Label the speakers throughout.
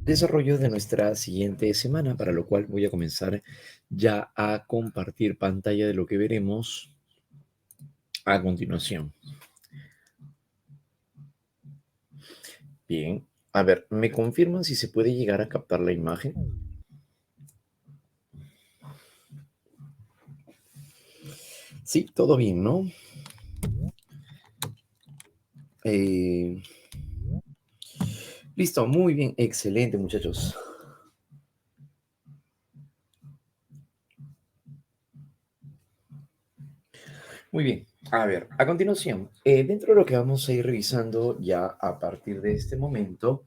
Speaker 1: desarrollo de nuestra siguiente semana, para lo cual voy a comenzar ya a compartir pantalla de lo que veremos a continuación. Bien, a ver, ¿me confirman si se puede llegar a captar la imagen? Sí, todo bien, ¿no? Eh, listo, muy bien, excelente, muchachos. Muy bien, a ver, a continuación, dentro de lo que vamos a ir revisando ya a partir de este momento,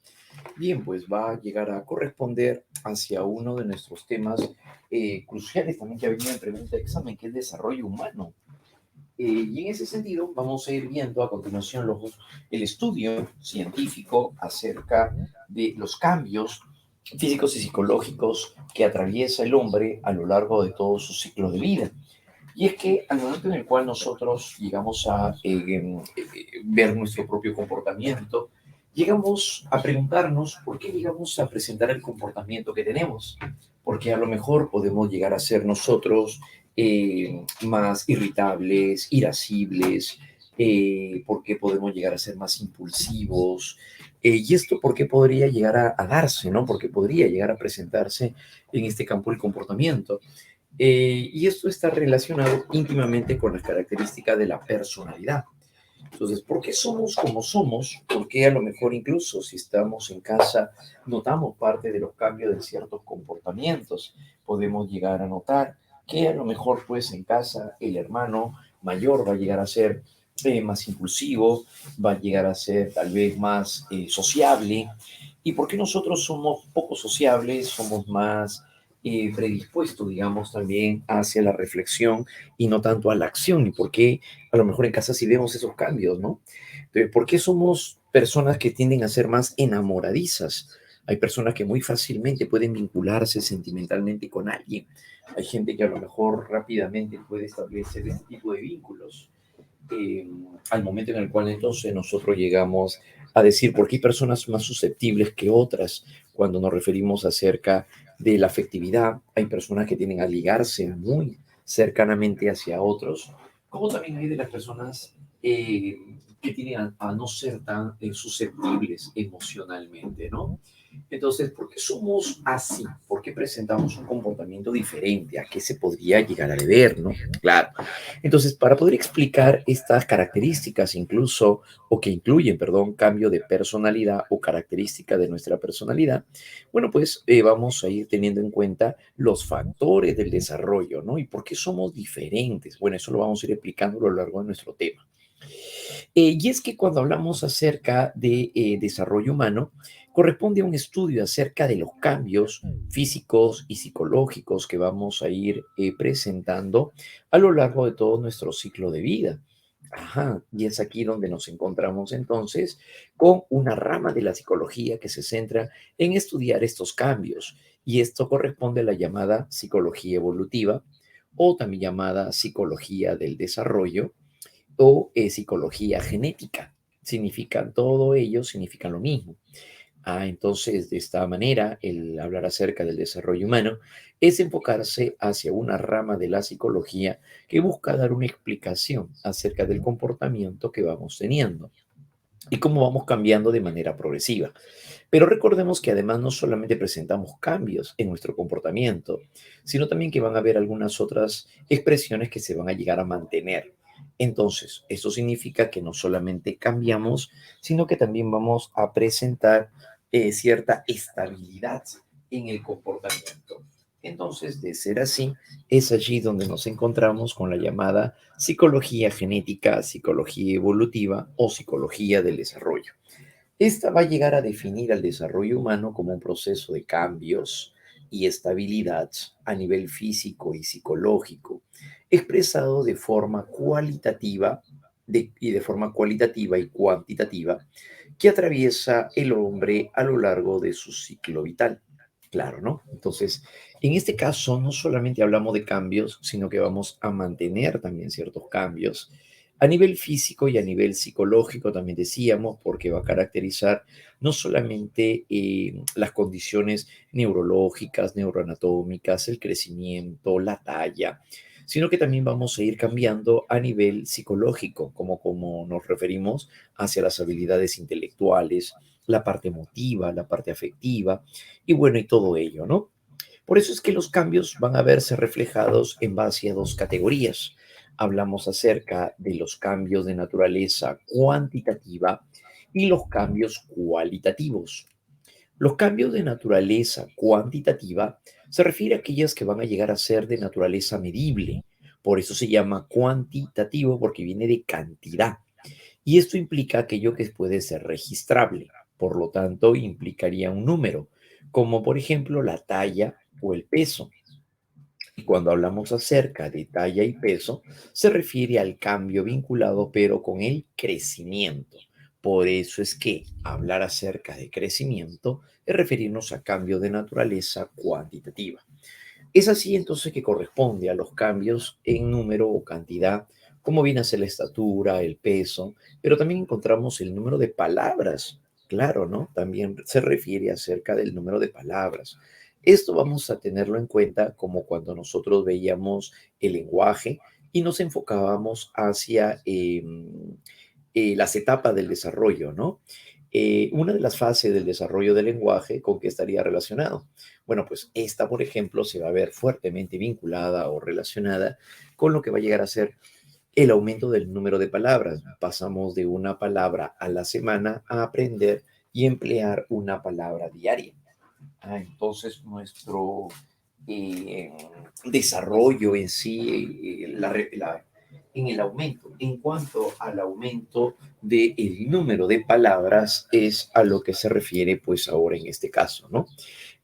Speaker 1: bien, pues va a llegar a corresponder hacia uno de nuestros temas cruciales también que ha venido en pregunta de examen, que es desarrollo humano. Y en ese sentido, vamos a ir viendo a continuación el estudio científico acerca de los cambios físicos y psicológicos que atraviesa el hombre a lo largo de todo su ciclo de vida. Y es que al momento en el cual nosotros llegamos a ver nuestro propio comportamiento, llegamos a preguntarnos por qué llegamos a presentar el comportamiento que tenemos. Porque a lo mejor podemos llegar a ser nosotros más irritables, irascibles, porque podemos llegar a ser más impulsivos. Y esto, ¿por qué podría llegar a darse, no? Porque podría llegar a presentarse en este campo el comportamiento. Y esto está relacionado íntimamente con las características de la personalidad. Entonces, ¿por qué somos como somos? ¿Por qué a lo mejor incluso si estamos en casa notamos parte de los cambios de ciertos comportamientos? Podemos llegar a notar que a lo mejor pues en casa el hermano mayor va a llegar a ser más impulsivo, va a llegar a ser tal vez más sociable. ¿Y por qué nosotros somos poco sociables, somos más predispuestos, digamos, también hacia la reflexión y no tanto a la acción? ¿Y por qué a lo mejor en casa sí vemos esos cambios, ¿no? Entonces, ¿por qué somos personas que tienden a ser más enamoradizas? Hay personas que muy fácilmente pueden vincularse sentimentalmente con alguien. Hay gente que a lo mejor rápidamente puede establecer este tipo de vínculos. Eh, Al momento en el cual entonces nosotros llegamos a decir por qué hay personas más susceptibles que otras cuando nos referimos acerca de la afectividad. Hay personas que tienden a ligarse muy cercanamente hacia otros, como también hay de las personas que tienen a no ser tan susceptibles emocionalmente, ¿no? Entonces, ¿por qué somos así? ¿Por qué presentamos un comportamiento diferente? ¿A qué se podría llegar a deber, no? Claro. Entonces, para poder explicar estas características incluso, o que incluyen, perdón, cambio de personalidad o característica de nuestra personalidad, bueno, pues vamos a ir teniendo en cuenta los factores del desarrollo, ¿no? Y por qué somos diferentes. Bueno, eso lo vamos a ir explicando a lo largo de nuestro tema. Y es que cuando hablamos acerca de desarrollo humano, corresponde a un estudio acerca de los cambios físicos y psicológicos que vamos a ir presentando a lo largo de todo nuestro ciclo de vida. Ajá, y es aquí donde nos encontramos entonces con una rama de la psicología que se centra en estudiar estos cambios. Y esto corresponde a la llamada psicología evolutiva o también llamada psicología del desarrollo o psicología genética. Significan todo ello, significan lo mismo. Entonces, de esta manera, el hablar acerca del desarrollo humano es enfocarse hacia una rama de la psicología que busca dar una explicación acerca del comportamiento que vamos teniendo y cómo vamos cambiando de manera progresiva. Pero recordemos que además no solamente presentamos cambios en nuestro comportamiento, sino también que van a haber algunas otras expresiones que se van a llegar a mantener. Entonces, esto significa que no solamente cambiamos, sino que también vamos a presentar cierta estabilidad en el comportamiento. Entonces, de ser así, es allí donde nos encontramos con la llamada psicología genética, psicología evolutiva o psicología del desarrollo. Esta va a llegar a definir al desarrollo humano como un proceso de cambios y estabilidad a nivel físico y psicológico, expresado de forma cualitativa y de forma cualitativa y cuantitativa que atraviesa el hombre a lo largo de su ciclo vital. Claro, ¿no? Entonces, en este caso, no solamente hablamos de cambios, sino que vamos a mantener también ciertos cambios A nivel físico y a nivel psicológico también decíamos, porque va a caracterizar no solamente las condiciones neurológicas, neuroanatómicas, el crecimiento, la talla, sino que también vamos a ir cambiando a nivel psicológico, como nos referimos hacia las habilidades intelectuales, la parte emotiva, la parte afectiva, y bueno, y todo ello, ¿no? Por eso es que los cambios van a verse reflejados en base a dos categorías. Hablamos acerca de los cambios de naturaleza cuantitativa y los cambios cualitativos. Los cambios de naturaleza cuantitativa se refiere a aquellas que van a llegar a ser de naturaleza medible. Por eso se llama cuantitativo porque viene de cantidad. Y esto implica aquello que puede ser registrable. Por lo tanto, implicaría un número, como por ejemplo la talla o el peso. Y cuando hablamos acerca de talla y peso, se refiere al cambio vinculado, pero con el crecimiento. Por eso es que hablar acerca de crecimiento es referirnos a cambio de naturaleza cuantitativa. Es así entonces que corresponde a los cambios en número o cantidad, como viene a ser la estatura, el peso, pero también encontramos el número de palabras. Claro, ¿no? También se refiere acerca del número de palabras. Esto vamos a tenerlo en cuenta como cuando nosotros veíamos el lenguaje y nos enfocábamos hacia las etapas del desarrollo, ¿no? Una de las fases del desarrollo del lenguaje, ¿con qué estaría relacionado? Bueno, pues esta, por ejemplo, se va a ver fuertemente vinculada o relacionada con lo que va a llegar a ser el aumento del número de palabras. Pasamos de una palabra a la semana a aprender y emplear una palabra diaria. Entonces, nuestro eh, desarrollo en sí, en el aumento, en cuanto al aumento del número de palabras, es a lo que se refiere, pues ahora en este caso, ¿no?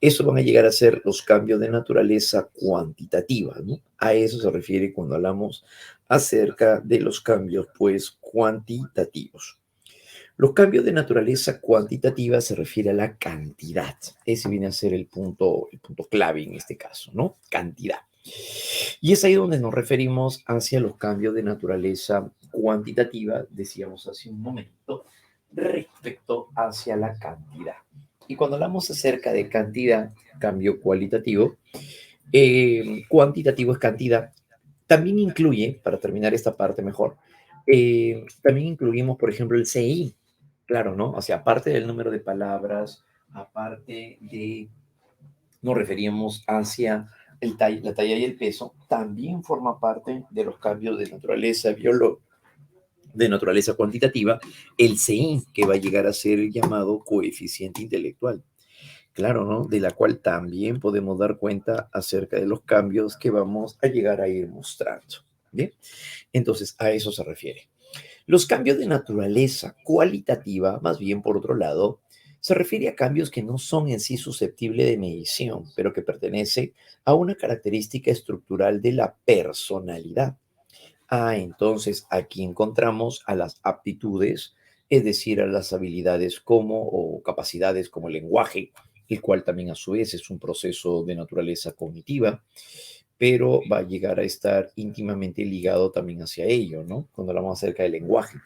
Speaker 1: Eso van a llegar a ser los cambios de naturaleza cuantitativa, ¿no? A eso se refiere cuando hablamos acerca de los cambios, pues, cuantitativos. Los cambios de naturaleza cuantitativa se refiere a la cantidad. Ese viene a ser el punto clave en este caso, ¿no? Cantidad. Y es ahí donde nos referimos hacia los cambios de naturaleza cuantitativa, decíamos hace un momento, respecto hacia la cantidad. Y cuando hablamos acerca de cantidad, cambio cualitativo, cuantitativo es cantidad, también incluye, para terminar esta parte mejor, también incluimos, por ejemplo, el CI, claro, ¿no? O sea, aparte del número de palabras, aparte de, nos referíamos hacia la talla y el peso, también forma parte de los cambios de naturaleza de naturaleza cuantitativa, el CI, que va a llegar a ser el llamado coeficiente intelectual. Claro, ¿no? De la cual también podemos dar cuenta acerca de los cambios que vamos a llegar a ir mostrando. Bien, entonces a eso se refiere. Los cambios de naturaleza cualitativa, más bien por otro lado, se refiere a cambios que no son en sí susceptibles de medición, pero que pertenece a una característica estructural de la personalidad. Entonces aquí encontramos a las aptitudes, es decir, a las habilidades como o capacidades como el lenguaje, el cual también a su vez es un proceso de naturaleza cognitiva, pero va a llegar a estar íntimamente ligado también hacia ello, ¿no? Cuando hablamos acerca del lenguaje.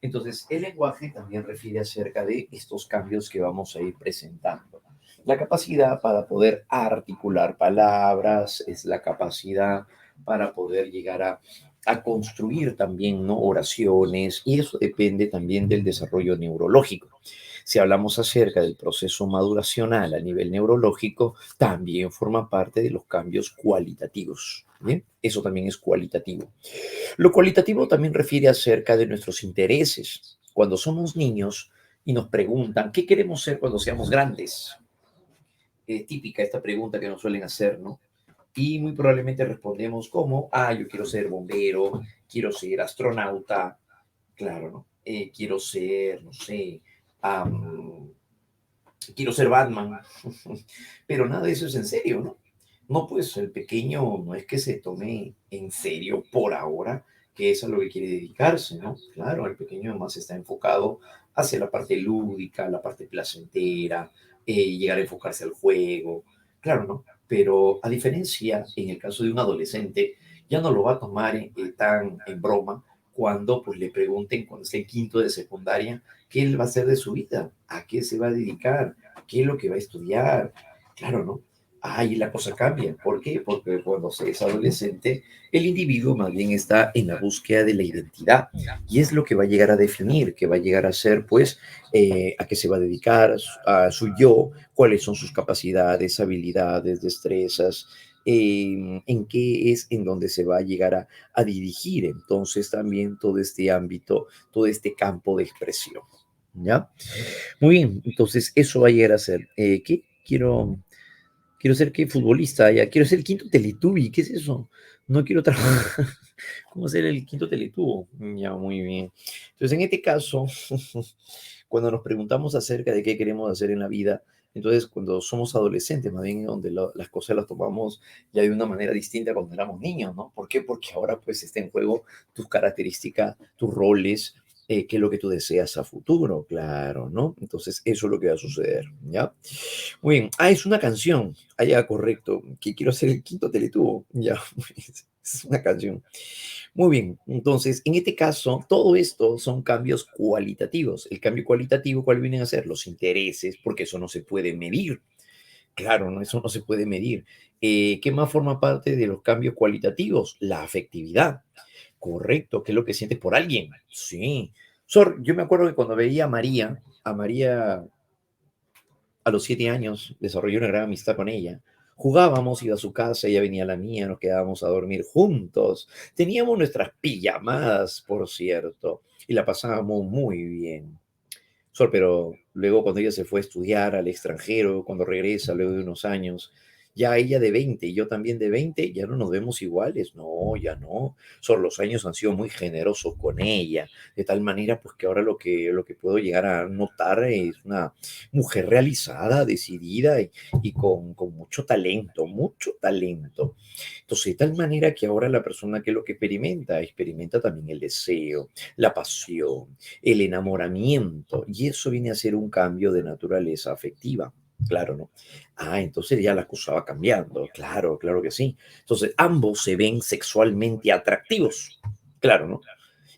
Speaker 1: Entonces, el lenguaje también refiere acerca de estos cambios que vamos a ir presentando. La capacidad para poder articular palabras, es la capacidad para poder llegar a construir también, ¿no? Oraciones, y eso depende también del desarrollo neurológico. Si hablamos acerca del proceso maduracional a nivel neurológico, también forma parte de los cambios cualitativos. ¿Bien? Eso también es cualitativo. Lo cualitativo también refiere acerca de nuestros intereses. Cuando somos niños y nos preguntan, ¿qué queremos ser cuando seamos grandes? Es típica esta pregunta que nos suelen hacer, ¿no? Y muy probablemente respondemos como, yo quiero ser bombero, quiero ser astronauta, claro, ¿no? Quiero ser, no sé, am, quiero ser Batman, pero nada de eso es en serio, ¿no? No, pues el pequeño no es que se tome en serio por ahora que es a lo que quiere dedicarse, ¿no? Claro, el pequeño además está enfocado hacia la parte lúdica, la parte placentera, llegar a enfocarse al juego, claro, ¿no? Pero a diferencia, en el caso de un adolescente, ya no lo va a tomar tan en broma cuando pues le pregunten cuando esté en quinto de secundaria, ¿qué él va a hacer de su vida? ¿A qué se va a dedicar? ¿Qué es lo que va a estudiar? Claro, ¿no? Ahí la cosa cambia. ¿Por qué? Porque cuando se es adolescente, el individuo más bien está en la búsqueda de la identidad y es lo que va a llegar a definir, que va a llegar a ser, pues, a qué se va a dedicar, a su yo, cuáles son sus capacidades, habilidades, destrezas, en qué es en donde se va a llegar a dirigir entonces también todo este ámbito, todo este campo de expresión. ¿Ya? Muy bien, entonces eso va a llegar a ser, ¿qué? Quiero ser ¿qué? Futbolista, ya, quiero ser el quinto Teletubby, ¿qué es eso? No quiero trabajar. ¿Cómo ser el quinto Teletubbo? Ya, muy bien. Entonces, en este caso, cuando nos preguntamos acerca de qué queremos hacer en la vida, entonces cuando somos adolescentes, más bien donde las cosas las tomamos ya de una manera distinta cuando éramos niños, ¿no? ¿Por qué? Porque ahora pues está en juego tus características, tus roles, qué es lo que tú deseas a futuro, claro, ¿no? Entonces eso es lo que va a suceder, ¿ya? Muy bien. Ah, es una canción. Ah, ya, correcto. Que quiero ser el quinto Teletubbo. Ya, es una canción. Muy bien. Entonces, en este caso, todo esto son cambios cualitativos. El cambio cualitativo, ¿cuál vienen a ser? Los intereses, porque eso no se puede medir. Claro, ¿no? Eso no se puede medir. ¿Qué más forma parte de los cambios cualitativos? La afectividad. Correcto. ¿Qué es lo que sientes por alguien? Sí. Yo me acuerdo que cuando veía a María a los 7 años desarrollé una gran amistad con ella. Jugábamos, iba a su casa, ella venía a la mía, nos quedábamos a dormir juntos. Teníamos nuestras pijamadas, por cierto, y la pasábamos muy bien. Pero luego cuando ella se fue a estudiar al extranjero, cuando regresa luego de unos años, ya ella de 20 y yo también de 20, ya no nos vemos iguales, no, ya no. Solo los años han sido muy generosos con ella, de tal manera pues que ahora lo que puedo llegar a notar es una mujer realizada, decidida y con mucho talento, mucho talento. Entonces, de tal manera que ahora la persona que lo que experimenta también el deseo, la pasión, el enamoramiento, y eso viene a ser un cambio de naturaleza afectiva. Claro, ¿no? Ah, entonces ya la cosa va cambiando. Claro, claro que sí. Entonces, ambos se ven sexualmente atractivos. Claro, ¿no?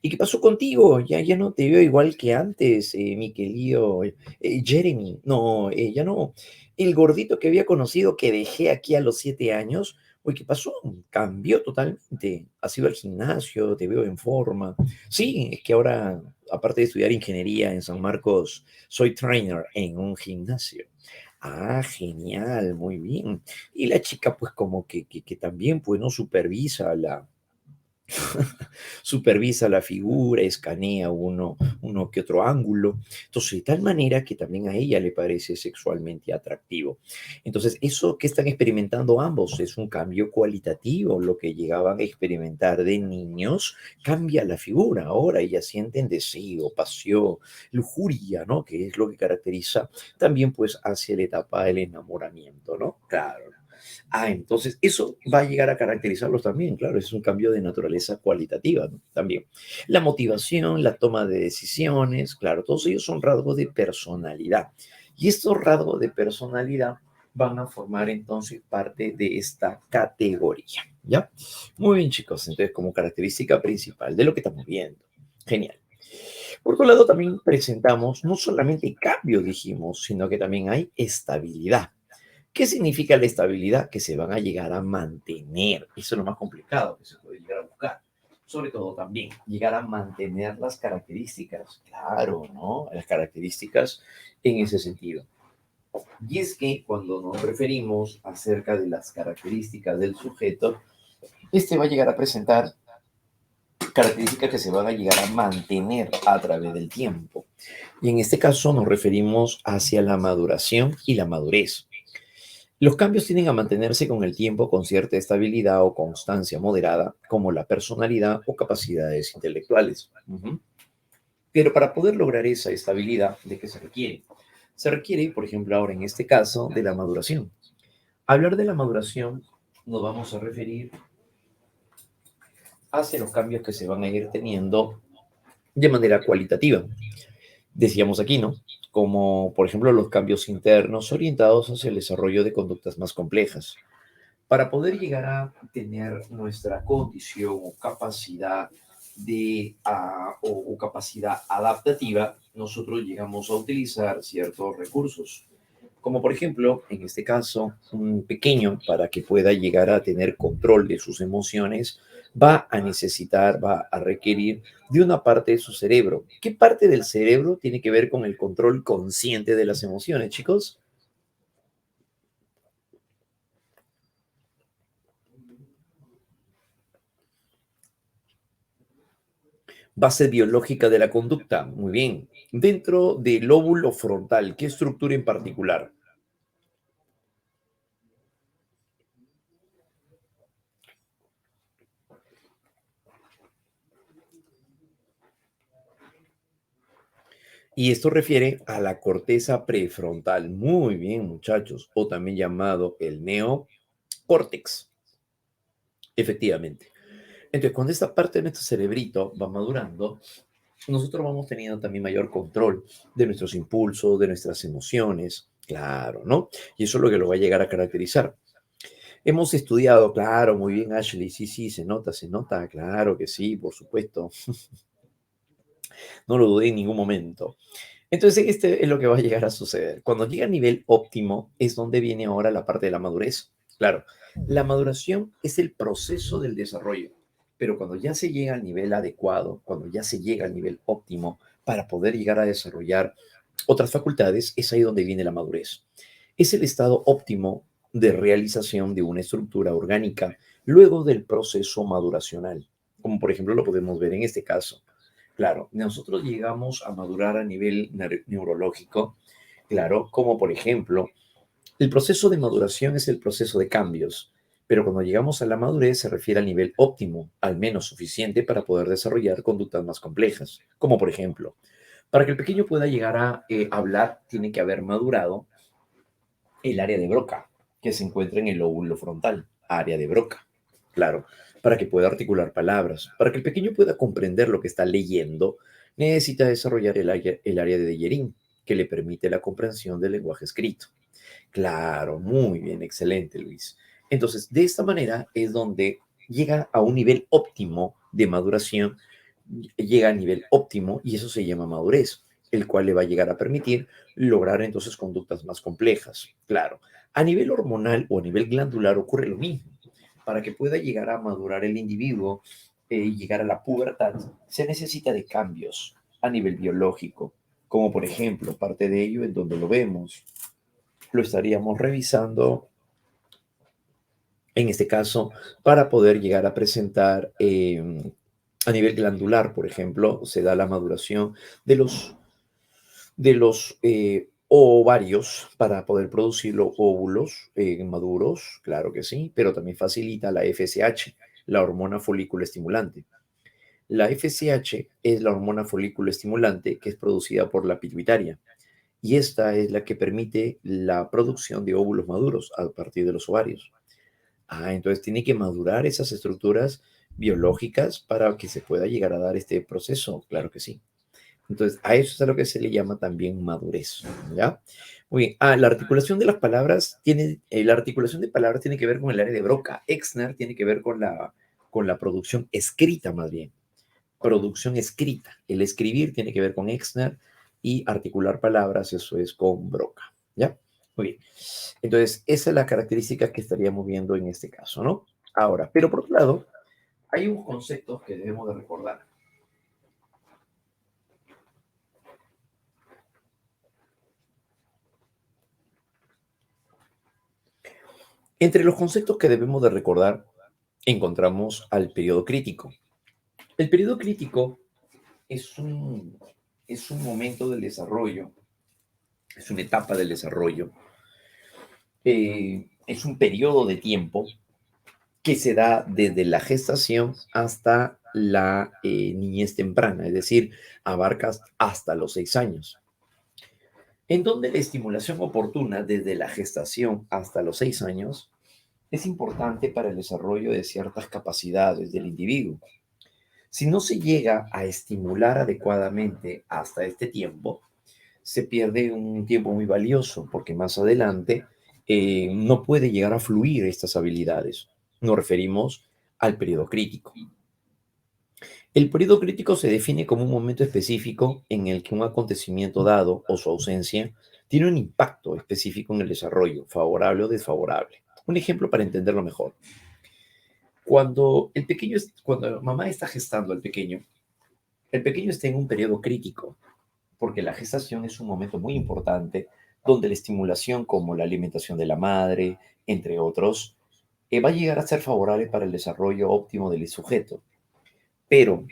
Speaker 1: ¿Y qué pasó contigo? Ya no te veo igual que antes, mi querido Jeremy. No, ya no. El gordito que había conocido que dejé aquí a los 7 años, oye, ¿qué pasó? Cambió totalmente. Has ido al gimnasio, te veo en forma. Sí, es que ahora, aparte de estudiar ingeniería en San Marcos, soy trainer en un gimnasio. Ah, genial, muy bien. Y la chica, pues, como que también, pues, no supervisa supervisa la figura, escanea uno que otro ángulo. Entonces, de tal manera que también a ella le parece sexualmente atractivo. Entonces, eso que están experimentando ambos es un cambio cualitativo. Lo que llegaban a experimentar de niños cambia la figura. Ahora ellas sienten deseo, pasión, lujuria, ¿no? Que es lo que caracteriza también pues hacia la etapa del enamoramiento, ¿no? Claro. Ah, entonces eso va a llegar a caracterizarlos también, claro, es un cambio de naturaleza cualitativa, ¿no? También. La motivación, la toma de decisiones, claro, todos ellos son rasgos de personalidad. Y estos rasgos de personalidad van a formar entonces parte de esta categoría, ¿ya? Muy bien, chicos, entonces como característica principal de lo que estamos viendo. Genial. Por otro lado, también presentamos no solamente cambios, dijimos, sino que también hay estabilidad. ¿Qué significa la estabilidad? Que se van a llegar a mantener. Eso es lo más complicado que se puede llegar a buscar. Sobre todo también llegar a mantener las características. Claro, ¿no? Las características en ese sentido. Y es que cuando nos referimos acerca de las características del sujeto, este va a llegar a presentar características que se van a llegar a mantener a través del tiempo. Y en este caso nos referimos hacia la maduración y la madurez. Los cambios tienden a mantenerse con el tiempo con cierta estabilidad o constancia moderada, como la personalidad o capacidades intelectuales. Ujú. Pero para poder lograr esa estabilidad, ¿de qué se requiere? Se requiere, por ejemplo, ahora en este caso, de la maduración. Hablar de la maduración nos vamos a referir hacia los cambios que se van a ir teniendo de manera cualitativa. Decíamos aquí, ¿no? Como, por ejemplo, los cambios internos orientados hacia el desarrollo de conductas más complejas. Para poder llegar a tener nuestra condición o capacidad o capacidad adaptativa, nosotros llegamos a utilizar ciertos recursos, como por ejemplo, en este caso, un pequeño, para que pueda llegar a tener control de sus emociones, va a necesitar, va a requerir de una parte de su cerebro. ¿Qué parte del cerebro tiene que ver con el control consciente de las emociones, chicos? Base biológica de la conducta. Muy bien. Dentro del lóbulo frontal, ¿qué estructura en particular? Y esto refiere a la corteza prefrontal. Muy bien, muchachos. O también llamado el neocórtex. Efectivamente. Entonces, cuando esta parte de nuestro cerebrito va madurando, nosotros vamos teniendo también mayor control de nuestros impulsos, de nuestras emociones. Claro, ¿no? Y eso es lo que lo va a llegar a caracterizar. Hemos estudiado, claro, muy bien, Ashley. Sí, sí, se nota, claro que sí, por supuesto. No lo dudé en ningún momento. Entonces, este es lo que va a llegar a suceder. Cuando llega a nivel óptimo, es donde viene ahora la parte de la madurez. Claro, la maduración es el proceso del desarrollo, pero cuando ya se llega al nivel adecuado, cuando ya se llega al nivel óptimo para poder llegar a desarrollar otras facultades, es ahí donde viene la madurez. Es el estado óptimo de realización de una estructura orgánica luego del proceso maduracional, como por ejemplo lo podemos ver en este caso. Claro, nosotros llegamos a madurar a nivel neurológico, claro, como por ejemplo, el proceso de maduración es el proceso de cambios, pero cuando llegamos a la madurez se refiere al nivel óptimo, al menos suficiente para poder desarrollar conductas más complejas, como por ejemplo, para que el pequeño pueda llegar a hablar, tiene que haber madurado el área de Broca, que se encuentra en el lóbulo frontal, área de Broca, claro, para que pueda articular palabras. Para que el pequeño pueda comprender lo que está leyendo, necesita desarrollar el área de Deyerin, que le permite la comprensión del lenguaje escrito. Claro, muy bien, excelente, Luis. Entonces, de esta manera es donde llega a un nivel óptimo de maduración, llega a nivel óptimo y eso se llama madurez, el cual le va a llegar a permitir lograr entonces conductas más complejas. Claro, a nivel hormonal o a nivel glandular ocurre lo mismo. Para que pueda llegar a madurar el individuo y llegar a la pubertad, se necesita de cambios a nivel biológico, como por ejemplo, parte de ello en donde lo vemos, lo estaríamos revisando en este caso para poder llegar a presentar a nivel glandular, por ejemplo, se da la maduración de los ovarios para poder producir los óvulos maduros, claro que sí, pero también facilita la FSH, la hormona folículo estimulante. La FSH es la hormona folículo estimulante que es producida por la pituitaria y esta es la que permite la producción de óvulos maduros a partir de los ovarios. Entonces tiene que madurar esas estructuras biológicas para que se pueda llegar a dar este proceso, claro que sí. Entonces, a eso es a lo que se le llama también madurez, ¿ya? Muy bien. La articulación de las palabras tiene, la articulación de palabras tiene que ver con el área de Broca. Exner tiene que ver con la producción escrita, más bien. Producción escrita. El escribir tiene que ver con Exner y articular palabras, eso es con Broca, ¿ya? Muy bien. Entonces, esa es la característica que estaríamos viendo en este caso, ¿no? Ahora, pero por otro lado, hay unos conceptos que debemos de recordar. Entre los conceptos que debemos de recordar, encontramos al periodo crítico. El periodo crítico es es un momento del desarrollo, es una etapa del desarrollo, es un periodo de tiempo que se da desde la gestación hasta la niñez temprana, es decir, abarca hasta los 6 años, en donde la estimulación oportuna desde la gestación hasta los 6 años es importante para el desarrollo de ciertas capacidades del individuo. Si no se llega a estimular adecuadamente hasta este tiempo, se pierde un tiempo muy valioso porque más adelante no puede llegar a fluir estas habilidades. Nos referimos al periodo crítico. El periodo crítico se define como un momento específico en el que un acontecimiento dado o su ausencia tiene un impacto específico en el desarrollo, favorable o desfavorable. Un ejemplo para entenderlo mejor. Cuando mamá está gestando al pequeño, el pequeño está en un periodo crítico, porque la gestación es un momento muy importante donde la estimulación como la alimentación de la madre, entre otros, va a llegar a ser favorable para el desarrollo óptimo del sujeto. Pero,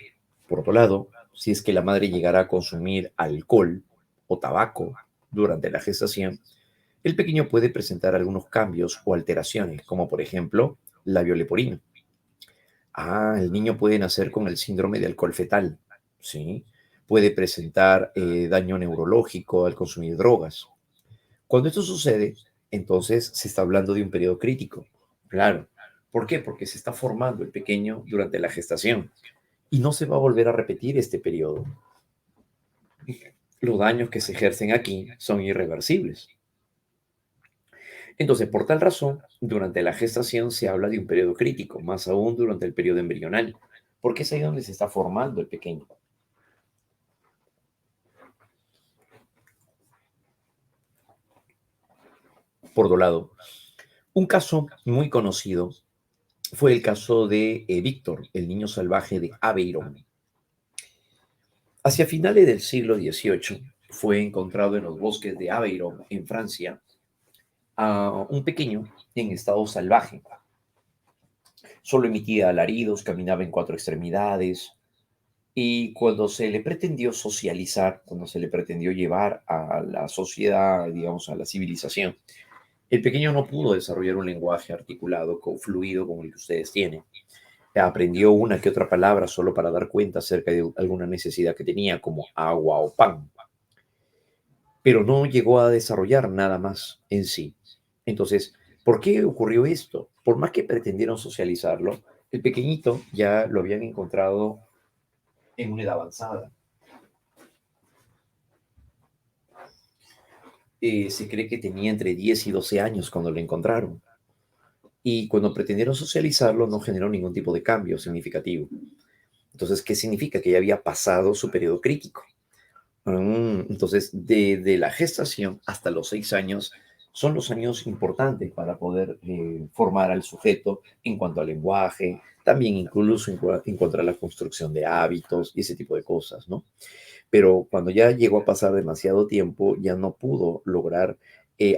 Speaker 1: por otro lado, si es que la madre llegara a consumir alcohol o tabaco durante la gestación, el pequeño puede presentar algunos cambios o alteraciones, como por ejemplo la leporina. El niño puede nacer con el síndrome de alcohol fetal, ¿sí? Puede presentar daño neurológico al consumir drogas. Cuando esto sucede, entonces se está hablando de un periodo crítico. Claro. ¿Por qué? Porque se está formando el pequeño durante la gestación y no se va a volver a repetir este periodo. Los daños que se ejercen aquí son irreversibles. Entonces, por tal razón, durante la gestación se habla de un periodo crítico, más aún durante el periodo embrional, porque es ahí donde se está formando el pequeño. Por otro lado, un caso muy conocido fue el caso de Víctor, el niño salvaje de Aveyron. Hacia finales del siglo XVIII fue encontrado en los bosques de Aveyron, en Francia, a un pequeño en estado salvaje. Solo emitía alaridos, caminaba en cuatro extremidades y cuando se le pretendió socializar, cuando se le pretendió llevar a la sociedad, digamos, a la civilización, el pequeño no pudo desarrollar un lenguaje articulado, fluido como el que ustedes tienen. Aprendió una que otra palabra solo para dar cuenta acerca de alguna necesidad que tenía, como agua o pan, pero no llegó a desarrollar nada más en sí. Entonces, ¿por qué ocurrió esto? Por más que pretendieron socializarlo, el pequeñito ya lo habían encontrado en una edad avanzada. Se cree que tenía entre 10 y 12 años cuando lo encontraron. Y cuando pretendieron socializarlo, no generó ningún tipo de cambio significativo. Entonces, ¿qué significa? Que ya había pasado su periodo crítico. Entonces, de la gestación hasta los 6 años son los años importantes para poder formar al sujeto en cuanto al lenguaje, también incluso en cuanto a la construcción de hábitos y ese tipo de cosas, ¿no? Pero cuando ya llegó a pasar demasiado tiempo, ya no pudo lograr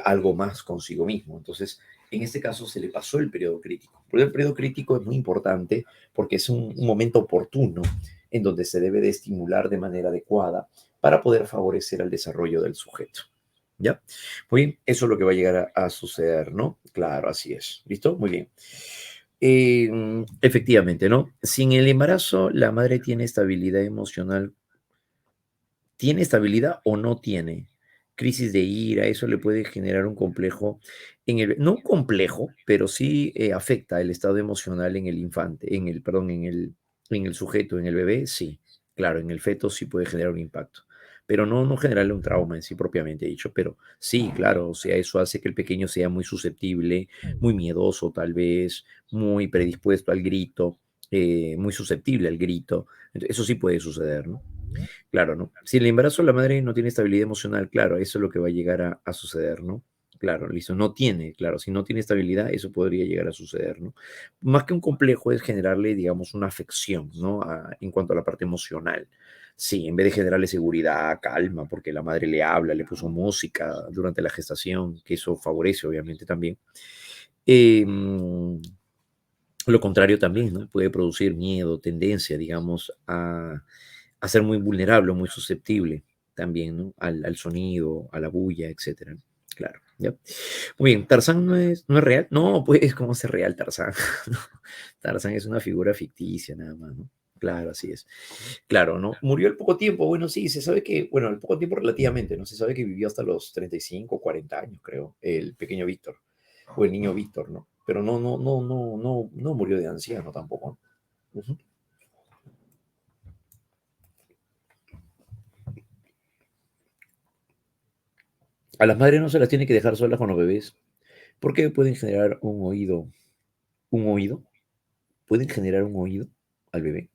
Speaker 1: algo más consigo mismo. Entonces, en este caso se le pasó el periodo crítico. Pero el periodo crítico es muy importante porque es un momento oportuno en donde se debe de estimular de manera adecuada para poder favorecer el desarrollo del sujeto. ¿Ya? Muy bien, eso es lo que va a llegar a suceder, ¿no? Claro, así es. ¿Listo? Muy bien. Efectivamente, ¿no? Sin el embarazo, la madre tiene estabilidad o no tiene. Crisis de ira, eso le puede generar un complejo no un complejo, pero sí afecta el estado emocional en el infante, perdón, en el sujeto, en el bebé, sí. Claro, en el feto sí puede generar un impacto, pero no generarle un trauma en sí propiamente dicho, pero sí, claro, o sea, eso hace que el pequeño sea muy susceptible, muy miedoso tal vez, muy predispuesto al grito, muy susceptible al grito. Eso sí puede suceder, ¿no? Claro, ¿no? Si el embarazo la madre no tiene estabilidad emocional, claro, eso es lo que va a llegar a suceder, ¿no? Claro, listo, no tiene, claro, si no tiene estabilidad, eso podría llegar a suceder, ¿no? Más que un complejo es generarle, digamos, una afección, ¿no? En cuanto a la parte emocional. Sí, en vez de generarle seguridad, calma, porque la madre le habla, le puso música durante la gestación, que eso favorece, obviamente, también. Em, lo contrario también, ¿no? Puede producir miedo, tendencia, digamos, a ser muy vulnerable, muy susceptible también, ¿no? Al sonido, a la bulla, etcétera. Claro, ¿ya? Muy bien, ¿Tarzán no es real? No, pues, ¿cómo es real Tarzán? No, Tarzán es una figura ficticia nada más, ¿no? Claro, así es. Claro, ¿no? Murió al poco tiempo, bueno, sí, se sabe que, bueno, al poco tiempo relativamente, ¿no? Se sabe que vivió hasta los 35, 40 años, creo, el pequeño Víctor, o el niño Víctor, ¿no? Pero no murió de anciano tampoco. ¿No? Ujú. A las madres no se las tiene que dejar solas con los bebés, porque pueden generar un oído, pueden generar un oído al bebé.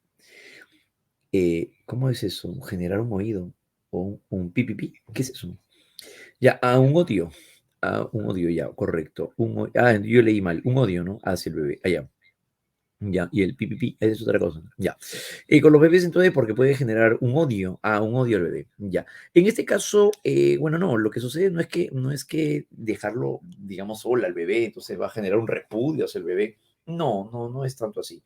Speaker 1: ¿Cómo es eso? Generar un oído o un pipipi. ¿Qué es eso? Ya, un odio. Un odio, ya, correcto. Yo leí mal. Un odio, ¿no? Hacia el bebé. Allá. Ya, y el pipipi es otra cosa. Ya. Y con los bebés entonces, porque puede generar un odio al bebé. Ya. En este caso, bueno, no, lo que sucede no es que dejarlo, digamos, sola al bebé, entonces va a generar un repudio hacia el bebé. No, no, no es tanto así.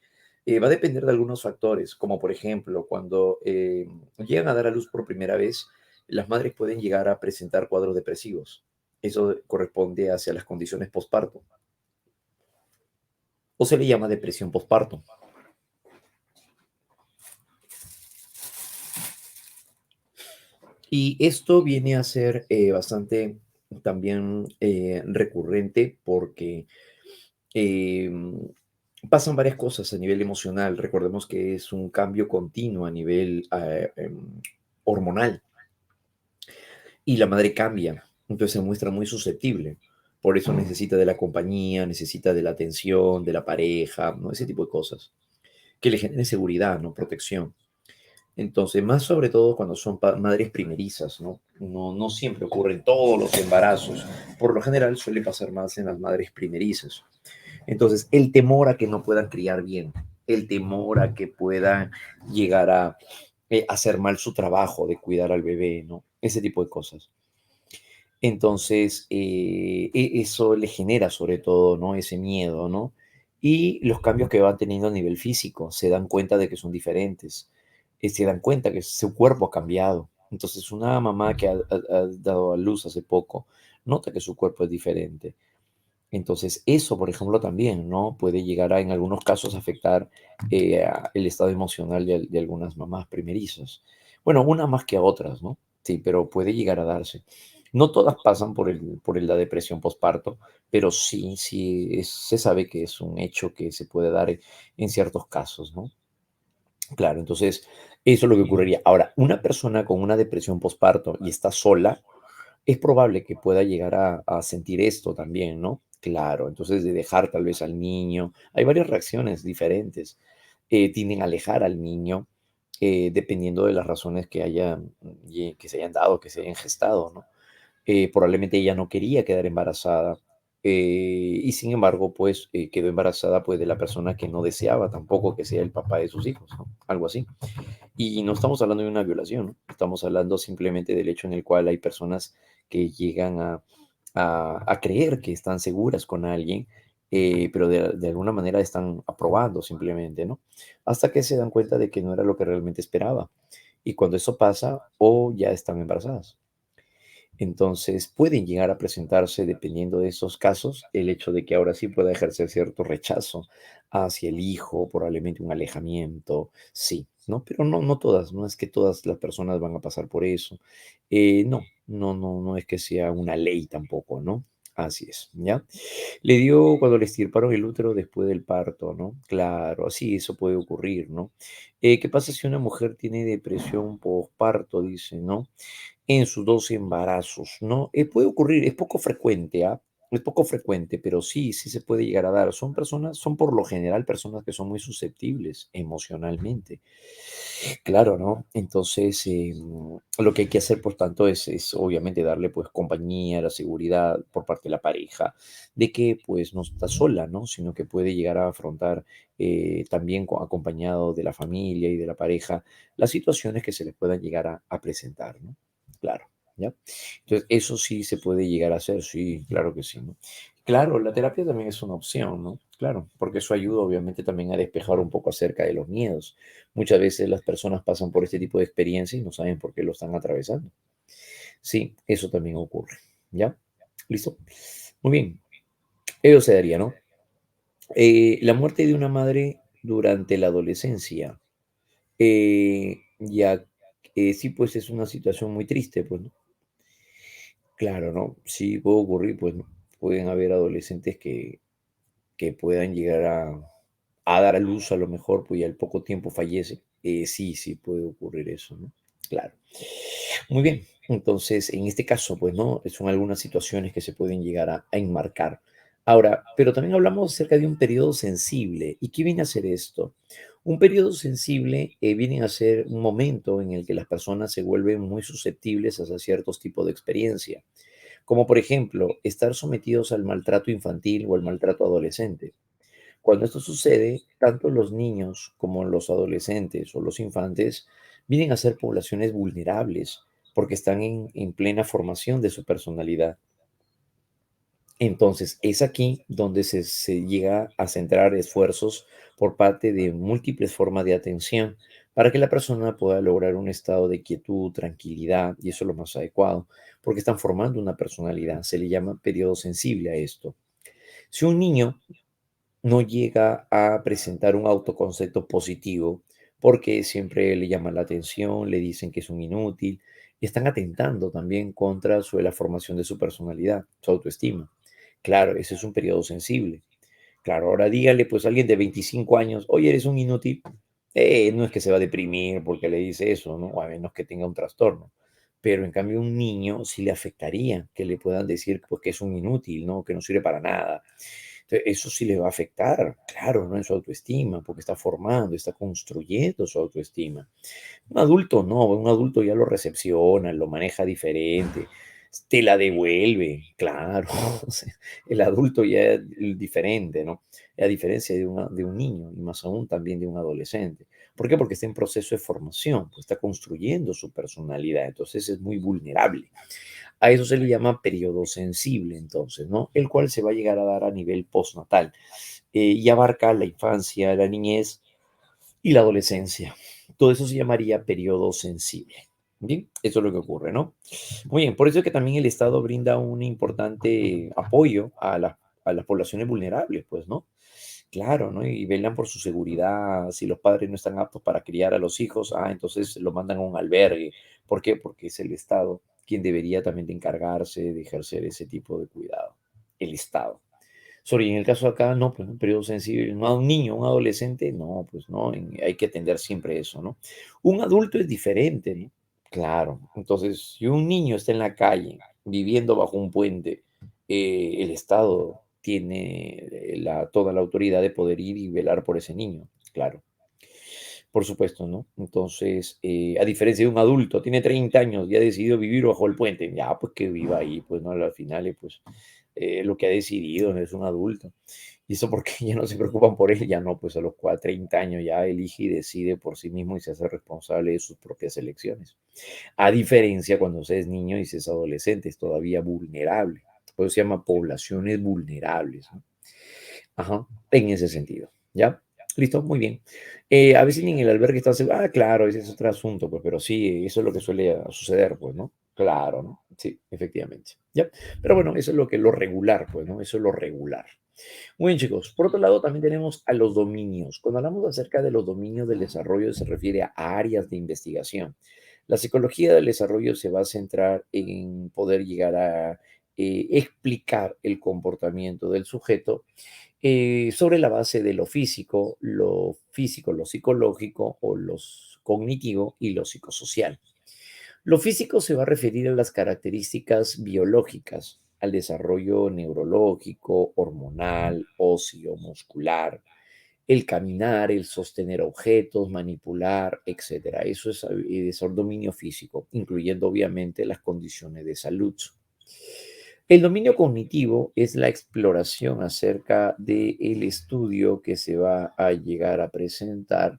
Speaker 1: Va a depender de algunos factores, como por ejemplo, cuando llegan a dar a luz por primera vez, las madres pueden llegar a presentar cuadros depresivos. Eso corresponde hacia las condiciones postparto, o se le llama depresión postparto. Y esto viene a ser bastante también recurrente porque em, pasan varias cosas a nivel emocional. Recordemos que es un cambio continuo a nivel hormonal y la madre cambia, entonces se muestra muy susceptible. Por eso necesita de la compañía, necesita de la atención, de la pareja, ¿no? Ese tipo de cosas que le generen seguridad, ¿no? Protección. Entonces, más sobre todo cuando son madres primerizas, ¿no? No, no siempre ocurren todos los embarazos. Por lo general suele pasar más en las madres primerizas. Entonces, el temor a que no puedan criar bien, el temor a que puedan llegar a hacer mal su trabajo de cuidar al bebé, ¿no? Ese tipo de cosas. Entonces, eso le genera sobre todo, ¿no? Ese miedo, ¿no? Y los cambios que van teniendo a nivel físico, se dan cuenta de que son diferentes, se dan cuenta que su cuerpo ha cambiado. Entonces, una mamá que ha dado a luz hace poco, nota que su cuerpo es diferente. Entonces, eso, por ejemplo, también, ¿no? Puede llegar a, en algunos casos, afectar el estado emocional de algunas mamás primerizas. Bueno, unas más que a otras, ¿no? Sí, pero puede llegar a darse. No todas pasan la depresión postparto, pero sí, sí, se sabe que es un hecho que se puede dar en ciertos casos, ¿no? Claro, entonces, eso es lo que ocurriría. Ahora, una persona con una depresión postparto y está sola, es probable que pueda llegar a sentir esto también, ¿no? Claro, entonces de dejar tal vez al niño, hay varias reacciones diferentes. Tienden a alejar al niño dependiendo de las razones que que se hayan dado, que se hayan gestado, ¿no? Probablemente ella no quería quedar embarazada y sin embargo, pues quedó embarazada pues de la persona que no deseaba tampoco que sea el papá de sus hijos, ¿no? Algo así. Y no estamos hablando de una violación, ¿no? Estamos hablando simplemente del hecho en el cual hay personas que llegan a creer que están seguras con alguien, pero de alguna manera están aprobando simplemente, ¿no? Hasta que se dan cuenta de que no era lo que realmente esperaba. Y cuando eso pasa, o ya están embarazadas. Entonces, pueden llegar a presentarse, dependiendo de esos casos, el hecho de que ahora sí pueda ejercer cierto rechazo hacia el hijo, probablemente un alejamiento, sí, ¿no? Pero no, no todas, no es que todas las personas van a pasar por eso. No, no, no, no es que sea una ley tampoco, ¿no? Así es, ¿ya? Le dio cuando le extirparon el útero después del parto, ¿no? Claro, sí, eso puede ocurrir, ¿no? ¿Qué pasa si una mujer tiene depresión postparto? Dice, ¿no? En sus 2 embarazos, ¿no? Puede ocurrir, es poco frecuente, ¿ah? Es poco frecuente, pero sí, sí se puede llegar a dar. Son por lo general personas que son muy susceptibles emocionalmente. Claro, ¿no? Entonces, lo que hay que hacer, por tanto, es obviamente darle, pues, compañía, la seguridad por parte de la pareja, de que, pues, no está sola, ¿no? Sino que puede llegar a afrontar, también acompañado de la familia y de la pareja, las situaciones que se les puedan llegar a presentar, ¿no? Claro, ¿ya? Entonces, eso sí se puede llegar a hacer, sí, claro que sí, ¿no? Claro, la terapia también es una opción, ¿no? Claro, porque eso ayuda obviamente también a despejar un poco acerca de los miedos. Muchas veces las personas pasan por este tipo de experiencias y no saben por qué lo están atravesando. Sí, eso también ocurre, ¿ya? ¿Listo? Muy bien, eso se daría, ¿no? La muerte de una madre durante la adolescencia. Ya, sí, pues es una situación muy triste, pues, ¿no? Claro, ¿no? Sí, puede ocurrir, pues, ¿no? Pueden haber adolescentes que puedan llegar a dar a luz, a lo mejor, pues, y al poco tiempo fallece. Sí, sí puede ocurrir eso, ¿no? Claro. Muy bien. Entonces, en este caso, pues, ¿no? Son algunas situaciones que se pueden llegar a enmarcar. Ahora, pero también hablamos acerca de un periodo sensible. ¿Y qué viene a ser esto? Un periodo sensible viene a ser un momento en el que las personas se vuelven muy susceptibles hacia ciertos tipos de experiencia, como por ejemplo estar sometidos al maltrato infantil o al maltrato adolescente. Cuando esto sucede, tanto los niños como los adolescentes o los infantes vienen a ser poblaciones vulnerables porque están en plena formación de su personalidad. Entonces, es aquí donde se llega a centrar esfuerzos por parte de múltiples formas de atención para que la persona pueda lograr un estado de quietud, tranquilidad, y eso es lo más adecuado, porque están formando una personalidad. Se le llama periodo sensible a esto. Si un niño no llega a presentar un autoconcepto positivo porque siempre le llama la atención, le dicen que es un inútil, y están atentando también contra la formación de su personalidad, su autoestima. Claro, ese es un periodo sensible. Claro, ahora dígale pues a alguien de 25 años, oye, eres un inútil. No es que se va a deprimir porque le dice eso, ¿no? O a menos que tenga un trastorno. Pero en cambio un niño sí le afectaría que le puedan decir pues, que es un inútil, ¿no? Que no sirve para nada. Entonces, eso sí le va a afectar, claro, ¿no? En su autoestima, porque está formando, está construyendo su autoestima. Un adulto no, un adulto ya lo recepciona, lo maneja diferente, te la devuelve, claro. O sea, el adulto ya es diferente, ¿no? A diferencia de un niño y más aún también de un adolescente. ¿Por qué? Porque está en proceso de formación, pues está construyendo su personalidad, entonces es muy vulnerable. A eso se le llama periodo sensible, entonces, ¿no? El cual se va a llegar a dar a nivel postnatal y abarca la infancia, la niñez y la adolescencia. Todo eso se llamaría periodo sensible. Bien, eso es lo que ocurre, ¿no? Muy bien, por eso es que también el Estado brinda un importante apoyo a las poblaciones vulnerables, pues, ¿no? Claro, ¿no? Y velan por su seguridad. Si los padres no están aptos para criar a los hijos, entonces lo mandan a un albergue. ¿Por qué? Porque es el Estado quien debería también de encargarse de ejercer ese tipo de cuidado. El Estado. Sorry, en el caso de acá, no, pues un periodo sensible, no a un niño, un adolescente, no, pues no, hay que atender siempre eso, ¿no? Un adulto es diferente, ¿no? Claro, entonces, si un niño está en la calle viviendo bajo un puente, el Estado tiene toda la autoridad de poder ir y velar por ese niño, claro, por supuesto, ¿no? Entonces, a diferencia de un adulto, tiene 30 años y ha decidido vivir bajo el puente, ya, pues que viva ahí, pues no, al final, pues lo que ha decidido, no es un adulto. Y eso porque ya no se preocupan por él, ya no, pues a los 30 años ya elige y decide por sí mismo y se hace responsable de sus propias elecciones. A diferencia cuando se es niño y se es adolescente, es todavía vulnerable. Por eso se llama poblaciones vulnerables, ¿no? Ajá, en ese sentido, ¿ya? Listo, muy bien. A veces ni en el albergue está seguro. Claro, ese es otro asunto, pues, pero sí, eso es lo que suele suceder, pues, ¿no? Claro, ¿no? Sí, efectivamente. ¿Ya? Pero bueno, eso es lo regular, pues, ¿no? Eso es lo regular. Muy bien, chicos. Por otro lado, también tenemos a los dominios. Cuando hablamos acerca de los dominios del desarrollo, se refiere a áreas de investigación. La psicología del desarrollo se va a centrar en poder llegar a explicar el comportamiento del sujeto sobre la base de lo psicológico o lo cognitivo y lo psicosocial. Lo físico se va a referir a las características biológicas, al desarrollo neurológico, hormonal, óseo, muscular, el caminar, el sostener objetos, manipular, etcétera. Eso es el dominio físico, incluyendo obviamente las condiciones de salud. El dominio cognitivo es la exploración acerca del estudio que se va a llegar a presentar,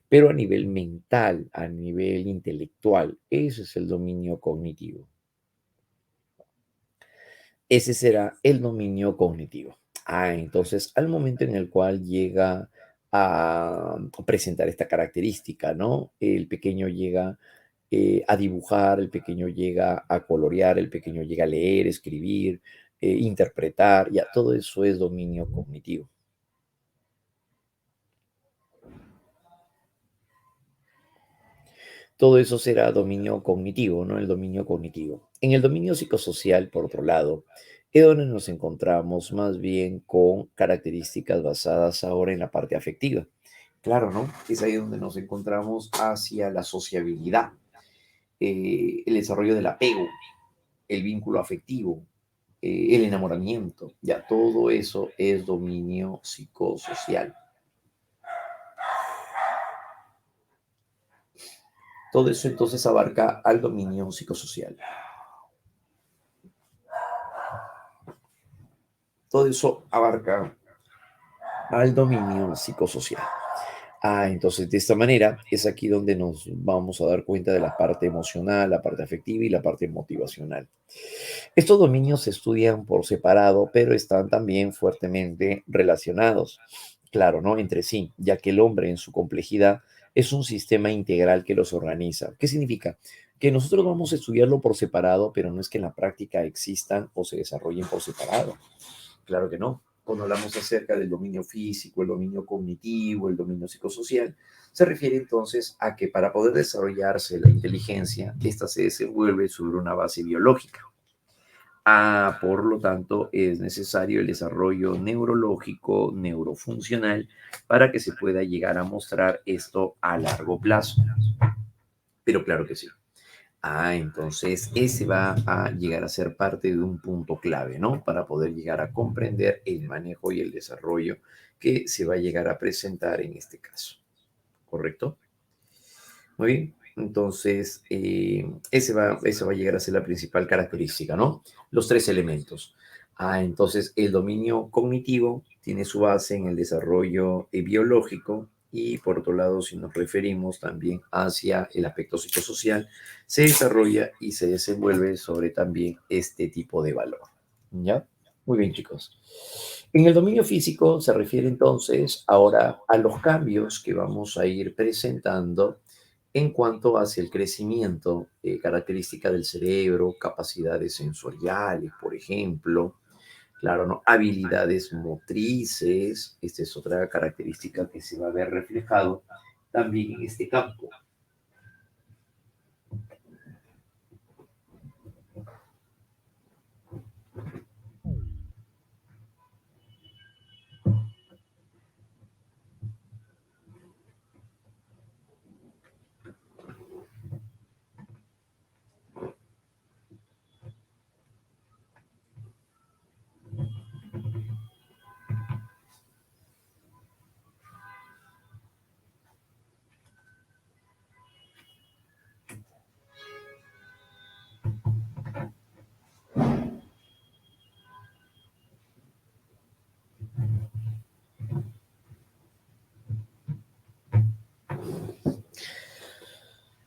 Speaker 1: pero a nivel mental, a nivel intelectual. Ese es el dominio cognitivo. Ese será el dominio cognitivo. Entonces, al momento en el cual llega a presentar esta característica, ¿no? El pequeño llega a dibujar, el pequeño llega a colorear, el pequeño llega a leer, escribir, interpretar, ya todo eso es dominio cognitivo. Todo eso será dominio cognitivo, ¿no? El dominio cognitivo. En el dominio psicosocial, por otro lado, es donde nos encontramos más bien con características basadas ahora en la parte afectiva. Claro, ¿no? Es ahí donde nos encontramos hacia la sociabilidad, el desarrollo del apego, el vínculo afectivo, el enamoramiento. Ya todo eso es dominio psicosocial. Todo eso entonces abarca al dominio psicosocial. Todo eso abarca al dominio psicosocial. Entonces de esta manera es aquí donde nos vamos a dar cuenta de la parte emocional, la parte afectiva y la parte motivacional. Estos dominios se estudian por separado, pero están también fuertemente relacionados, claro, ¿no? Entre sí, ya que el hombre en su complejidad es un sistema integral que los organiza. ¿Qué significa? Que nosotros vamos a estudiarlo por separado, pero no es que en la práctica existan o se desarrollen por separado. Claro que no. Cuando hablamos acerca del dominio físico, el dominio cognitivo, el dominio psicosocial, se refiere entonces a que para poder desarrollarse la inteligencia, esta se desenvuelve sobre una base biológica. Por lo tanto, es necesario el desarrollo neurológico, neurofuncional, para que se pueda llegar a mostrar esto a largo plazo. Pero claro que sí. Entonces ese va a llegar a ser parte de un punto clave, ¿no? Para poder llegar a comprender el manejo y el desarrollo que se va a llegar a presentar en este caso. ¿Correcto? Muy bien. Entonces, esa va a llegar a ser la principal característica, ¿no? Los tres elementos. Entonces, el dominio cognitivo tiene su base en el desarrollo biológico y, por otro lado, si nos referimos también hacia el aspecto psicosocial, se desarrolla y se desenvuelve sobre también este tipo de valor. ¿Ya? Muy bien, chicos. En el dominio físico se refiere entonces ahora a los cambios que vamos a ir presentando en cuanto hacia el crecimiento, característica del cerebro, capacidades sensoriales, por ejemplo, claro, ¿no? Habilidades motrices, esta es otra característica que se va a ver reflejado también en este campo.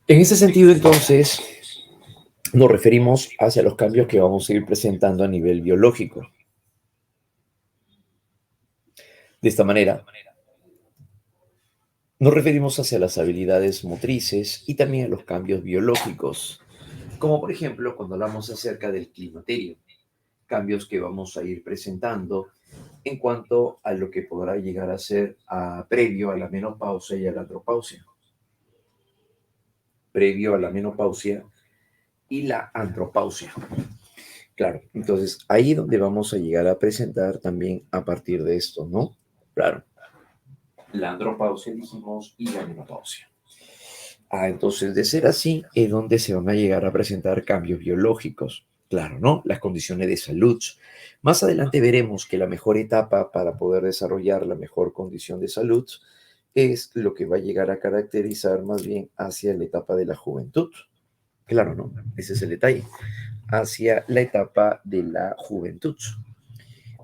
Speaker 1: En ese sentido, entonces, nos referimos hacia los cambios que vamos a ir presentando a nivel biológico. De esta manera, nos referimos hacia las habilidades motrices y también a los cambios biológicos, como por ejemplo cuando hablamos acerca del climaterio, cambios que vamos a ir presentando en cuanto a lo que podrá llegar a ser previo a la menopausia y a la andropausia. Previo a la menopausia y la andropausia. Claro, entonces ahí donde vamos a llegar a presentar también a partir de esto, ¿no? Claro, la andropausia dijimos y la menopausia. Entonces, de ser así, es donde se van a llegar a presentar cambios biológicos. Claro, ¿no? Las condiciones de salud. Más adelante veremos que la mejor etapa para poder desarrollar la mejor condición de salud es lo que va a llegar a caracterizar más bien hacia la etapa de la juventud. Claro, ¿no? Ese es el detalle. Hacia la etapa de la juventud.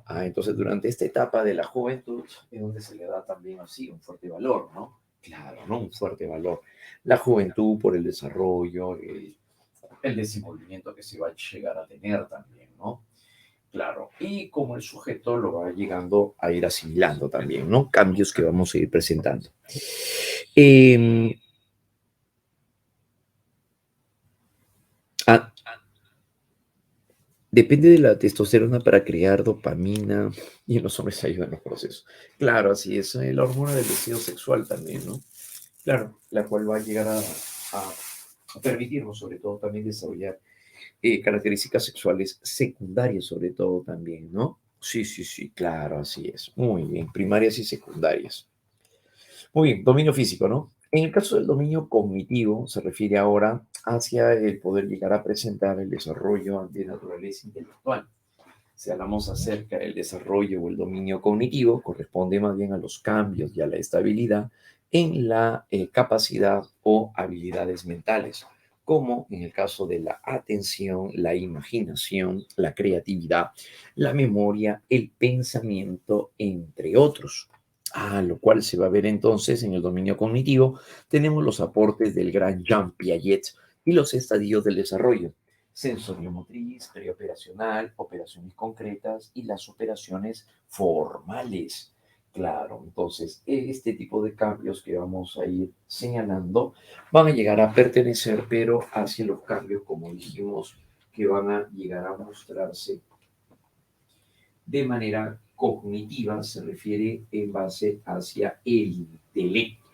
Speaker 1: Entonces, durante esta etapa de la juventud es donde se le da también así un fuerte valor, ¿no? Claro, ¿no? Un fuerte valor. La juventud por el desarrollo, el desenvolvimiento que se va a llegar a tener también, ¿no? Claro. Y como el sujeto lo va llegando a ir asimilando también, ¿no? Cambios que vamos a ir presentando. Eh, ah, Depende de la testosterona para crear dopamina y en los hombres ayuda en los procesos. Claro, así es. La hormona del deseo sexual también, ¿no? Claro, la cual va a llegar a permitirnos, sobre todo, también desarrollar características sexuales secundarias, sobre todo también, ¿no? Sí, sí, sí, claro, así es. Muy bien, primarias y secundarias. Muy bien, dominio físico, ¿no? En el caso del dominio cognitivo, se refiere ahora hacia el poder llegar a presentar el desarrollo de naturaleza intelectual. Si hablamos acerca del desarrollo o el dominio cognitivo, corresponde más bien a los cambios y a la estabilidad en la capacidad o habilidades mentales, como en el caso de la atención, la imaginación, la creatividad, la memoria, el pensamiento, entre otros. A lo cual se va a ver entonces en el dominio cognitivo, tenemos los aportes del gran Jean Piaget y los estadios del desarrollo: sensoriomotriz, preoperacional, operaciones concretas y las operaciones formales. Claro, entonces este tipo de cambios que vamos a ir señalando van a llegar a pertenecer, pero hacia los cambios, como dijimos, que van a llegar a mostrarse de manera cognitiva, se refiere en base hacia el intelecto.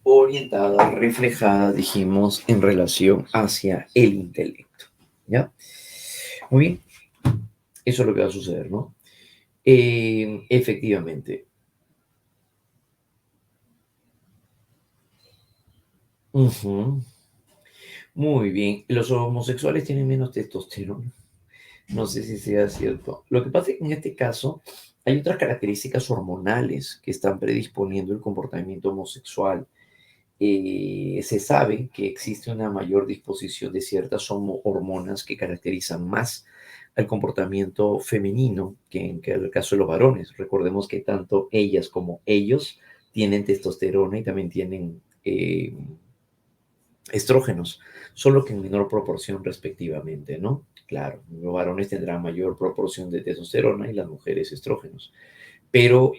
Speaker 1: Orientada, reflejada, dijimos, en relación hacia el intelecto. ¿Ya? Muy bien, eso es lo que va a suceder, ¿no? Efectivamente. Ujú. Muy bien. Los homosexuales tienen menos testosterona. No sé si sea cierto. Lo que pasa es que en este caso hay otras características hormonales que están predisponiendo el comportamiento homosexual. Se sabe que existe una mayor disposición de ciertas hormonas que caracterizan más al comportamiento femenino que en el caso de los varones. Recordemos que tanto ellas como ellos tienen testosterona y también tienen estrógenos, solo que en menor proporción respectivamente, ¿no? Claro, los varones tendrán mayor proporción de testosterona y las mujeres estrógenos, pero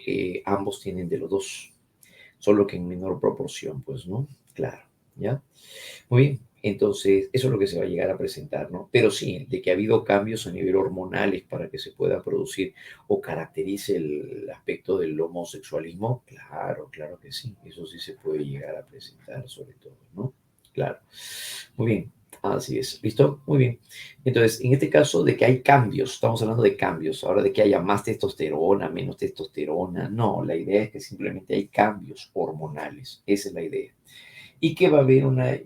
Speaker 1: ambos tienen de los dos, solo que en menor proporción, pues, ¿no? Claro, ¿ya? Muy bien, entonces eso es lo que se va a llegar a presentar, ¿no? Pero sí, de que ha habido cambios a nivel hormonales para que se pueda producir o caracterice el aspecto del homosexualismo, claro, claro que sí, eso sí se puede llegar a presentar sobre todo, ¿no? Claro, muy bien, así es, ¿listo? Muy bien. Entonces, en este caso de que hay cambios, estamos hablando de cambios, ahora de que haya más testosterona, menos testosterona, no, la idea es que simplemente hay cambios hormonales, esa es la idea y que va a haber una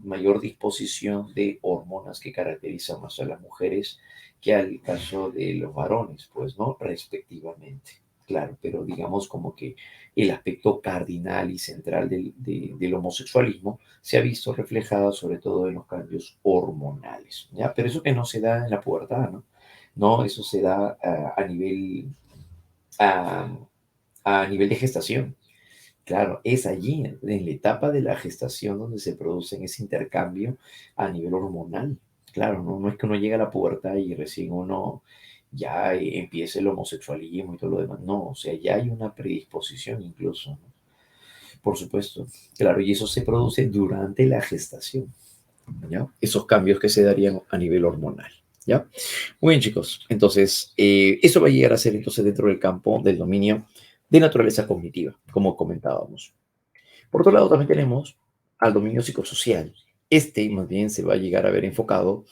Speaker 1: mayor disposición de hormonas que caracterizan más a las mujeres que al caso de los varones, pues, ¿no? Respectivamente. Claro, pero digamos como que el aspecto cardinal y central del homosexualismo se ha visto reflejado sobre todo en los cambios hormonales, ¿ya? Pero eso que no se da en la pubertad, ¿no? No, eso se da a, a nivel de gestación. Claro, es allí, en la etapa de la gestación, donde se produce ese intercambio a nivel hormonal. Claro, no, no es que uno llegue a la pubertad y recién uno ya empiece el homosexualismo y todo lo demás. No, o sea, ya hay una predisposición incluso, ¿no? Por supuesto. Claro, y eso se produce durante la gestación, ¿ya? Esos cambios que se darían a nivel hormonal, ¿ya? Muy bien, chicos. Entonces, eso va a llegar a ser entonces dentro del campo del dominio de naturaleza cognitiva, como comentábamos. Por otro lado, también tenemos al dominio psicosocial. Este más bien se va a llegar a ver enfocado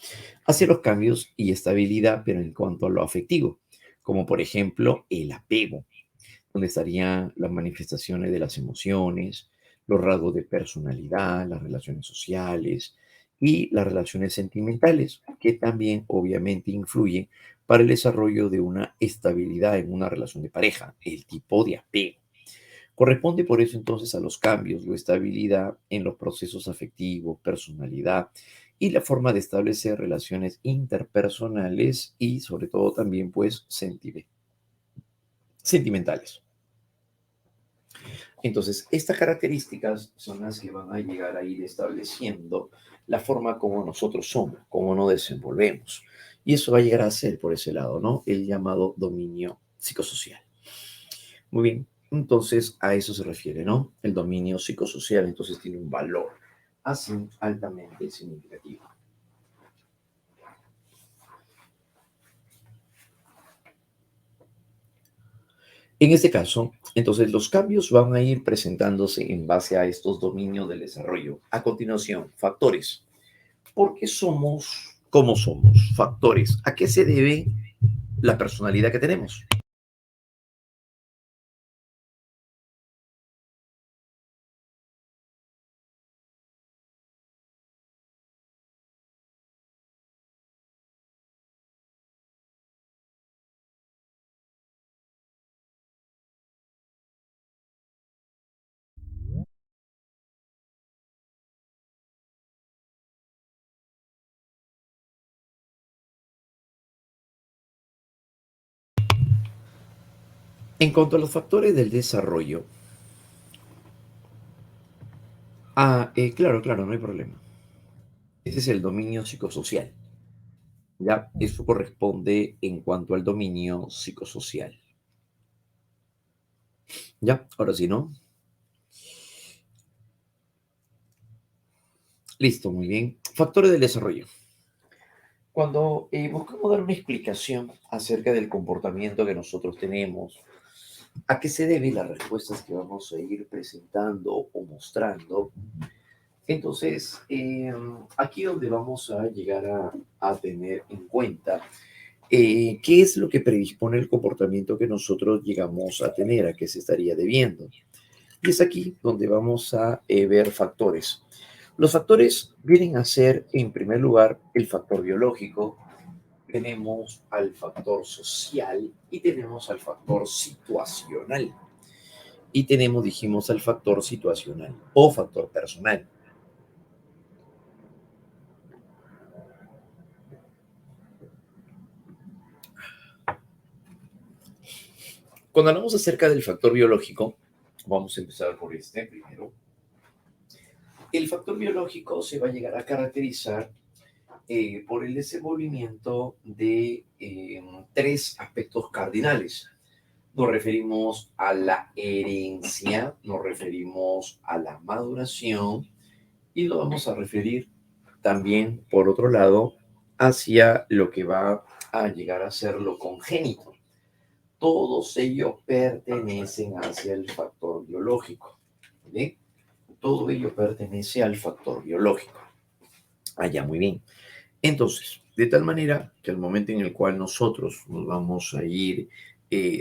Speaker 1: hacia los cambios y estabilidad, pero en cuanto a lo afectivo, como por ejemplo el apego, donde estarían las manifestaciones de las emociones, los rasgos de personalidad, las relaciones sociales y las relaciones sentimentales, que también obviamente influyen para el desarrollo de una estabilidad en una relación de pareja, el tipo de apego. Corresponde por eso entonces a los cambios o estabilidad en los procesos afectivos, personalidad y la forma de establecer relaciones interpersonales y sobre todo también pues sentimentales. Entonces, estas características son las que van a llegar a ir estableciendo la forma como nosotros somos, cómo nos desenvolvemos. Y eso va a llegar a ser por ese lado, ¿no? El llamado dominio psicosocial. Muy bien, entonces a eso se refiere, ¿no? El dominio psicosocial, entonces tiene un valor así altamente significativo. En este caso, entonces los cambios van a ir presentándose en base a estos dominios del desarrollo. A continuación, factores. ¿Por qué somos como somos? Factores. ¿A qué se debe la personalidad que tenemos? En cuanto a los factores del desarrollo, claro, no hay problema. Ese es el dominio psicosocial. Ya, eso corresponde en cuanto al dominio psicosocial. Ya, ahora sí, ¿no? Listo, muy bien. Factores del desarrollo. Cuando buscamos dar una explicación acerca del comportamiento que nosotros tenemos, a qué se deben las respuestas que vamos a ir presentando o mostrando, entonces aquí donde vamos a llegar a tener en cuenta qué es lo que predispone el comportamiento que nosotros llegamos a tener, a qué se estaría debiendo. Y es aquí donde vamos a ver factores. Los factores vienen a ser, en primer lugar, el factor biológico, tenemos al factor social y tenemos al factor situacional. Y tenemos, dijimos, al factor situacional o factor personal. Cuando hablamos acerca del factor biológico, vamos a empezar por este primero. El factor biológico se va a llegar a caracterizar por el desenvolvimiento de tres aspectos cardinales. Nos referimos a la herencia, nos referimos a la maduración y lo vamos a referir también, por otro lado, hacia lo que va a llegar a ser lo congénito. Todos ellos pertenecen hacia el factor biológico. ¿Vale? Todo ello pertenece al factor biológico. Allá, muy bien. Entonces, de tal manera que al momento en el cual nosotros nos vamos a ir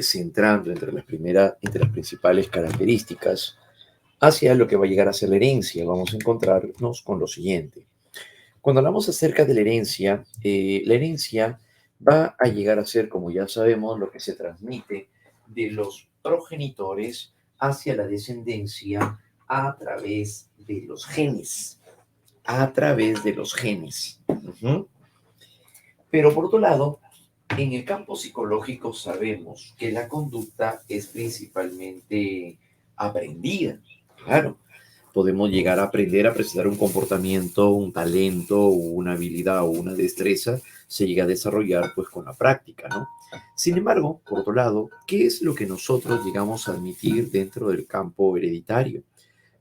Speaker 1: centrando entre las principales características hacia lo que va a llegar a ser la herencia, vamos a encontrarnos con lo siguiente. Cuando hablamos acerca de la herencia va a llegar a ser, como ya sabemos, lo que se transmite de los progenitores hacia la descendencia a través de los genes. A través de los genes. Ujú. Pero por otro lado, en el campo psicológico sabemos que la conducta es principalmente aprendida. Claro, podemos llegar a aprender a presentar un comportamiento, un talento, una habilidad o una destreza, se llega a desarrollar pues con la práctica, ¿no? Sin embargo, por otro lado, ¿qué es lo que nosotros llegamos a admitir dentro del campo hereditario?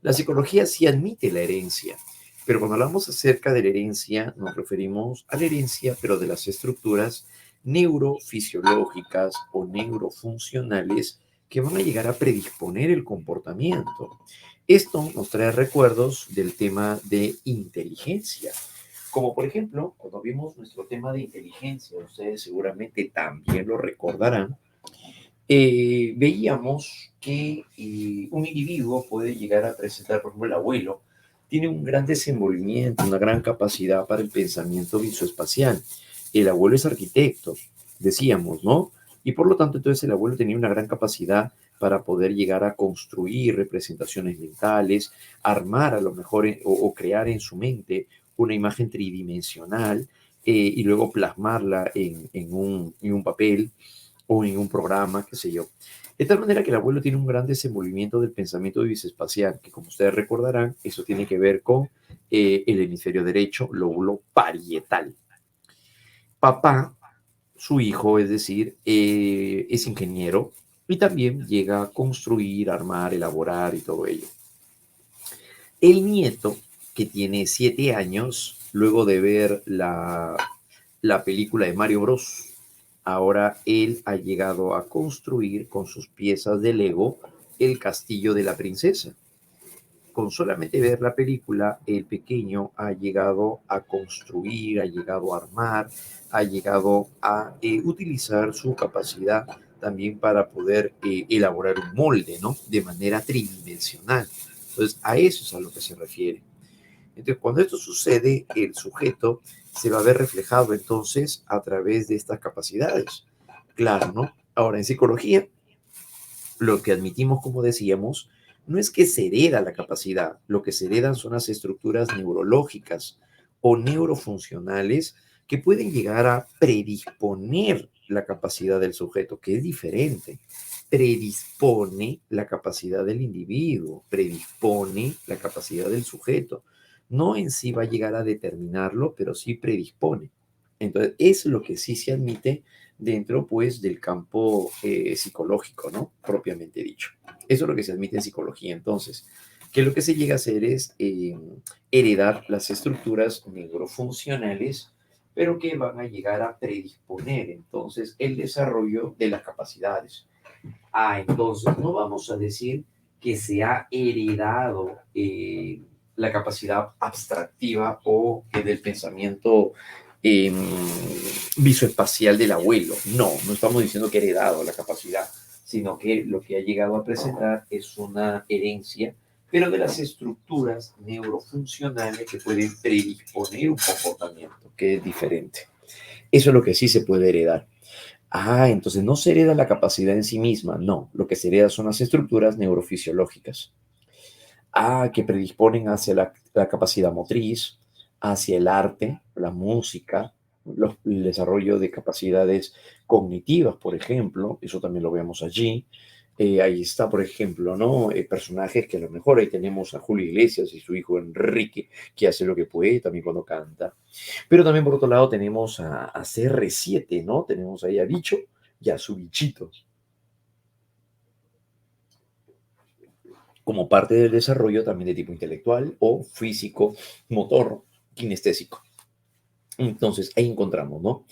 Speaker 1: La psicología sí admite la herencia, pero cuando hablamos acerca de la herencia, nos referimos a la herencia, pero de las estructuras neurofisiológicas o neurofuncionales que van a llegar a predisponer el comportamiento. Esto nos trae recuerdos del tema de inteligencia. Como por ejemplo, cuando vimos nuestro tema de inteligencia, ustedes seguramente también lo recordarán, veíamos que un individuo puede llegar a presentar, por ejemplo, el abuelo, tiene un gran desenvolvimiento, una gran capacidad para el pensamiento visoespacial. El abuelo es arquitecto, decíamos, ¿no? Y por lo tanto, entonces el abuelo tenía una gran capacidad para poder llegar a construir representaciones mentales, armar a lo mejor o crear en su mente una imagen tridimensional y luego plasmarla en un papel o en un programa, qué sé yo. De tal manera que el abuelo tiene un gran desenvolvimiento del pensamiento bisespacial, que como ustedes recordarán, eso tiene que ver con el hemisferio derecho, lóbulo parietal. Papá, su hijo, es decir, es ingeniero y también llega a construir, armar, elaborar y todo ello. El nieto, que tiene 7 años, luego de ver la película de Mario Bros, ahora él ha llegado a construir con sus piezas de Lego el castillo de la princesa. Con solamente ver la película, el pequeño ha llegado a construir, ha llegado a armar, ha llegado a utilizar su capacidad también para poder elaborar un molde, ¿no? De manera tridimensional. Entonces, a eso es a lo que se refiere. Entonces, cuando esto sucede, el sujeto se va a ver reflejado entonces a través de estas capacidades. Claro, ¿no? Ahora, en psicología, lo que admitimos, como decíamos, no es que se hereda la capacidad, lo que se heredan son las estructuras neurológicas o neurofuncionales que pueden llegar a predisponer la capacidad del sujeto, que es diferente. predispone la capacidad del individuo, predispone la capacidad del sujeto. No en sí va a llegar a determinarlo, pero sí predispone. Entonces, es lo que sí se admite dentro, pues, del campo psicológico, ¿no? Propiamente dicho. Eso es lo que se admite en psicología. Entonces, que lo que se llega a hacer es heredar las estructuras neurofuncionales, pero que van a llegar a predisponer entonces el desarrollo de las capacidades. Entonces no vamos a decir que se ha heredado la capacidad abstractiva o del pensamiento eh, visoespacial del abuelo. No, no estamos diciendo que ha heredado la capacidad, sino que lo que ha llegado a presentar es una herencia, pero de las estructuras neurofuncionales que pueden predisponer un comportamiento, que es diferente. Eso es lo que sí se puede heredar. Entonces no se hereda la capacidad en sí misma, no. Lo que se hereda son las estructuras neurofisiológicas. Que predisponen hacia la capacidad motriz, hacia el arte, la música, el desarrollo de capacidades cognitivas, por ejemplo, eso también lo vemos allí. Ahí está, por ejemplo, ¿no? Personajes que a lo mejor ahí tenemos a Julio Iglesias y su hijo Enrique, que hace lo que puede también cuando canta. Pero también por otro lado tenemos a CR7, ¿no? Tenemos ahí a Bicho y a su bichito, como parte del desarrollo también de tipo intelectual o físico, motor, kinestésico. Entonces, ahí encontramos, ¿no?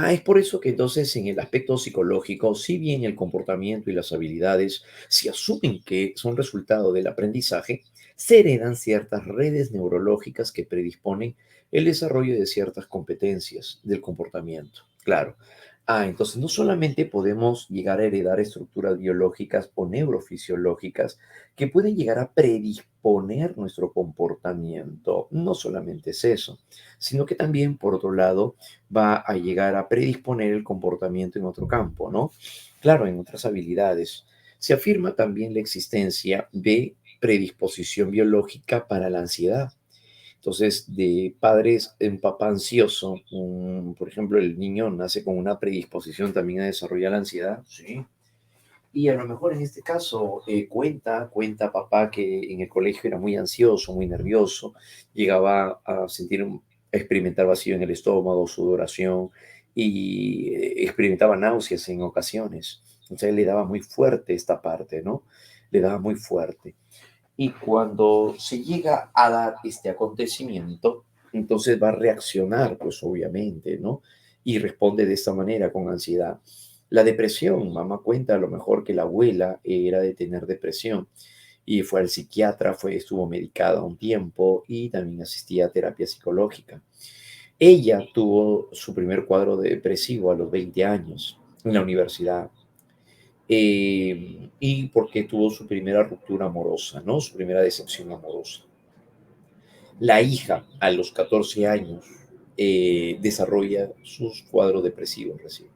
Speaker 1: Es por eso que entonces en el aspecto psicológico, si bien el comportamiento y las habilidades se asumen que son resultado del aprendizaje, se heredan ciertas redes neurológicas que predisponen el desarrollo de ciertas competencias del comportamiento. Claro. Entonces no solamente podemos llegar a heredar estructuras biológicas o neurofisiológicas que pueden llegar a predisponer nuestro comportamiento, no solamente es eso, sino que también, por otro lado, va a llegar a predisponer el comportamiento en otro campo, ¿no? Claro, en otras habilidades. Se afirma también la existencia de predisposición biológica para la ansiedad. Entonces, de padres, en papá ansioso, por ejemplo, el niño nace con una predisposición también a desarrollar la ansiedad, sí. Y a lo mejor en este caso cuenta papá que en el colegio era muy ansioso, muy nervioso, llegaba a experimentar vacío en el estómago, sudoración y experimentaba náuseas en ocasiones. Entonces le daba muy fuerte esta parte, ¿no? Le daba muy fuerte. Y cuando se llega a dar este acontecimiento, entonces va a reaccionar, pues obviamente, ¿no? Y responde de esta manera, con ansiedad. La depresión, mamá cuenta a lo mejor que la abuela era de tener depresión y fue al psiquiatra, estuvo medicada un tiempo y también asistía a terapia psicológica. Ella tuvo su primer cuadro depresivo a los 20 años en la universidad y porque tuvo su primera ruptura amorosa, ¿no? Su primera decepción amorosa. La hija, a los 14 años, desarrolla sus cuadros depresivos recién.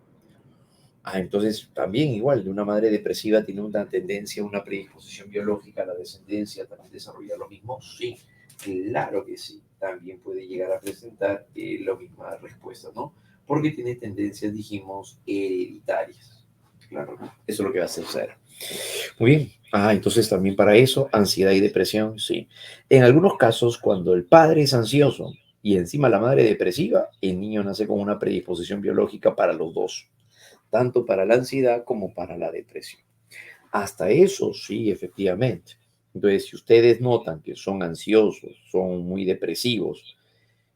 Speaker 1: Entonces, también igual, de una madre depresiva tiene una tendencia, una predisposición biológica a la descendencia, también desarrolla lo mismo. Sí, claro que sí, también puede llegar a presentar la misma respuesta, ¿no? Porque tiene tendencias, dijimos, hereditarias. Claro, eso es lo que va a suceder. Muy bien. Entonces también para eso, ansiedad y depresión, sí. En algunos casos, cuando el padre es ansioso y encima la madre depresiva, el niño nace con una predisposición biológica para los dos, tanto para la ansiedad como para la depresión. Hasta eso, sí, efectivamente. Entonces, si ustedes notan que son ansiosos, son muy depresivos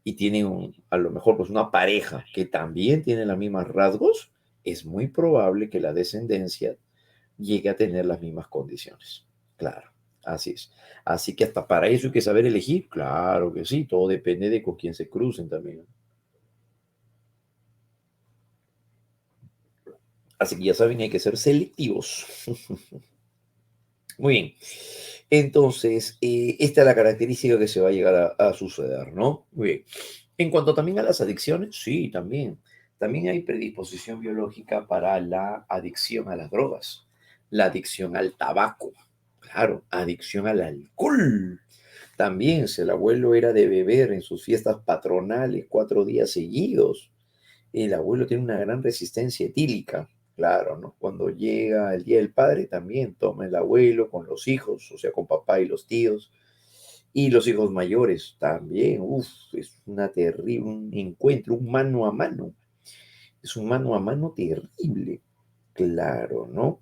Speaker 1: y tienen a lo mejor pues una pareja que también tiene los mismos rasgos, es muy probable que la descendencia llegue a tener las mismas condiciones. Claro, así es. Así que hasta para eso hay que saber elegir. Claro que sí, todo depende de con quién se crucen también. Así que ya saben, hay que ser selectivos. Muy bien. Entonces, esta es la característica que se va a llegar a suceder, ¿no? Muy bien. En cuanto también a las adicciones, sí, también. También hay predisposición biológica para la adicción a las drogas, la adicción al tabaco, claro, adicción al alcohol. También, si el abuelo era de beber en sus fiestas patronales 4 días seguidos, el abuelo tiene una gran resistencia etílica, claro, ¿no? Cuando llega el Día del Padre, también toma el abuelo con los hijos, o sea, con papá y los tíos, y los hijos mayores también. Uf, es una terrible, un encuentro, un mano a mano. Es un mano a mano terrible, claro, ¿no?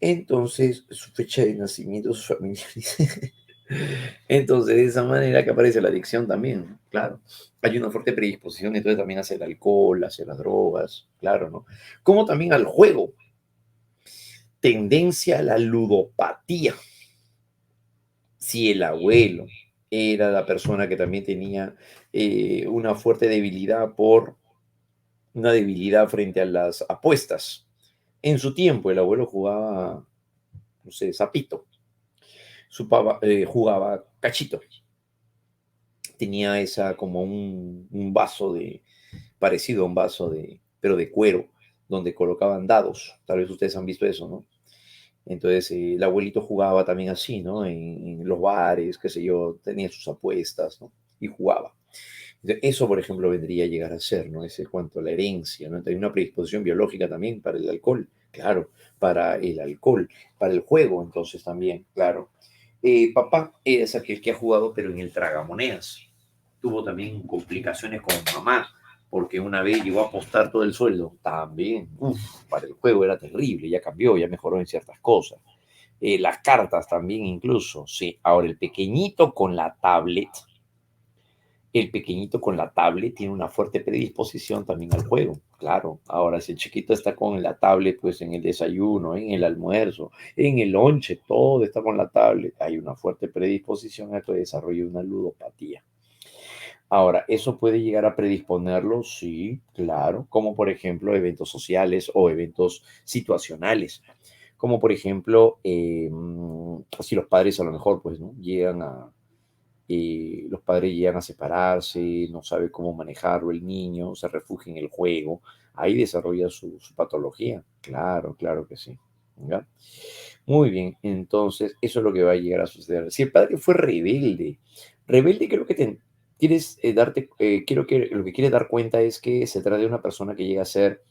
Speaker 1: Entonces, su fecha de nacimiento, sus familiares. Entonces, de esa manera que aparece la adicción también, ¿no? Claro. Hay una fuerte predisposición entonces también hacia el alcohol, hacia las drogas, claro, ¿no? Como también al juego, tendencia a la ludopatía. Si el abuelo era la persona que también tenía una fuerte debilidad por una debilidad frente a las apuestas. En su tiempo, el abuelo jugaba, no sé, zapito, jugaba cachito, tenía esa como un vaso de, parecido a un vaso de, pero de cuero, donde colocaban dados. Tal vez ustedes han visto eso, ¿no? Entonces el abuelito jugaba también así, ¿no? En los bares, qué sé yo, tenía sus apuestas, ¿no? Y jugaba. Eso, por ejemplo, vendría a llegar a ser, ¿no? Ese cuanto a la herencia, ¿no? Hay una predisposición biológica también para el alcohol, claro, para el alcohol, para el juego, entonces también, claro. Papá es aquel que ha jugado, pero en el tragamonedas. Tuvo también complicaciones con mamá, porque una vez llegó a apostar todo el sueldo. También, para el juego era terrible, ya cambió, ya mejoró en ciertas cosas. Las cartas también incluso, sí. Ahora, el pequeñito con la tablet tiene una fuerte predisposición también al juego, claro. Ahora, si el chiquito está con la tablet, pues en el desayuno, en el almuerzo, en el lonche, todo está con la tablet, hay una fuerte predisposición a que desarrolle una ludopatía. Ahora, ¿eso puede llegar a predisponerlo? Sí, claro, como por ejemplo eventos sociales o eventos situacionales, como por ejemplo, si los padres a lo mejor, pues, ¿no? Los padres llegan a separarse, no sabe cómo manejarlo el niño, se refugia en el juego, ahí desarrolla su patología. Claro, claro que sí. ¿Ya? Muy bien, entonces eso es lo que va a llegar a suceder. Si el padre fue rebelde, rebelde creo que quieres quiero que lo que quieres dar cuenta es que se trata de una persona que llega a ser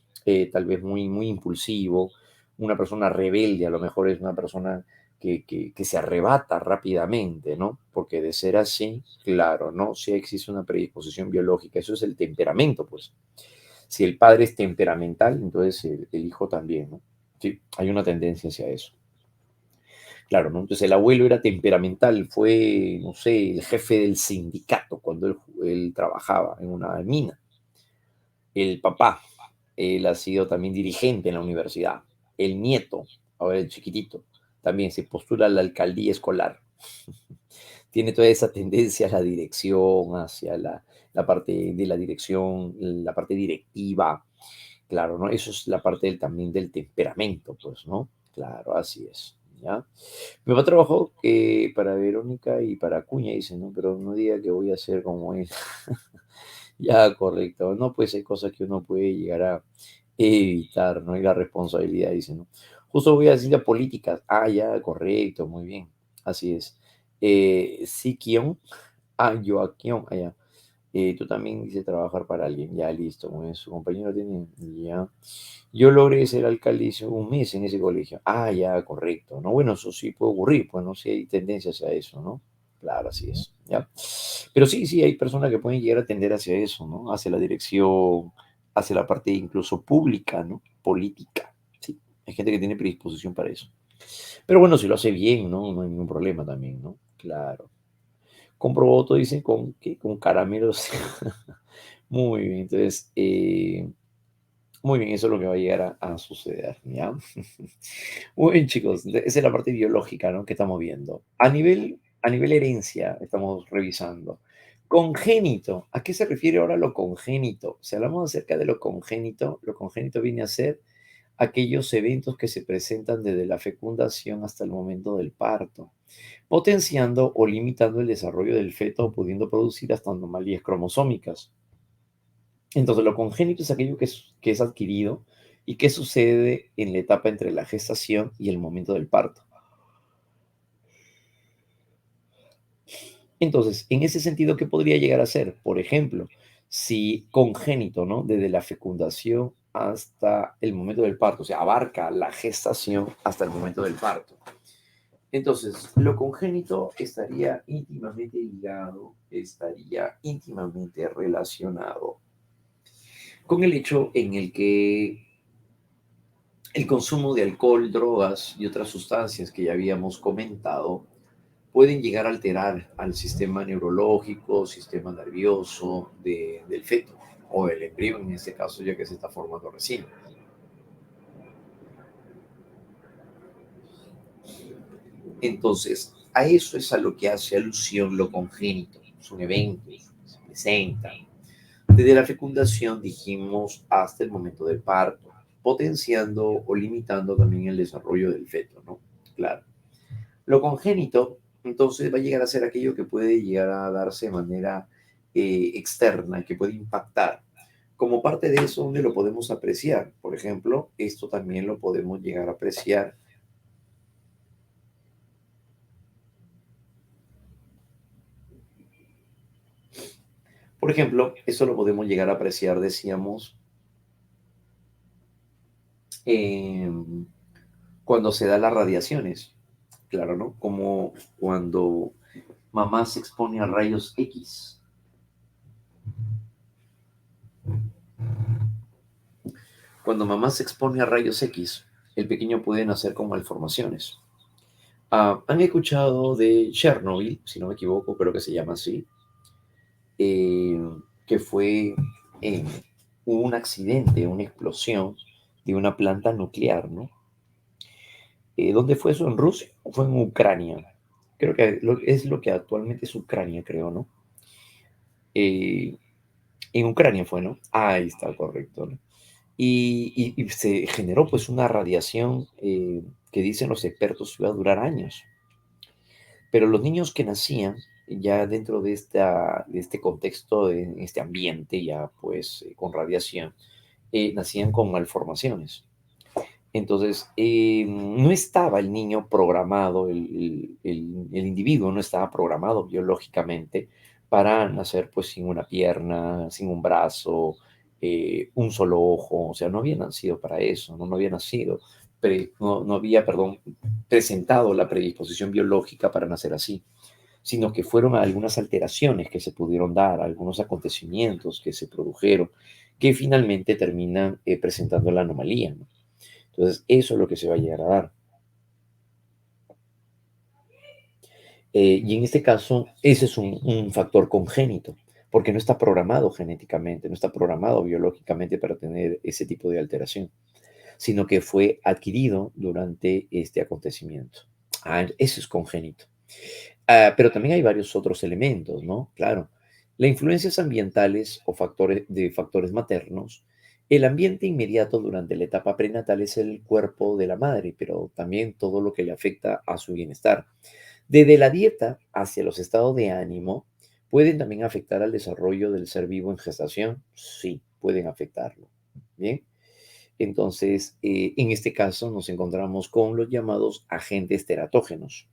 Speaker 1: tal vez muy, muy impulsivo, una persona rebelde, a lo mejor es una persona que se arrebata rápidamente, ¿no? Porque de ser así, claro, ¿no? Sí existe una predisposición biológica, eso es el temperamento, pues. Si el padre es temperamental, entonces el hijo también, ¿no? Sí, hay una tendencia hacia eso. Claro, ¿no? Entonces el abuelo era temperamental, fue, no sé, el jefe del sindicato cuando él trabajaba en una mina. El papá, él ha sido también dirigente en la universidad. El nieto, ahora el chiquitito, también se postula a la alcaldía escolar. Tiene toda esa tendencia a la dirección, hacia la parte de la dirección, la parte directiva. Claro, ¿no? Eso es la parte también del temperamento, pues, ¿no? Claro, así es. ¿Ya? Mi papá trabajó para Verónica y para Acuña, dice, ¿no? Pero no diga que voy a ser como él. Ya, correcto. No, pues hay cosas que uno puede llegar a evitar, ¿no? Y la responsabilidad, dice, ¿no? Justo voy a decir la política. Ah, ya, correcto, muy bien. Así es. Sikion, Joaquín, allá. Tú también dices trabajar para alguien. Ya, listo. Muy bien. Su compañero tiene, ya. Yo logré ser alcalde hice un mes en ese colegio. Ah, ya, correcto. No, bueno, eso sí puede ocurrir, pues no sé, si hay tendencias a eso, ¿no? Claro, así es, ¿ya? Pero sí, sí, hay personas que pueden llegar a tender hacia eso, ¿no? Hacia la dirección, hacia la parte incluso pública, ¿no? Política, sí. Hay gente que tiene predisposición para eso. Pero bueno, si lo hace bien, ¿no? No hay ningún problema también, ¿no? Claro. Compro voto, dicen, ¿con qué? Con caramelos. Muy bien, entonces, muy bien, eso es lo que va a llegar a suceder, ¿ya? Muy bien, chicos, esa es la parte biológica, ¿no? Que estamos viendo. A nivel herencia, estamos revisando. Congénito, ¿a qué se refiere ahora lo congénito? Si hablamos acerca de lo congénito viene a ser aquellos eventos que se presentan desde la fecundación hasta el momento del parto, potenciando o limitando el desarrollo del feto, pudiendo producir hasta anomalías cromosómicas. Entonces, lo congénito es aquello que es adquirido y que sucede en la etapa entre la gestación y el momento del parto. Entonces, en ese sentido, ¿qué podría llegar a ser? Por ejemplo, si congénito, ¿no? Desde la fecundación hasta el momento del parto, o sea, abarca la gestación hasta el momento del parto. Entonces, lo congénito estaría íntimamente ligado, estaría íntimamente relacionado con el hecho en el que el consumo de alcohol, drogas y otras sustancias que ya habíamos comentado pueden llegar a alterar al sistema neurológico, sistema nervioso del feto o del embrión en este caso, ya que se está formando recién. Entonces, a eso es a lo que hace alusión lo congénito. Son eventos que se presentan desde la fecundación, dijimos, hasta el momento del parto, potenciando o limitando también el desarrollo del feto, ¿no? Claro. Lo congénito, entonces, va a llegar a ser aquello que puede llegar a darse de manera externa, que puede impactar. Como parte de eso, ¿dónde lo podemos apreciar? Por ejemplo, esto también lo podemos llegar a apreciar. Por ejemplo, eso lo podemos llegar a apreciar, decíamos, eh, cuando se dan las radiaciones. Claro, ¿no? Como cuando mamá se expone a rayos X. Cuando mamá se expone a rayos X, el pequeño puede nacer con malformaciones. ¿Han escuchado de Chernobyl, si no me equivoco, creo que se llama así? eh, que fue eh, un accidente, una explosión de una planta nuclear, ¿no? ¿Dónde fue eso? ¿En Rusia o fue en Ucrania? Creo que es lo que actualmente es Ucrania, creo, ¿no? Eh, en Ucrania fue, ¿no? Ahí está, correcto, ¿no? Y se generó pues una radiación que dicen los expertos iba a durar años. Pero los niños que nacían ya dentro de este contexto, de este ambiente ya pues con radiación, nacían con malformaciones. Entonces, no estaba el niño programado, el individuo no estaba programado biológicamente para nacer pues sin una pierna, sin un brazo, un solo ojo, o sea, no había nacido para eso, no había nacido, no había, perdón, presentado la predisposición biológica para nacer así, sino que fueron algunas alteraciones que se pudieron dar, algunos acontecimientos que se produjeron, que finalmente terminan presentando la anomalía, ¿no? Entonces, eso es lo que se va a llegar a dar. Y en este caso, ese es un factor congénito, porque no está programado genéticamente, no está programado biológicamente para tener ese tipo de alteración, sino que fue adquirido durante este acontecimiento. Eso es congénito. Pero también hay varios otros elementos, ¿no? Claro, las influencias ambientales o factores maternos. El ambiente inmediato durante la etapa prenatal es el cuerpo de la madre, pero también todo lo que le afecta a su bienestar. Desde la dieta hacia los estados de ánimo, ¿pueden también afectar al desarrollo del ser vivo en gestación? Sí, pueden afectarlo. Bien, entonces, en este caso nos encontramos con los llamados agentes teratógenos.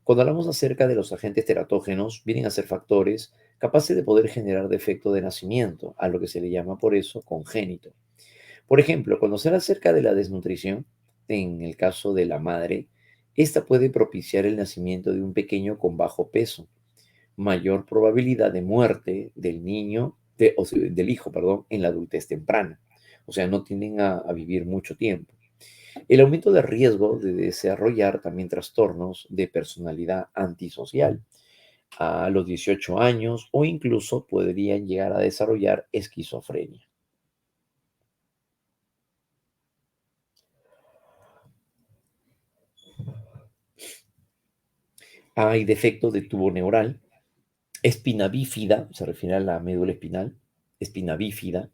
Speaker 1: Cuando hablamos acerca de los agentes teratógenos, vienen a ser factores capaces de poder generar defecto de nacimiento, a lo que se le llama por eso congénito. Por ejemplo, cuando se habla acerca de la desnutrición, en el caso de la madre, esta puede propiciar el nacimiento de un pequeño con bajo peso, mayor probabilidad de muerte del niño, del hijo, perdón, en la adultez temprana. O sea, no tienden a vivir mucho tiempo. El aumento de riesgo de desarrollar también trastornos de personalidad antisocial a los 18 años o incluso podrían llegar a desarrollar esquizofrenia. Hay defectos de tubo neural, espina bífida, se refiere a la médula espinal, espina bífida,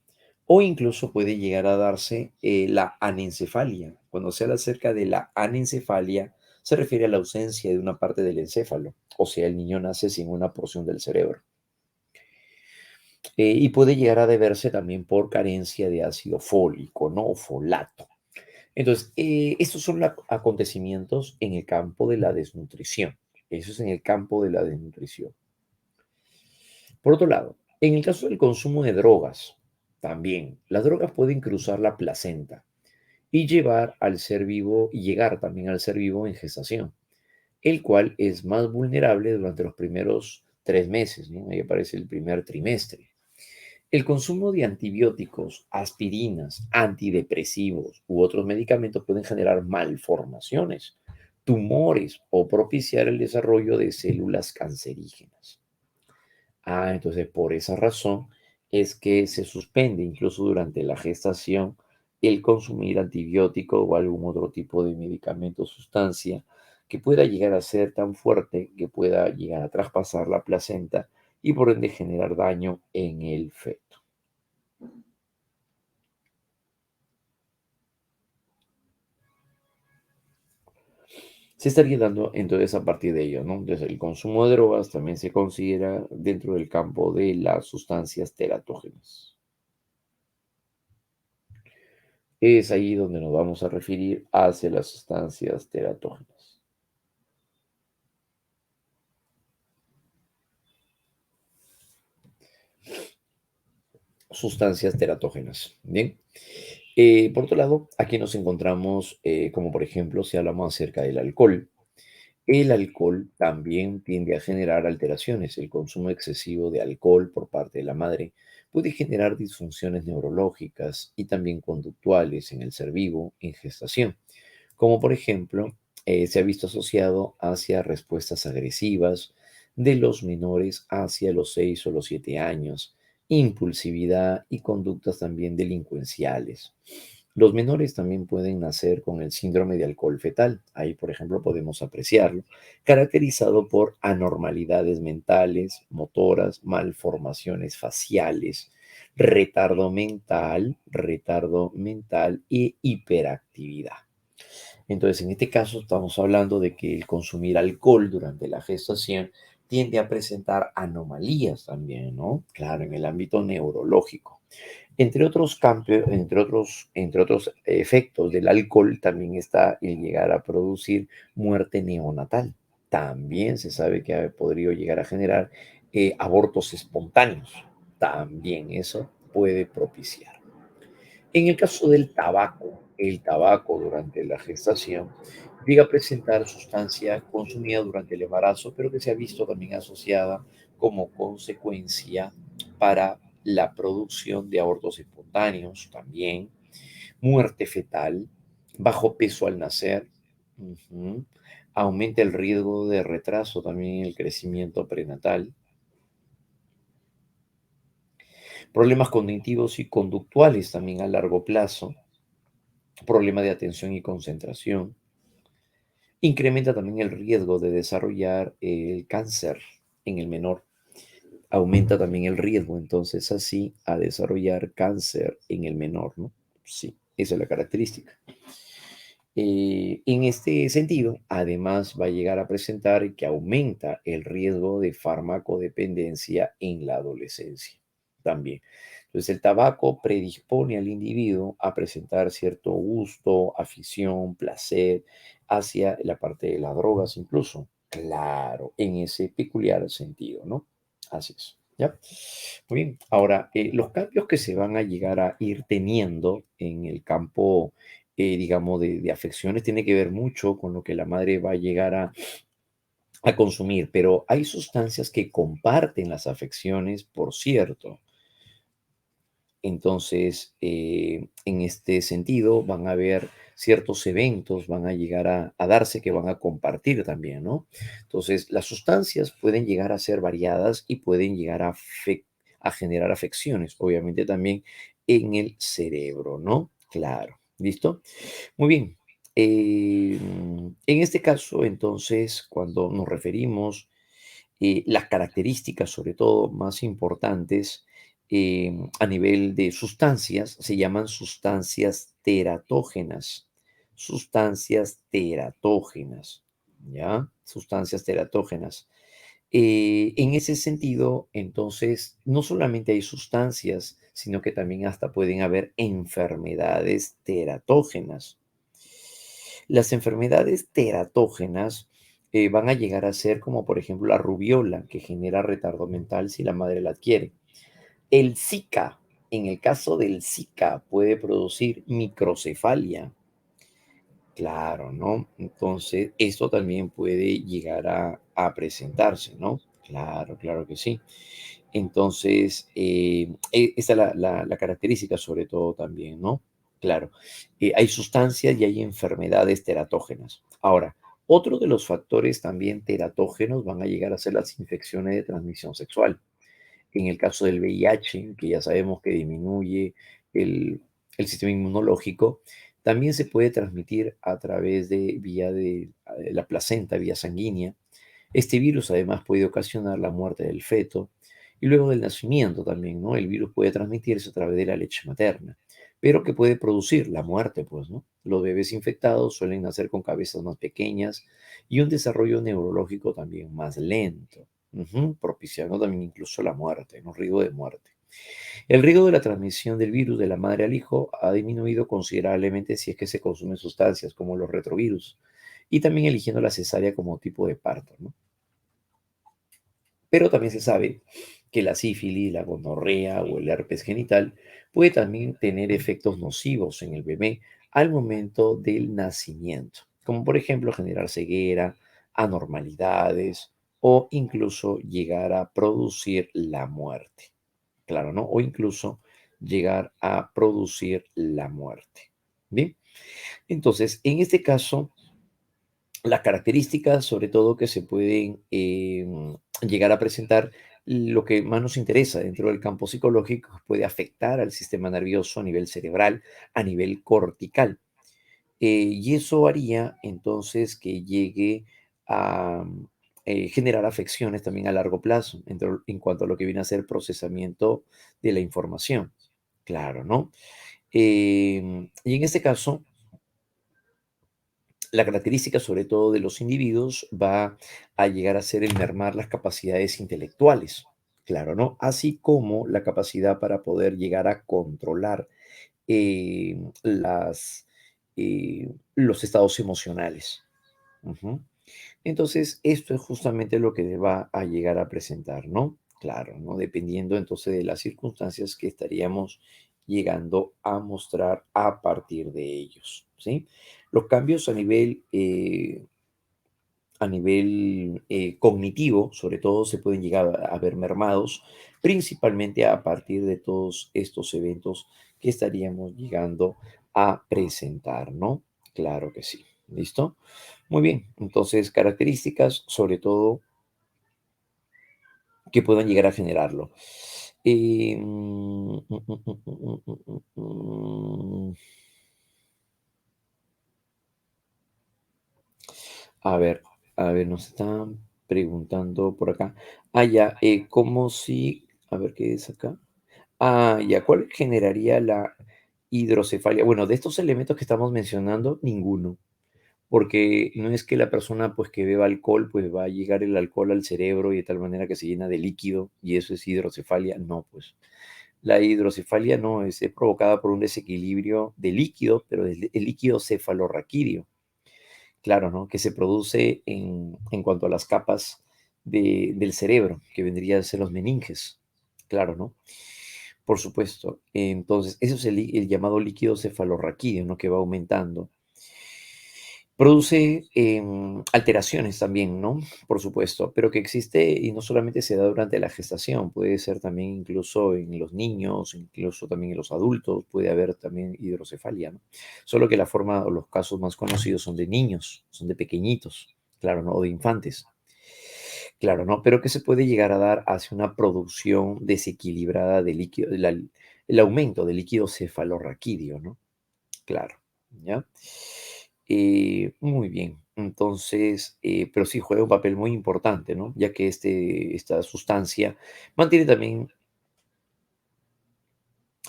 Speaker 1: o incluso puede llegar a darse la anencefalia. Cuando se habla acerca de la anencefalia, se refiere a la ausencia de una parte del encéfalo, o sea, el niño nace sin una porción del cerebro. Y puede llegar a deberse también por carencia de ácido fólico, ¿no? O folato. Entonces, estos son los acontecimientos en el campo de la desnutrición. Eso es en el campo de la desnutrición. Por otro lado, en el caso del consumo de drogas, También, las drogas pueden cruzar la placenta y llevar al ser vivo y llegar también al ser vivo en gestación, el cual es más vulnerable durante los primeros 3 meses, ¿no? Ahí aparece el primer trimestre. El consumo de antibióticos, aspirinas, antidepresivos u otros medicamentos pueden generar malformaciones, tumores o propiciar el desarrollo de células cancerígenas. Entonces por esa razón es que se suspende incluso durante la gestación el consumir antibiótico o algún otro tipo de medicamento o sustancia que pueda llegar a ser tan fuerte que pueda llegar a traspasar la placenta y por ende generar daño en el feto. Se estaría dando entonces a partir de ello, ¿no? Entonces el consumo de drogas también se considera dentro del campo de las sustancias teratógenas. Es ahí donde nos vamos a referir hacia las sustancias teratógenas. Sustancias teratógenas. Bien. Por otro lado, aquí nos encontramos, como por ejemplo, si hablamos acerca del alcohol. El alcohol también tiende a generar alteraciones. El consumo excesivo de alcohol por parte de la madre puede generar disfunciones neurológicas y también conductuales en el ser vivo en gestación, como por ejemplo se ha visto asociado hacia respuestas agresivas de los menores hacia los 6 o los 7 años, impulsividad y conductas también delincuenciales. Los menores también pueden nacer con el síndrome de alcohol fetal. Ahí, por ejemplo, podemos apreciarlo, caracterizado por anormalidades mentales, motoras, malformaciones faciales, retardo mental e hiperactividad. Entonces, en este caso estamos hablando de que el consumir alcohol durante la gestación tiende a presentar anomalías también, ¿no? Claro, en el ámbito neurológico. Entre otros cambios, entre otros efectos del alcohol, también está el llegar a producir muerte neonatal. También se sabe que ha podría llegar a generar abortos espontáneos. También eso puede propiciar. En el caso del tabaco, el tabaco durante la gestación llega a presentar sustancia consumida durante el embarazo, pero que se ha visto también asociada como consecuencia para la producción de abortos espontáneos también, muerte fetal, bajo peso al nacer, ujú, aumenta el riesgo de retraso también en el crecimiento prenatal, problemas cognitivos y conductuales también a largo plazo, problema de atención y concentración. Incrementa también el riesgo de desarrollar el cáncer en el menor. Aumenta también el riesgo, entonces, así, a desarrollar cáncer en el menor, ¿no? Sí, esa es la característica. En este sentido, además va a llegar a presentar que aumenta el riesgo de farmacodependencia en la adolescencia también. Entonces, el tabaco predispone al individuo a presentar cierto gusto, afición, placer hacia la parte de las drogas incluso. Claro, en ese peculiar sentido, ¿no? Así es. ¿Ya? Muy bien. Ahora, los cambios que se van a llegar a ir teniendo en el campo digamos, de afecciones tiene que ver mucho con lo que la madre va a llegar a consumir, pero hay sustancias que comparten las afecciones, por cierto. Entonces, en este sentido, van a haber ciertos eventos, van a llegar a darse que van a compartir también, ¿no? Entonces, las sustancias pueden llegar a ser variadas y pueden llegar a generar afecciones, obviamente también en el cerebro, ¿no? Claro, ¿listo? Muy bien. En este caso, entonces, cuando nos referimos las características, sobre todo, más importantes a nivel de sustancias, se llaman sustancias teratógenas. Sustancias teratógenas, ¿ya? Sustancias teratógenas. En ese sentido, entonces, no solamente hay sustancias, sino que también hasta pueden haber enfermedades teratógenas. Las enfermedades teratógenas van a llegar a ser como por ejemplo la rubiola, que genera retardo mental si la madre la adquiere. El Zika. En el caso del Zika, puede producir microcefalia. Claro, ¿no? Entonces, esto también puede llegar a presentarse, ¿no? Claro, claro que sí. Entonces, esta es la característica sobre todo también, ¿no? Claro, hay sustancias y hay enfermedades teratógenas. Ahora, otro de los factores también teratógenos van a llegar a ser las infecciones de transmisión sexual. En el caso del VIH, que ya sabemos que disminuye el, el sistema inmunológico, también se puede transmitir a través de vía de la placenta, vía sanguínea. Este virus además puede ocasionar la muerte del feto y luego del nacimiento también, ¿no? El virus puede transmitirse a través de la leche materna, pero que puede producir la muerte, pues, ¿no? Los bebés infectados suelen nacer con cabezas más pequeñas y un desarrollo neurológico también más lento, propiciando también incluso la muerte, ¿no? Riesgo de muerte. El riesgo de la transmisión del virus de la madre al hijo ha disminuido considerablemente si es que se consumen sustancias como los retrovirus y también eligiendo la cesárea como tipo de parto, ¿no? Pero también se sabe que la sífilis, la gonorrea o el herpes genital puede también tener efectos nocivos en el bebé al momento del nacimiento, como por ejemplo generar ceguera, anormalidades o incluso llegar a producir la muerte. Claro, ¿no? O incluso llegar a producir la muerte. Bien, entonces, en este caso, las características, sobre todo, que se pueden llegar a presentar, lo que más nos interesa dentro del campo psicológico, puede afectar al sistema nervioso a nivel cerebral, a nivel cortical. Y eso haría entonces que llegue a generar afecciones también a largo plazo en cuanto a lo que viene a ser procesamiento de la información. Claro, ¿no? Y en este caso, la característica, sobre todo de los individuos, va a llegar a ser el mermar las capacidades intelectuales, claro, ¿no? Así como la capacidad para poder llegar a controlar los estados emocionales. Ujú. Entonces, esto es justamente lo que va a llegar a presentar, ¿no? Claro, ¿no? Dependiendo entonces de las circunstancias que estaríamos llegando a mostrar a partir de ellos, ¿sí? Los cambios a nivel cognitivo, sobre todo, se pueden llegar a ver mermados, principalmente a partir de todos estos eventos que estaríamos llegando a presentar, ¿no? Claro que sí. ¿Listo? Muy bien. Entonces, características, sobre todo, que puedan llegar a generarlo. Eh, mm, mm, mm, mm, mm, mm, mm, mm. A ver, a ver, nos están preguntando por acá. Ya, ¿cómo si, a ver qué es acá? Ya, ¿cuál generaría la hidrocefalia? Bueno, de estos elementos que estamos mencionando, ninguno, porque no es que la persona, pues, que beba alcohol, pues, va a llegar el alcohol al cerebro y de tal manera que se llena de líquido y eso es hidrocefalia. No, pues, la hidrocefalia no es provocada por un desequilibrio de líquido, pero el líquido cefalorraquídeo. Claro, ¿no? Que se produce en cuanto a las capas del cerebro, que vendría a ser los meninges. Claro, ¿no? Por supuesto. Entonces, eso es el llamado líquido cefalorraquídeo, ¿no? Que va aumentando. Produce alteraciones también, ¿no? Por supuesto, pero que existe y no solamente se da durante la gestación, puede ser también incluso en los niños, incluso también en los adultos, puede haber también hidrocefalia, ¿no? Solo que la forma o los casos más conocidos son de niños, son de pequeñitos, claro, ¿no? O de infantes, claro, ¿no? Pero que se puede llegar a dar hacia una producción desequilibrada de líquido, el aumento del líquido cefalorraquídeo, ¿no? Claro, ¿ya? Muy bien. Entonces, pero sí juega un papel muy importante, ¿no? Ya que esta sustancia mantiene también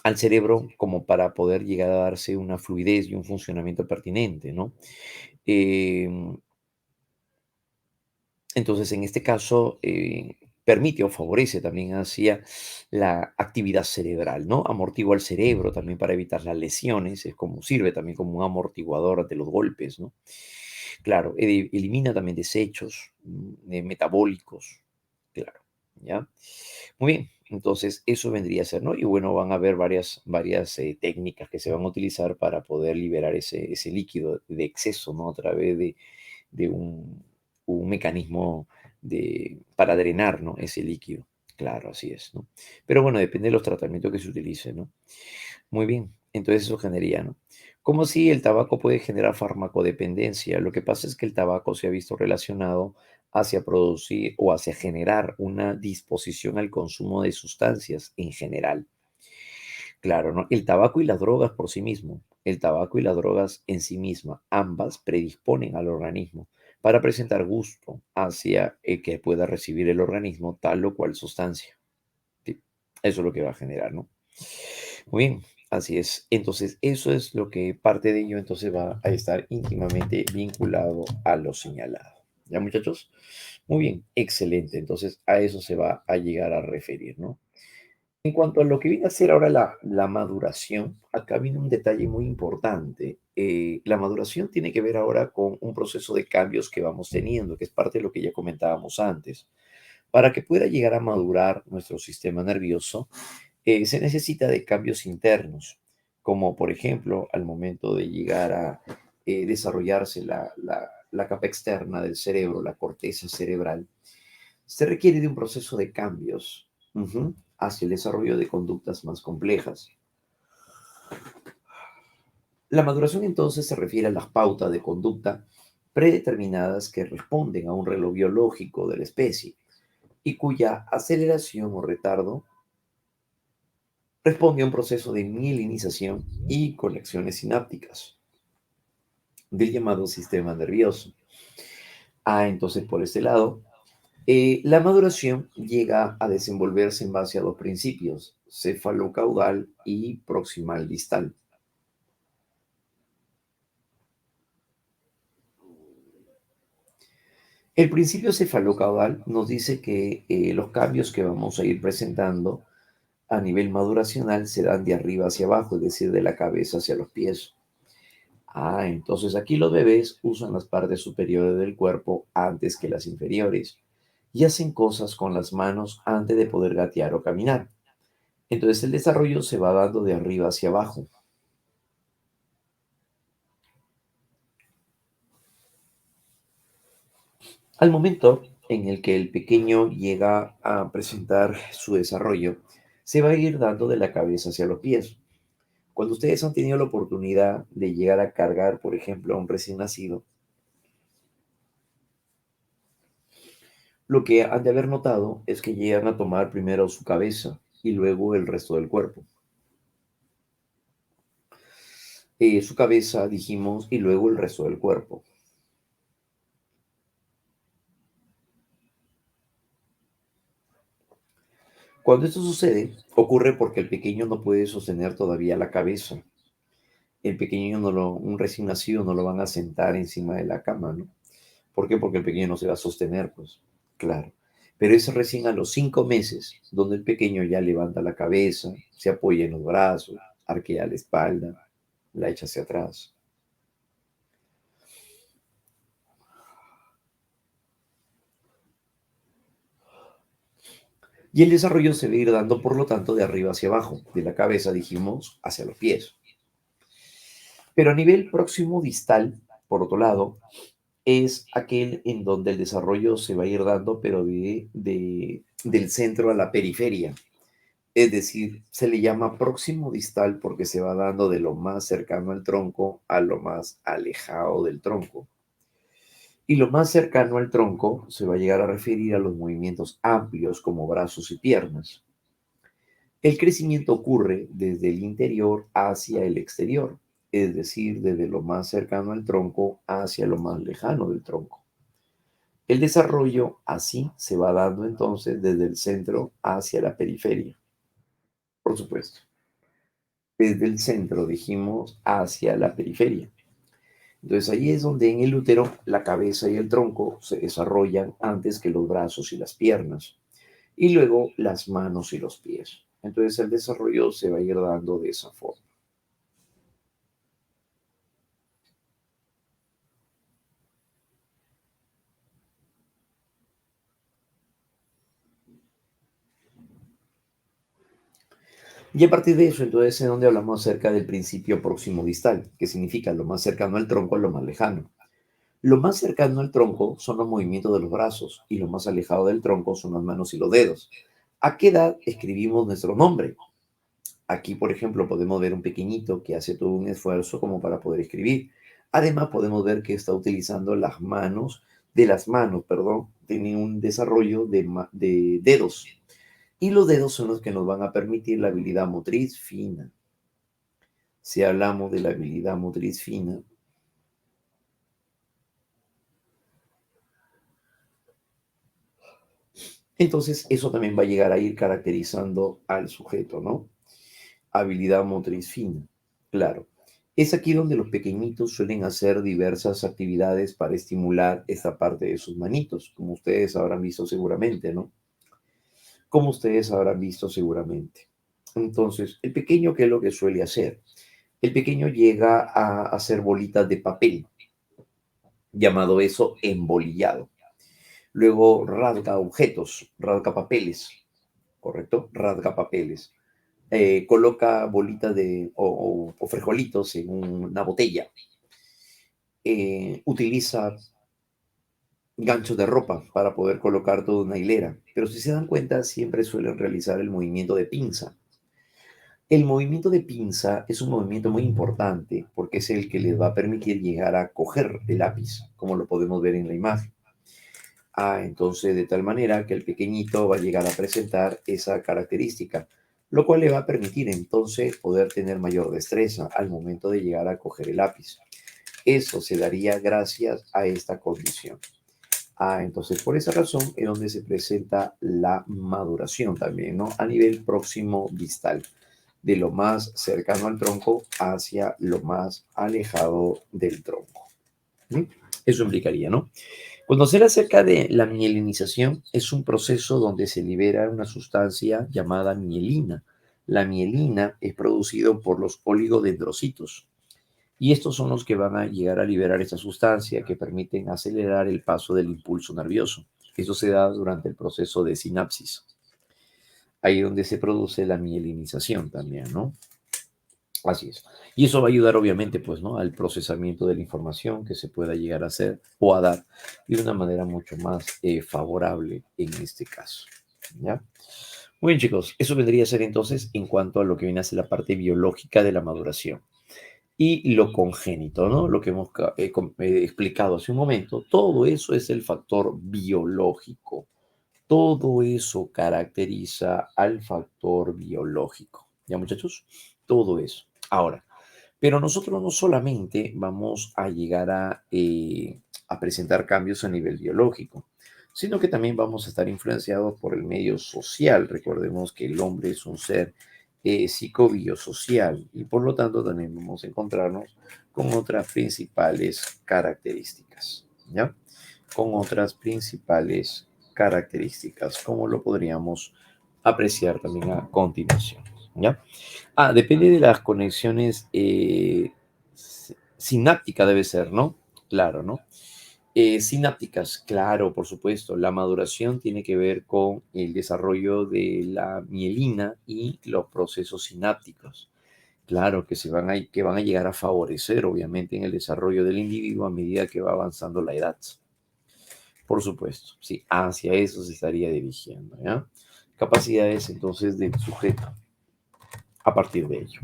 Speaker 1: al cerebro como para poder llegar a darse una fluidez y un funcionamiento pertinente, ¿no? Em, entonces, en este caso, permite o favorece también hacia la actividad cerebral, ¿no? Amortigua el cerebro también para evitar las lesiones, sirve también como un amortiguador ante los golpes, ¿no? Claro, elimina también desechos metabólicos, claro, ¿ya? Muy bien, Entonces, eso vendría a ser, ¿no? Y bueno, van a haber varias técnicas que se van a utilizar para poder liberar ese líquido de exceso, ¿no? A través de un mecanismo para drenar, ¿no? Ese líquido. Claro, así es, ¿no? Pero bueno, depende de los tratamientos que se utilicen, ¿no? Muy bien, entonces eso generaría, ¿no? Como si el tabaco puede generar farmacodependencia. Lo que pasa es que el tabaco se ha visto relacionado hacia producir o hacia generar una disposición al consumo de sustancias en general. Claro, ¿no? El tabaco y las drogas por sí mismo, el tabaco y las drogas en sí misma, ambas predisponen al organismo para presentar gusto hacia el que pueda recibir el organismo tal o cual sustancia. Sí, eso es lo que va a generar, ¿no? Muy bien, así es. Entonces, eso es lo que parte de ello, entonces va a estar íntimamente vinculado a lo señalado. ¿Ya, muchachos? Muy bien, excelente. Entonces, a eso se va a llegar a referir, ¿no? En cuanto a lo que viene a ser ahora la maduración, acá viene un detalle muy importante. La maduración tiene que ver ahora con un proceso de cambios que vamos teniendo, que es parte de lo que ya comentábamos antes. Para que pueda llegar a madurar nuestro sistema nervioso, se necesita de cambios internos, como por ejemplo al momento de llegar a desarrollarse la capa externa del cerebro, la corteza cerebral, se requiere de un proceso de cambios hacia el desarrollo de conductas más complejas. La maduración entonces se refiere a las pautas de conducta predeterminadas que responden a un reloj biológico de la especie y cuya aceleración o retardo responde a un proceso de mielinización y conexiones sinápticas del llamado sistema nervioso. Entonces por este lado, la maduración llega a desenvolverse en base a dos principios, cefalocaudal y proximal distal. El principio cefalocaudal nos dice que los cambios que vamos a ir presentando a nivel maduracional se dan de arriba hacia abajo, es decir, de la cabeza hacia los pies. Entonces aquí los bebés usan las partes superiores del cuerpo antes que las inferiores y hacen cosas con las manos antes de poder gatear o caminar. Entonces el desarrollo se va dando de arriba hacia abajo. Al momento en el que el pequeño llega a presentar su desarrollo, se va a ir dando de la cabeza hacia los pies. Cuando ustedes han tenido la oportunidad de llegar a cargar, por ejemplo, a un recién nacido, lo que han de haber notado es que llegan a tomar primero su cabeza y luego el resto del cuerpo. Su cabeza, dijimos, y luego el resto del cuerpo. Cuando esto sucede, ocurre porque el pequeño no puede sostener todavía la cabeza. El pequeño un recién nacido no lo van a sentar encima de la cama, ¿no? ¿Por qué? Porque el pequeño no se va a sostener, pues, claro. Pero es recién a los 5 meses donde el pequeño ya levanta la cabeza, se apoya en los brazos, arquea la espalda, la echa hacia atrás. Y el desarrollo se va a ir dando, por lo tanto, de arriba hacia abajo, de la cabeza, dijimos, hacia los pies. Pero a nivel próximo distal, por otro lado, es aquel en donde el desarrollo se va a ir dando, pero del centro a la periferia. Es decir, se le llama próximo distal porque se va dando de lo más cercano al tronco a lo más alejado del tronco. Y lo más cercano al tronco se va a llegar a referir a los movimientos amplios como brazos y piernas. El crecimiento ocurre desde el interior hacia el exterior, es decir, desde lo más cercano al tronco hacia lo más lejano del tronco. El desarrollo así se va dando entonces desde el centro hacia la periferia, por supuesto. Desde el centro, dijimos, hacia la periferia. Entonces ahí es donde en el útero la cabeza y el tronco se desarrollan antes que los brazos y las piernas, y luego las manos y los pies. Entonces el desarrollo se va a ir dando de esa forma. Y a partir de eso, entonces, es donde hablamos acerca del principio próximo distal, que significa lo más cercano al tronco a lo más lejano. Lo más cercano al tronco son los movimientos de los brazos y lo más alejado del tronco son las manos y los dedos. ¿A qué edad escribimos nuestro nombre? Aquí, por ejemplo, podemos ver un pequeñito que hace todo un esfuerzo como para poder escribir. Además, podemos ver que está utilizando las manos, perdón, tiene un desarrollo de dedos. Y los dedos son los que nos van a permitir la habilidad motriz fina. Si hablamos de la habilidad motriz fina, entonces eso también va a llegar a ir caracterizando al sujeto, ¿no? Habilidad motriz fina, claro. Es aquí donde los pequeñitos suelen hacer diversas actividades para estimular esta parte de sus manitos, como ustedes habrán visto seguramente, ¿no? Como ustedes habrán visto seguramente. Entonces, el pequeño, ¿qué es lo que suele hacer? El pequeño llega a hacer bolitas de papel, llamado eso embolillado. Luego rasga objetos, rasga papeles, ¿correcto? Rasga papeles. Coloca bolitas o frijolitos en una botella. Utiliza ganchos de ropa para poder colocar toda una hilera. Pero si se dan cuenta, siempre suelen realizar el movimiento de pinza. El movimiento de pinza es un movimiento muy importante porque es el que les va a permitir llegar a coger el lápiz, como lo podemos ver en la imagen. Entonces, de tal manera que el pequeñito va a llegar a presentar esa característica, lo cual le va a permitir entonces poder tener mayor destreza al momento de llegar a coger el lápiz. Eso se daría gracias a esta condición. Entonces por esa razón es donde se presenta la maduración también, ¿no? A nivel próximo distal, de lo más cercano al tronco hacia lo más alejado del tronco. ¿Sí? Eso implicaría, ¿no? Conocer acerca de la mielinización es un proceso donde se libera una sustancia llamada mielina. La mielina es producido por los oligodendrocitos y estos son los que van a llegar a liberar esta sustancia que permiten acelerar el paso del impulso nervioso. Eso se da durante el proceso de sinapsis. Ahí es donde se produce la mielinización también, ¿no? Así es. Y eso va a ayudar, obviamente, pues, ¿no? Al procesamiento de la información que se pueda llegar a hacer o a dar de una manera mucho más favorable en este caso. ¿Ya? Muy bien, chicos. Eso vendría a ser entonces en cuanto a lo que viene a ser la parte biológica de la maduración. Y lo congénito, ¿no? Lo que hemos explicado hace un momento, todo eso es el factor biológico. Todo eso caracteriza al factor biológico. ¿Ya, muchachos? Todo eso. Ahora, pero nosotros no solamente vamos a llegar a presentar cambios a nivel biológico, sino que también vamos a estar influenciados por el medio social. Recordemos que el hombre es un ser psicobiosocial y por lo tanto también vamos a encontrarnos con otras principales características, ¿ya? Con otras principales características, como lo podríamos apreciar también a continuación, ¿ya? Depende de las conexiones sinápticas debe ser, ¿no? Claro, ¿no? Sinápticas, claro, por supuesto. La maduración tiene que ver con el desarrollo de la mielina y los procesos sinápticos. Claro, que van a llegar a favorecer, obviamente, en el desarrollo del individuo a medida que va avanzando la edad. Por supuesto, sí, hacia eso se estaría dirigiendo, ¿ya? Capacidades, entonces, del sujeto a partir de ello.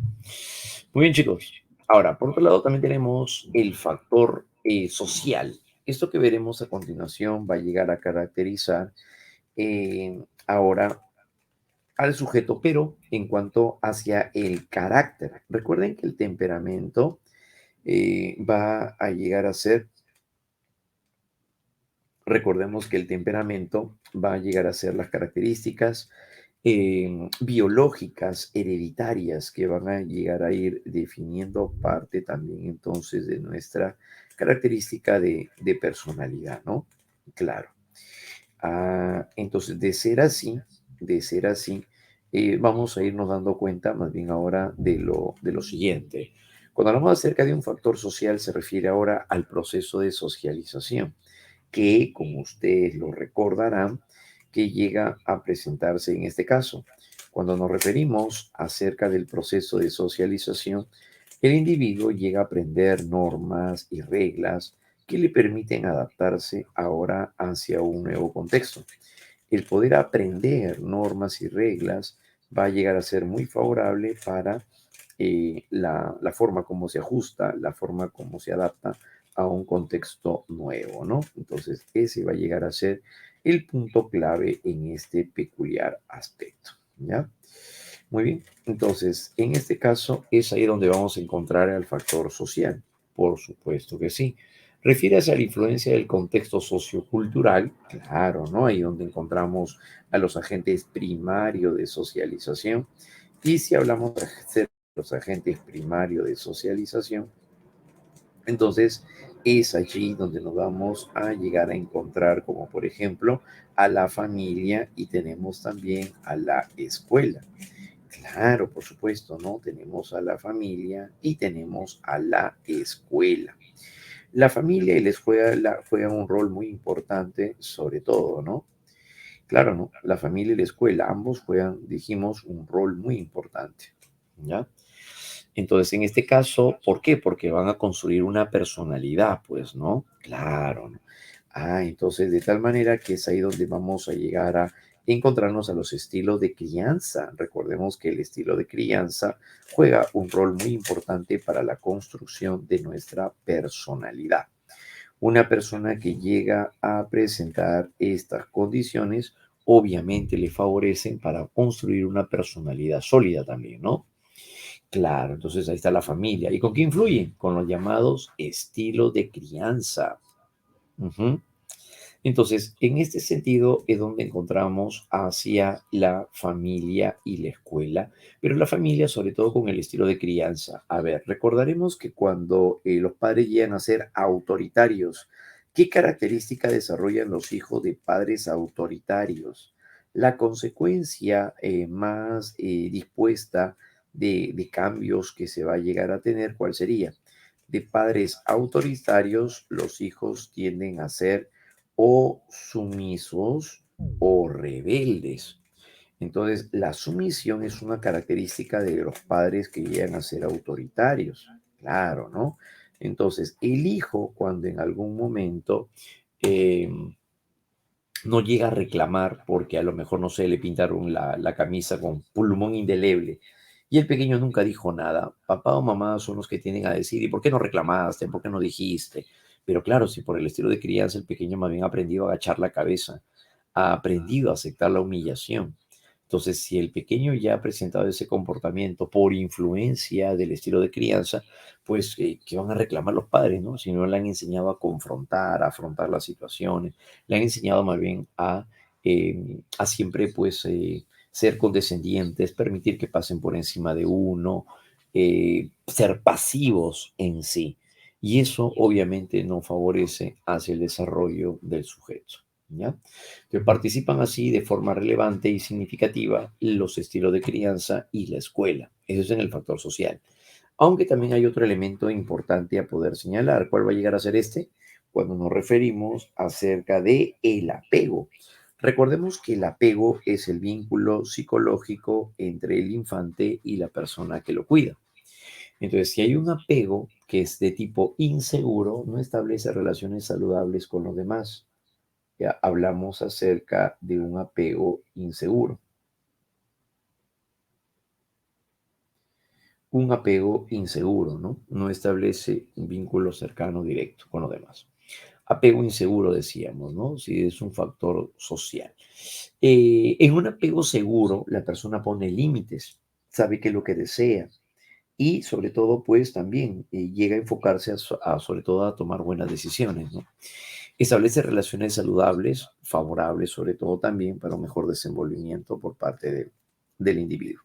Speaker 1: Muy bien, chicos. Ahora, por otro lado, también tenemos el factor social. Esto que veremos a continuación va a llegar a caracterizar ahora al sujeto, pero en cuanto hacia el carácter. Recuerden que el temperamento va a llegar a ser, recordemos que el temperamento va a llegar a ser las características biológicas, hereditarias, que van a llegar a ir definiendo parte también entonces de nuestra característica de personalidad, ¿no? Claro. Entonces, de ser así, vamos a irnos dando cuenta más bien ahora de lo siguiente. Cuando hablamos acerca de un factor social, se refiere ahora al proceso de socialización que, como ustedes lo recordarán, que llega a presentarse en este caso, Cuando nos referimos acerca del proceso de socialización, el individuo llega a aprender normas y reglas que le permiten adaptarse ahora hacia un nuevo contexto. El poder aprender normas y reglas va a llegar a ser muy favorable para la forma como se ajusta, la forma como se adapta a un contexto nuevo, ¿no? Entonces, ese va a llegar a ser el punto clave en este peculiar aspecto, ¿ya? Muy bien, entonces, en este caso es ahí donde vamos a encontrar al factor social. Por supuesto que sí. ¿Refieres a la influencia del contexto sociocultural? Claro, ¿no? Ahí donde encontramos a los agentes primarios de socialización. Y si hablamos de los agentes primarios de socialización, entonces es allí donde nos vamos a llegar a encontrar, como por ejemplo, a la familia y tenemos también a la escuela. Claro, por supuesto, ¿no? Tenemos a la familia y tenemos a la escuela. La familia y la escuela juegan un rol muy importante, sobre todo, ¿no? Claro, ¿no? La familia y la escuela, ambos juegan, dijimos, un rol muy importante, ¿ya? Entonces, en este caso, ¿por qué? Porque van a construir una personalidad, pues, ¿no? Claro, ¿no? Entonces, de tal manera que es ahí donde vamos a llegar a encontrarnos a los estilos de crianza. Recordemos que el estilo de crianza juega un rol muy importante para la construcción de nuestra personalidad. Una persona que llega a presentar estas condiciones, obviamente le favorecen para construir una personalidad sólida también, ¿no? Claro, entonces ahí está la familia. ¿Y con qué influye? Con los llamados estilos de crianza. Ujú. Entonces, en este sentido es donde encontramos hacia la familia y la escuela, pero la familia sobre todo con el estilo de crianza. A ver, recordaremos que cuando los padres llegan a ser autoritarios, ¿qué característica desarrollan los hijos de padres autoritarios? La consecuencia más dispuesta de cambios que se va a llegar a tener, ¿cuál sería? De padres autoritarios, los hijos tienden a ser o sumisos o rebeldes. Entonces, la sumisión es una característica de los padres que llegan a ser autoritarios. Claro, ¿no? Entonces, el hijo, cuando en algún momento eh, no llega a reclamar porque a lo mejor, no sé, le pintaron la camisa con pulmón indeleble y el pequeño nunca dijo nada. Papá o mamá son los que tienen a decir, ¿y por qué no reclamaste? ¿Por qué no dijiste? Pero claro, si por el estilo de crianza el pequeño más bien ha aprendido a agachar la cabeza, ha aprendido a aceptar la humillación. Entonces, si el pequeño ya ha presentado ese comportamiento por influencia del estilo de crianza, pues, ¿qué van a reclamar los padres, no? Si no le han enseñado a confrontar, a afrontar las situaciones, le han enseñado más bien a siempre, pues, ser condescendientes, permitir que pasen por encima de uno, ser pasivos en sí. Y eso obviamente no favorece hacia el desarrollo del sujeto, ¿ya? Que participan así de forma relevante y significativa los estilos de crianza y la escuela. Eso es en el factor social. Aunque también hay otro elemento importante a poder señalar. ¿Cuál va a llegar a ser este? Cuando nos referimos acerca de el apego. Recordemos que el apego es el vínculo psicológico entre el infante y la persona que lo cuida. Entonces, si hay un apego que es de tipo inseguro, no establece relaciones saludables con los demás. Ya hablamos acerca de un apego inseguro. Un apego inseguro, ¿no? No establece un vínculo cercano directo con los demás. Apego inseguro, decíamos, ¿no? Si es un factor social. En un apego seguro, la persona pone límites, sabe qué es lo que desea y sobre todo, pues también llega a enfocarse sobre todo a tomar buenas decisiones, ¿no? Establece relaciones saludables, favorables sobre todo también para un mejor desenvolvimiento por parte del individuo.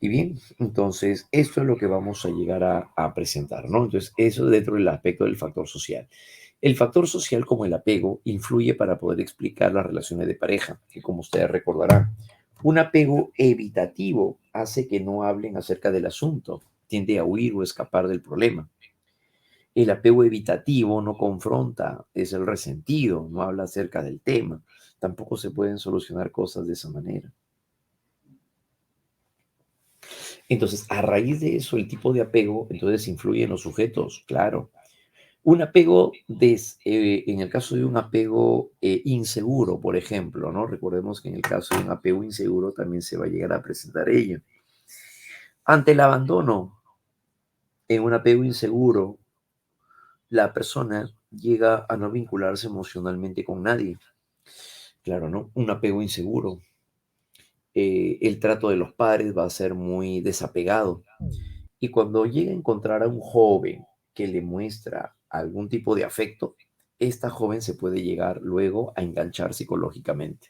Speaker 1: Y bien, entonces esto es lo que vamos a llegar a presentar, ¿no? Entonces, eso dentro del aspecto del factor social. El factor social como el apego influye para poder explicar las relaciones de pareja, que como ustedes recordarán, un apego evitativo hace que no hablen acerca del asunto, tiende a huir o escapar del problema. El apego evitativo no confronta, es el resentido, no habla acerca del tema. Tampoco se pueden solucionar cosas de esa manera. Entonces, a raíz de eso, el tipo de apego, entonces influye en los sujetos, claro. Un apego, en el caso de un apego inseguro, por ejemplo, ¿no? Recordemos que en el caso de un apego inseguro también se va a llegar a presentar ello. Ante el abandono, en un apego inseguro, la persona llega a no vincularse emocionalmente con nadie. Claro, ¿no? Un apego inseguro. El trato de los padres va a ser muy desapegado. Y cuando llega a encontrar a un joven que le muestra algún tipo de afecto, esta joven se puede llegar luego a enganchar psicológicamente.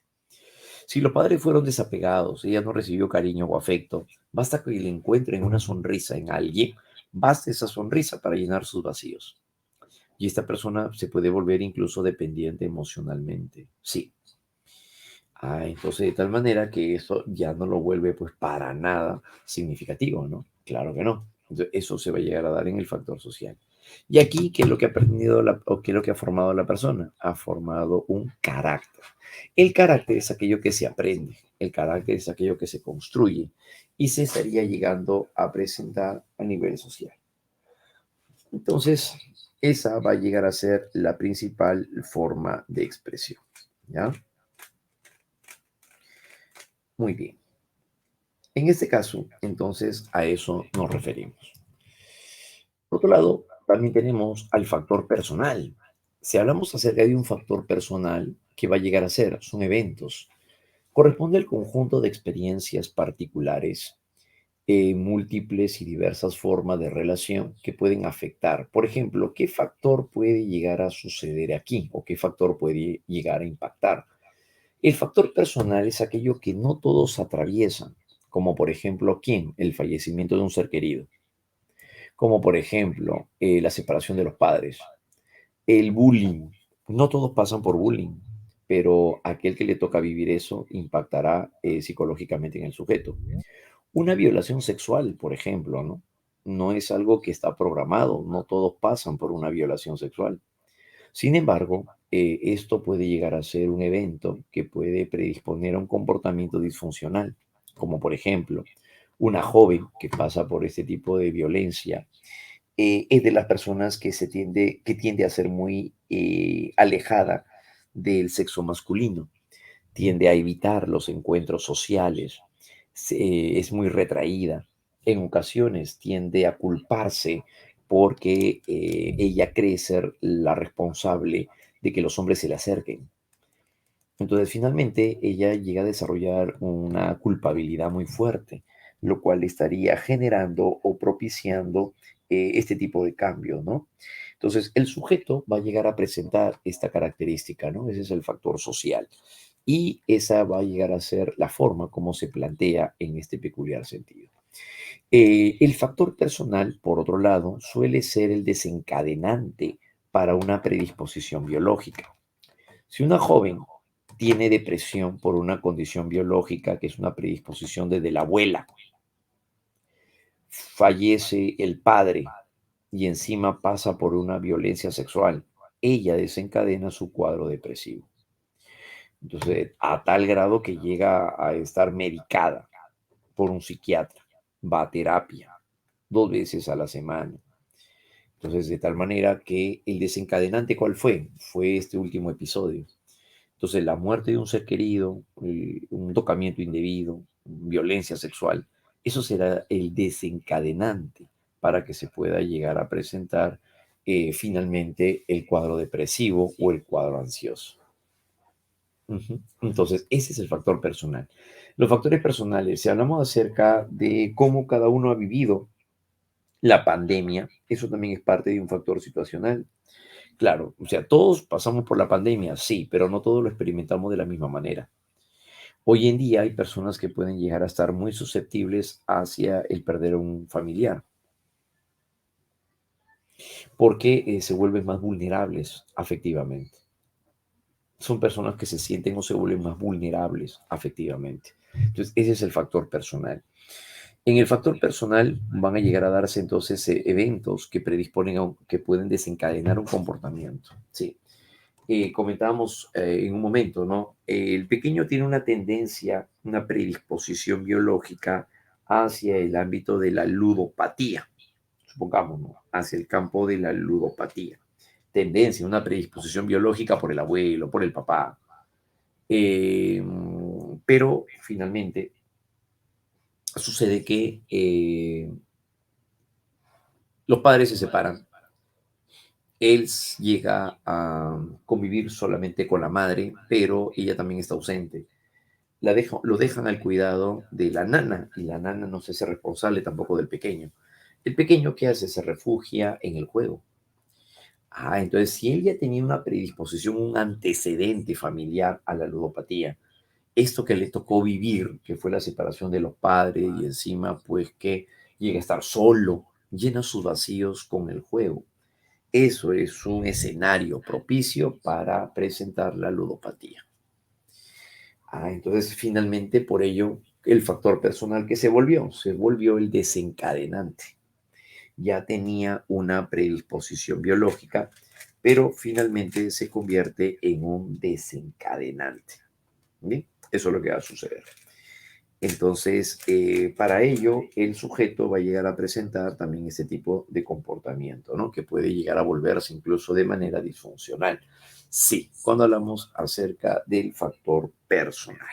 Speaker 1: Si los padres fueron desapegados, ella no recibió cariño o afecto, basta que le encuentren una sonrisa en alguien, basta esa sonrisa para llenar sus vacíos. Y esta persona se puede volver incluso dependiente emocionalmente. Sí. Entonces de tal manera que eso ya no lo vuelve pues para nada significativo, ¿no? Claro que no. Entonces, eso se va a llegar a dar en el factor social. Y aquí, ¿qué es lo que ha aprendido o qué es lo que ha formado la persona? Ha formado un carácter. El carácter es aquello que se aprende, el carácter es aquello que se construye y se estaría llegando a presentar a nivel social. Entonces, esa va a llegar a ser la principal forma de expresión, ¿ya? Muy bien. En este caso, entonces, a eso nos referimos. Por otro lado, también tenemos al factor personal. Si hablamos acerca de un factor personal, ¿qué va a llegar a ser? Son eventos. Corresponde al conjunto de experiencias particulares, múltiples y diversas formas de relación que pueden afectar. Por ejemplo, ¿qué factor puede llegar a suceder aquí o qué factor puede llegar a impactar? El factor personal es aquello que no todos atraviesan, como por ejemplo, ¿quién? El fallecimiento de un ser querido, como por ejemplo, la separación de los padres, el bullying. No todos pasan por bullying, pero aquel que le toca vivir eso impactará psicológicamente en el sujeto. Una violación sexual, por ejemplo, ¿no? No es algo que está programado, no todos pasan por una violación sexual. Sin embargo, esto puede llegar a ser un evento que puede predisponer a un comportamiento disfuncional, como por ejemplo, una joven que pasa por este tipo de violencia es de las personas que tiende a ser muy alejada del sexo masculino, tiende a evitar los encuentros sociales, es muy retraída, en ocasiones tiende a culparse porque ella cree ser la responsable de que los hombres se le acerquen. Entonces, finalmente, ella llega a desarrollar una culpabilidad muy fuerte, lo cual estaría generando o propiciando este tipo de cambio, ¿no? Entonces, el sujeto va a llegar a presentar esta característica, ¿no? Ese es el factor social. Y esa va a llegar a ser la forma como se plantea en este peculiar sentido. El factor personal, por otro lado, suele ser el desencadenante para una predisposición biológica. Si una joven tiene depresión por una condición biológica, que es una predisposición desde la abuela, fallece el padre y encima pasa por una violencia sexual, ella desencadena su cuadro depresivo. Entonces, a tal grado que llega a estar medicada por un psiquiatra, va a terapia 2 veces a la semana. Entonces, de tal manera que el desencadenante, ¿cuál fue? Fue este último episodio. Entonces, la muerte de un ser querido, un tocamiento indebido, violencia sexual, eso será el desencadenante para que se pueda llegar a presentar finalmente el cuadro depresivo o el cuadro ansioso. Ujú. Entonces, ese es el factor personal. Los factores personales, si hablamos acerca de cómo cada uno ha vivido la pandemia, eso también es parte de un factor situacional. Claro, o sea, todos pasamos por la pandemia, sí, pero no todos lo experimentamos de la misma manera. Hoy en día hay personas que pueden llegar a estar muy susceptibles hacia el perder a un familiar, porque se vuelven más vulnerables afectivamente. Son personas que se sienten o se vuelven más vulnerables afectivamente. Entonces, ese es el factor personal. En el factor personal van a llegar a darse entonces eventos que predisponen que pueden desencadenar un comportamiento. Sí. Comentábamos en un momento, ¿no? El pequeño tiene una tendencia, una predisposición biológica hacia el ámbito de la ludopatía, supongamos, ¿no? Hacia el campo de la ludopatía. Tendencia, una predisposición biológica por el abuelo, por el papá. Eh, pero finalmente sucede que los padres se separan. Él llega a convivir solamente con la madre, pero ella también está ausente. Lo dejan al cuidado de la nana y la nana no se hace responsable tampoco del pequeño. El pequeño, ¿qué hace? Se refugia en el juego. Entonces si él ya tenía una predisposición, un antecedente familiar a la ludopatía, esto que le tocó vivir, que fue la separación de los padres y encima pues que llega a estar solo, llena sus vacíos con el juego. Eso es un escenario propicio para presentar la ludopatía. Entonces finalmente por ello el factor personal que se volvió el desencadenante. Ya tenía una predisposición biológica, pero finalmente se convierte en un desencadenante. ¿Bien? Eso es lo que va a suceder. Entonces, para ello, el sujeto va a llegar a presentar también ese tipo de comportamiento, ¿no? Que puede llegar a volverse incluso de manera disfuncional. Sí, cuando hablamos acerca del factor personal.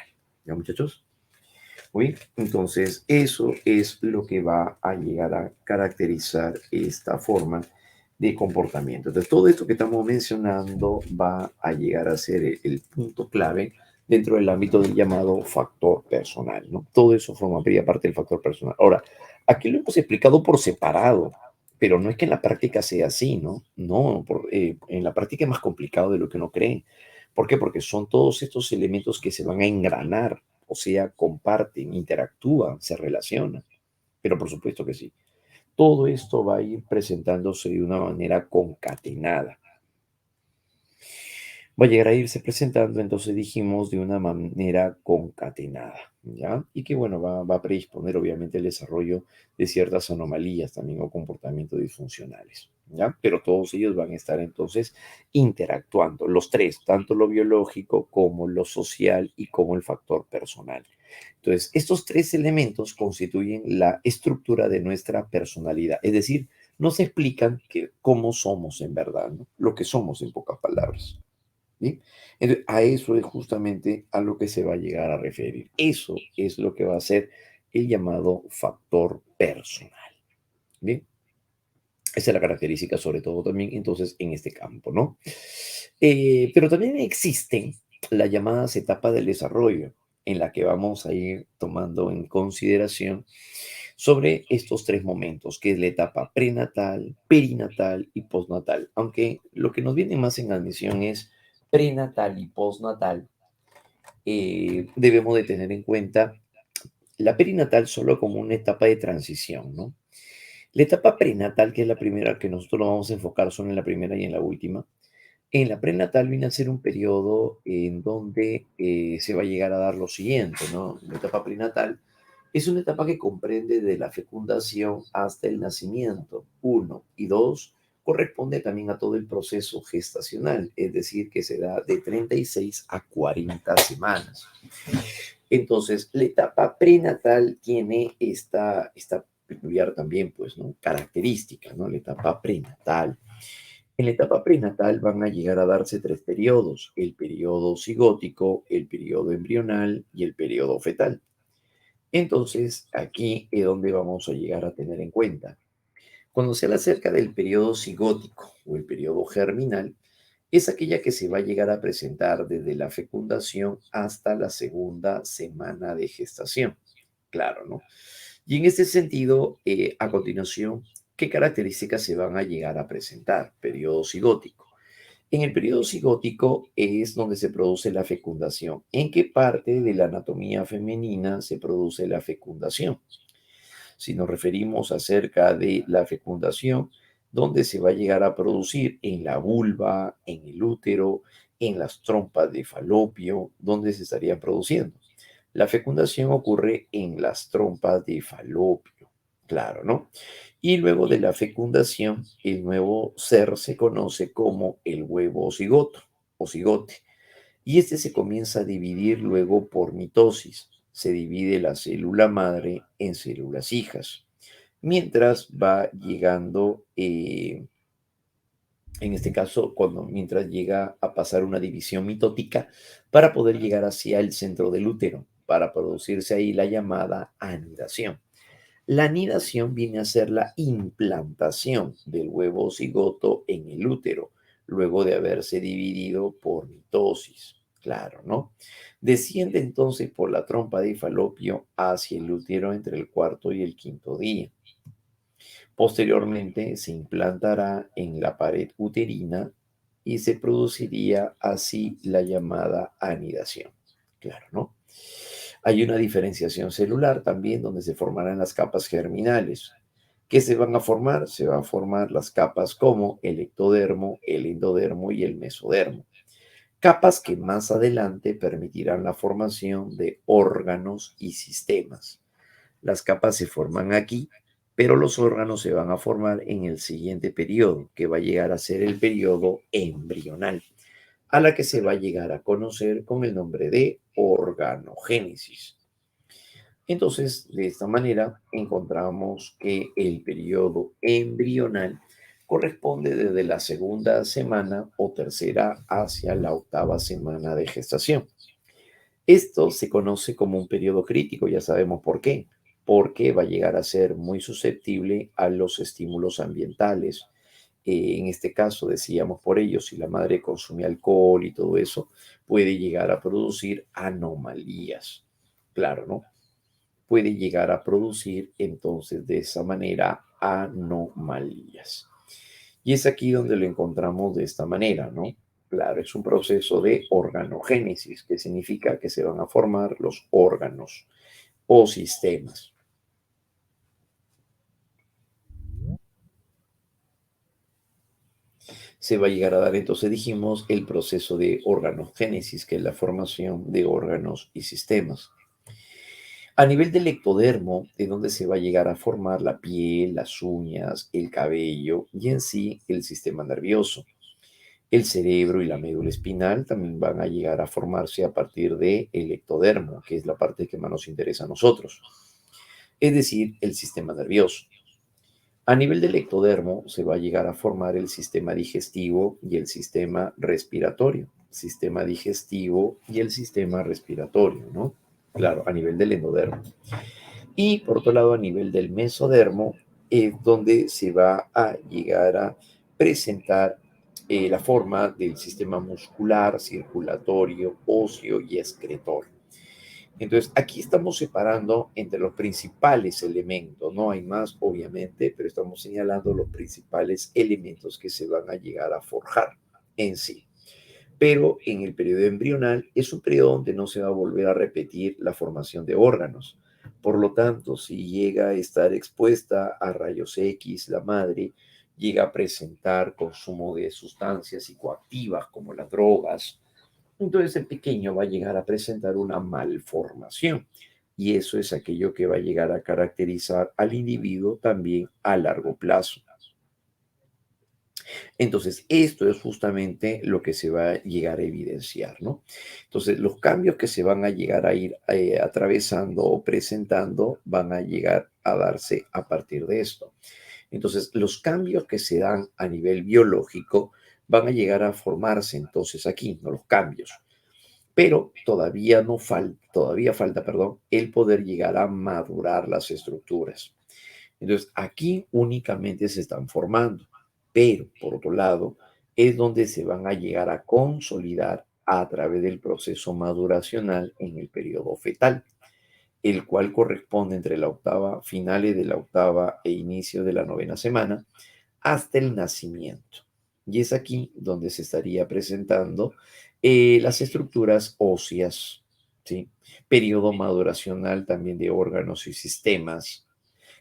Speaker 1: ¿Ya, muchachos? Muy bien. Entonces, eso es lo que va a llegar a caracterizar esta forma de comportamiento. Entonces, todo esto que estamos mencionando va a llegar a ser el punto clave dentro del ámbito del llamado factor personal, ¿no? Todo eso formaría parte del factor personal. Ahora, aquí lo hemos explicado por separado, pero no es que en la práctica sea así, ¿no? No, en la práctica es más complicado de lo que uno cree. ¿Por qué? Porque son todos estos elementos que se van a engranar, o sea, comparten, interactúan, se relacionan. Pero por supuesto que sí. Todo esto va a ir presentándose de una manera concatenada. Va a llegar a irse presentando, entonces dijimos, de una manera concatenada, ¿ya? Y que, bueno, va a predisponer obviamente el desarrollo de ciertas anomalías también o comportamientos disfuncionales, ¿ya? Pero todos ellos van a estar entonces interactuando, los tres, tanto lo biológico como lo social y como el factor personal. Entonces, estos tres elementos constituyen la estructura de nuestra personalidad, es decir, nos explican cómo somos en verdad, ¿no? Lo que somos en pocas palabras. ¿Sí? Entonces, a eso es justamente a lo que se va a llegar a referir. Eso es lo que va a ser el llamado factor personal. Bien, esa es la característica sobre todo también entonces en este campo, ¿no? Pero también existen las llamadas etapas del desarrollo en la que vamos a ir tomando en consideración sobre estos tres momentos, que es la etapa prenatal, perinatal y postnatal. Aunque lo que nos viene más en admisión es prenatal y postnatal, debemos de tener en cuenta la perinatal solo como una etapa de transición, ¿no? La etapa prenatal, que es la primera que nosotros nos vamos a enfocar solo en la primera y en la última, en la prenatal viene a ser un periodo en donde se va a llegar a dar lo siguiente, ¿no? La etapa prenatal es una etapa que comprende de la fecundación hasta el nacimiento, uno, y dos, corresponde también a todo el proceso gestacional, es decir, que se da de 36 a 40 semanas. Entonces, la etapa prenatal tiene esta peculiar también, pues, ¿no? Característica, ¿no? La etapa prenatal. En la etapa prenatal van a llegar a darse tres periodos, el periodo cigótico, el periodo embrional y el periodo fetal. Entonces, aquí es donde vamos a llegar a tener en cuenta. Cuando se habla acerca del periodo cigótico o el periodo germinal, es aquella que se va a llegar a presentar desde la fecundación hasta la segunda semana de gestación. Claro, ¿no? Y en este sentido, a continuación, ¿qué características se van a llegar a presentar? Periodo cigótico. En el periodo cigótico es donde se produce la fecundación. ¿En qué parte de la anatomía femenina se produce la fecundación? Si nos referimos acerca de la fecundación, ¿dónde se va a llegar a producir? En la vulva, en el útero, en las trompas de falopio, ¿dónde se estarían produciendo? La fecundación ocurre en las trompas de falopio, claro, ¿no? Y luego de la fecundación, el nuevo ser se conoce como el huevo cigoto o cigote. Y este se comienza a dividir luego por mitosis. se divide la célula madre en células hijas, mientras va llegando, en este caso, mientras llega a pasar una división mitótica para poder llegar hacia el centro del útero, para producirse ahí la llamada anidación. La anidación viene a ser la implantación del huevo cigoto en el útero, luego de haberse dividido por mitosis. Claro, ¿no? Desciende entonces por la trompa de falopio hacia el útero entre el cuarto y el quinto día. Posteriormente se implantará en la pared uterina y se produciría así la llamada anidación. Claro, ¿no? Hay una diferenciación celular también donde se formarán las capas germinales. ¿Qué se van a formar? Se van a formar las capas como el ectodermo, el endodermo y el mesodermo. Capas que más adelante permitirán la formación de órganos y sistemas. Las capas se forman aquí, pero los órganos se van a formar en el siguiente periodo, que va a llegar a ser el periodo embrional, a la que se va a llegar a conocer con el nombre de organogénesis. Entonces, de esta manera, encontramos que el periodo embrional corresponde desde la segunda semana o tercera hacia la octava semana de gestación. Esto se conoce como un periodo crítico, ya sabemos por qué, porque va a llegar a ser muy susceptible a los estímulos ambientales. En este caso, decíamos por ello, si la madre consume alcohol y todo eso, puede llegar a producir anomalías. Claro, ¿no? Puede llegar a producir entonces de esa manera anomalías. Y es aquí donde lo encontramos de esta manera, ¿no? Claro, es un proceso de organogénesis, que significa que se van a formar los órganos o sistemas. Se va a llegar a dar, entonces dijimos, el proceso de organogénesis, que es la formación de órganos y sistemas. A nivel del ectodermo, de donde se va a llegar a formar la piel, las uñas, el cabello y en sí el sistema nervioso. El cerebro y la médula espinal también van a llegar a formarse a partir del ectodermo, que es la parte que más nos interesa a nosotros, es decir, el sistema nervioso. A nivel del ectodermo se va a llegar a formar el sistema digestivo y el sistema respiratorio. Sistema digestivo y el sistema respiratorio, ¿no? Claro, a nivel del endodermo. Y por otro lado, a nivel del mesodermo, es donde se va a llegar a presentar la forma del sistema muscular, circulatorio, óseo y excretor. Entonces, aquí estamos separando entre los principales elementos, no hay más, obviamente, pero estamos señalando los principales elementos que se van a llegar a forjar en sí. Pero en el periodo embrional es un periodo donde no se va a volver a repetir la formación de órganos. Por lo tanto, si llega a estar expuesta a rayos X, la madre llega a presentar consumo de sustancias psicoactivas como las drogas, entonces el pequeño va a llegar a presentar una malformación. Y eso es aquello que va a llegar a caracterizar al individuo también a largo plazo. Entonces, esto es justamente lo que se va a llegar a evidenciar, ¿no? Entonces, los cambios que se van a llegar a ir atravesando o presentando van a llegar a darse a partir de esto. Entonces, los cambios que se dan a nivel biológico van a llegar a formarse entonces aquí, ¿no? Los cambios. Pero todavía falta, perdón, el poder llegar a madurar las estructuras. Entonces, aquí únicamente se están formando, pero por otro lado, es donde se van a llegar a consolidar a través del proceso maduracional en el periodo fetal, el cual corresponde entre la octava, finales de la octava e inicio de la novena semana, hasta el nacimiento. Y es aquí donde se estaría presentando las estructuras óseas, ¿sí? Periodo maduracional también de órganos y sistemas,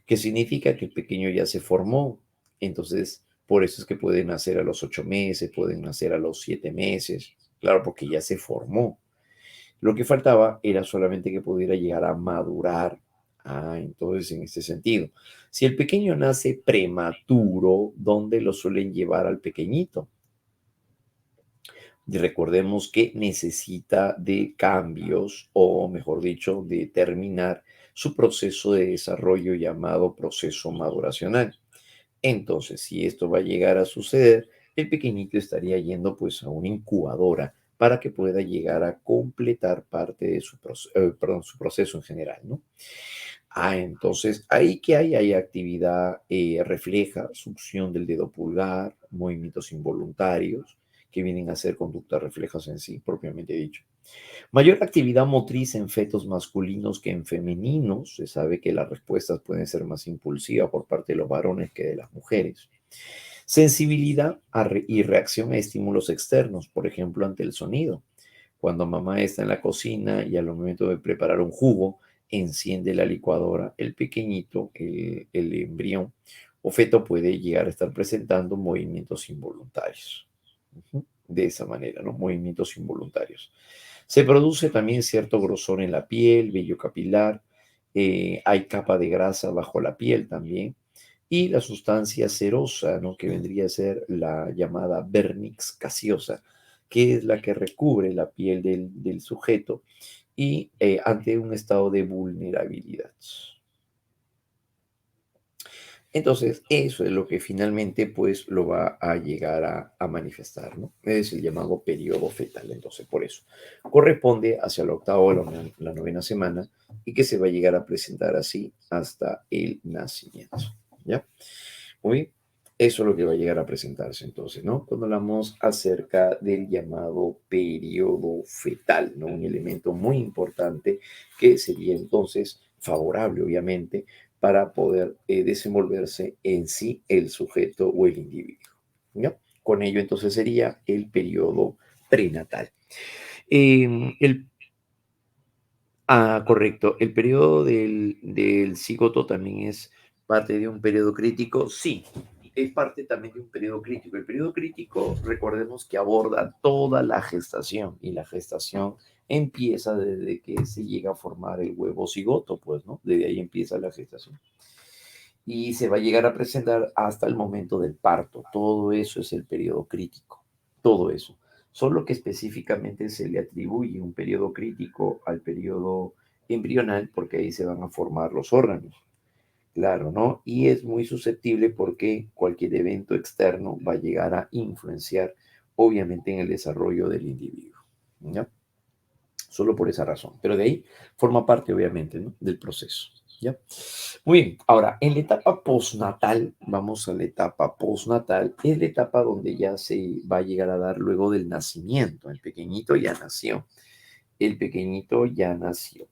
Speaker 1: que significa que el pequeño ya se formó. Entonces, por eso es que pueden nacer a los 8 meses, pueden nacer a los 7 meses, claro, porque ya se formó. Lo que faltaba era solamente que pudiera llegar a madurar. Entonces, en este sentido, si el pequeño nace prematuro, ¿dónde lo suelen llevar al pequeñito? Y recordemos que necesita de cambios o, mejor dicho, de terminar su proceso de desarrollo llamado proceso maduracional. Entonces, si esto va a llegar a suceder, el pequeñito estaría yendo pues a una incubadora para que pueda llegar a completar parte de perdón, su proceso en general, ¿no? Entonces, ahí que hay actividad refleja, succión del dedo pulgar, movimientos involuntarios, que vienen a ser conductas reflejas en sí, propiamente dicho. Mayor actividad motriz en fetos masculinos que en femeninos. Se sabe que las respuestas pueden ser más impulsivas por parte de los varones que de las mujeres. Sensibilidad y reacción a estímulos externos, por ejemplo, ante el sonido. Cuando mamá está en la cocina y al momento de preparar un jugo, enciende la licuadora, el pequeñito, el embrión o feto puede llegar a estar presentando movimientos involuntarios. De esa manera, ¿no? Movimientos involuntarios. Se produce también cierto grosor en la piel, vello capilar, hay capa de grasa bajo la piel también, y la sustancia cerosa, ¿no? Que vendría a ser la llamada vernix caseosa, que es la que recubre la piel del sujeto y ante un estado de vulnerabilidad. Entonces, eso es lo que finalmente pues lo va a llegar a manifestar, ¿no? Es el llamado periodo fetal. Entonces, por eso, corresponde hacia la octava o la novena semana y que se va a llegar a presentar así hasta el nacimiento, ¿ya? Muy bien. Eso es lo que va a llegar a presentarse entonces, ¿no? Cuando hablamos acerca del llamado periodo fetal, ¿no? Un elemento muy importante que sería entonces favorable, obviamente, para poder desenvolverse en sí el sujeto o el individuo, ¿ya? Con ello entonces sería el periodo prenatal. El correcto. ¿El periodo del cigoto también es parte de un periodo crítico? Sí, es parte también de un periodo crítico. El periodo crítico, recordemos que aborda toda la gestación y la gestación empieza desde que se llega a formar el huevo cigoto, pues, ¿no? Desde ahí empieza la gestación. Y se va a llegar a presentar hasta el momento del parto. Todo eso es el periodo crítico. Todo eso. Solo que específicamente se le atribuye un periodo crítico al periodo embrional porque ahí se van a formar los órganos. Claro, ¿no? Y es muy susceptible porque cualquier evento externo va a llegar a influenciar, obviamente, en el desarrollo del individuo. ¿Ya? Solo por esa razón. Pero de ahí forma parte, obviamente, ¿no? Del proceso. ¿Ya? Muy bien. Ahora, en la etapa postnatal, vamos a la etapa postnatal, es la etapa donde ya se va a llegar a dar luego del nacimiento. El pequeñito ya nació. El pequeñito ya nació.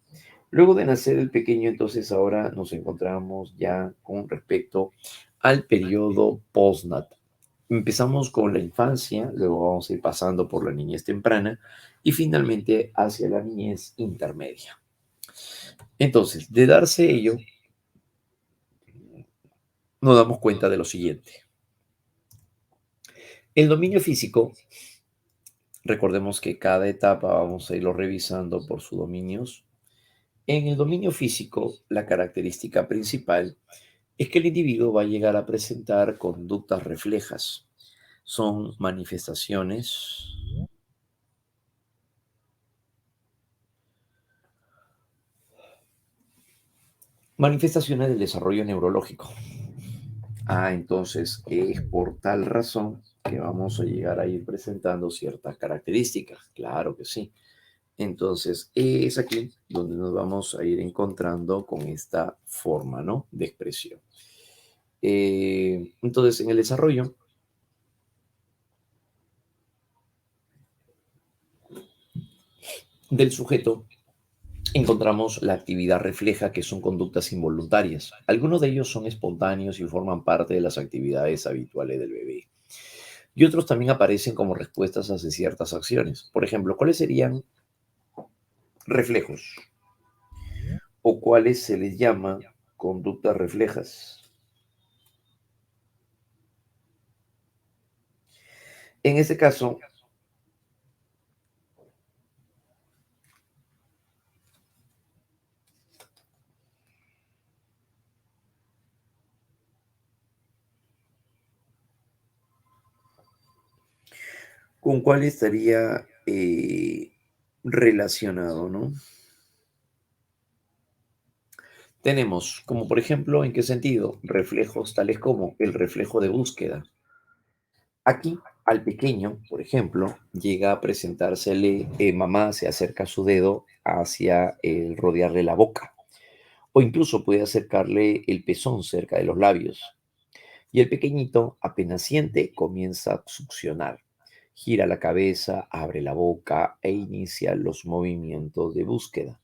Speaker 1: Luego de nacer el pequeño, entonces ahora nos encontramos ya con respecto al periodo postnatal. Empezamos con la infancia, luego vamos a ir pasando por la niñez temprana y finalmente hacia la niñez intermedia. Entonces, de darse ello, nos damos cuenta de lo siguiente. El dominio físico, recordemos que cada etapa vamos a irlo revisando por sus dominios. En el dominio físico, la característica principal es que el individuo va a llegar a presentar conductas reflejas. Son manifestaciones del desarrollo neurológico. Entonces es por tal razón que vamos a llegar a ir presentando ciertas características. Claro que sí. Entonces es aquí donde nos vamos a ir encontrando con esta forma, ¿no? De expresión. Entonces en el desarrollo del sujeto encontramos la actividad refleja, que son conductas involuntarias. Algunos de ellos son espontáneos y forman parte de las actividades habituales del bebé. Y otros también aparecen como respuestas hacia ciertas acciones. Por ejemplo, ¿cuáles serían reflejos o cuáles se les llama conductas reflejas? En este caso, ¿Con cuál estaría relacionado, no? Tenemos, como por ejemplo, ¿en qué sentido? Reflejos tales como el reflejo de búsqueda. Aquí, al pequeño, por ejemplo, llega a presentársele, mamá se acerca su dedo hacia el rodearle la boca, o incluso puede acercarle el pezón cerca de los labios. Y el pequeñito, apenas siente, comienza a succionar. Gira la cabeza, abre la boca e inicia los movimientos de búsqueda.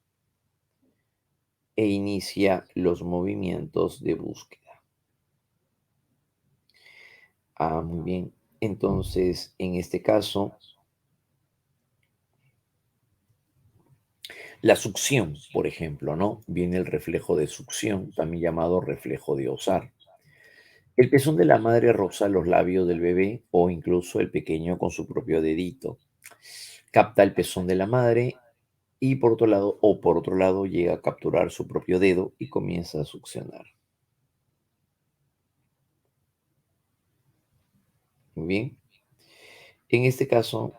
Speaker 1: Ah, muy bien. Entonces, en este caso, la succión, por ejemplo, ¿no? Viene el reflejo de succión, también llamado reflejo de osar. El pezón de la madre roza los labios del bebé o incluso el pequeño con su propio dedito. Capta el pezón de la madre y por otro lado llega a capturar su propio dedo y comienza a succionar. Muy bien. En este caso,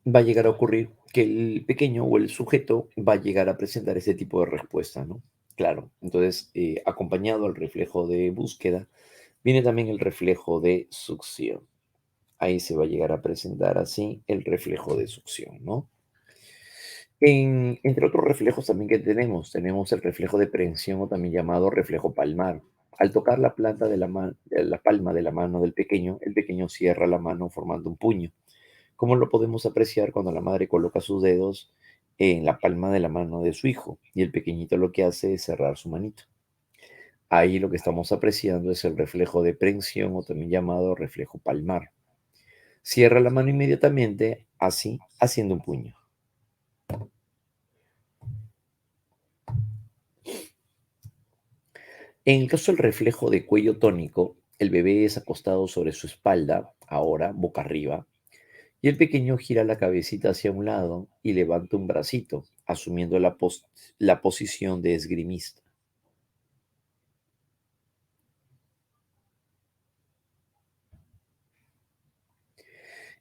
Speaker 1: va a llegar a ocurrir que el pequeño o el sujeto va a llegar a presentar ese tipo de respuesta, ¿no? Claro, entonces, acompañado al reflejo de búsqueda, viene también el reflejo de succión. Ahí se va a llegar a presentar así el reflejo de succión, ¿no? Entre otros reflejos también que tenemos el reflejo de prensión o también llamado reflejo palmar. Al tocar la planta de la palma de la mano del pequeño, el pequeño cierra la mano formando un puño. ¿Cómo lo podemos apreciar cuando la madre coloca sus dedos en la palma de la mano de su hijo y el pequeñito lo que hace es cerrar su manito? Ahí lo que estamos apreciando es el reflejo de prensión o también llamado reflejo palmar. Cierra la mano inmediatamente, así, haciendo un puño. En el caso del reflejo de cuello tónico, el bebé es acostado sobre su espalda, ahora boca arriba, y el pequeño gira la cabecita hacia un lado y levanta un bracito, asumiendo la posición de esgrimista.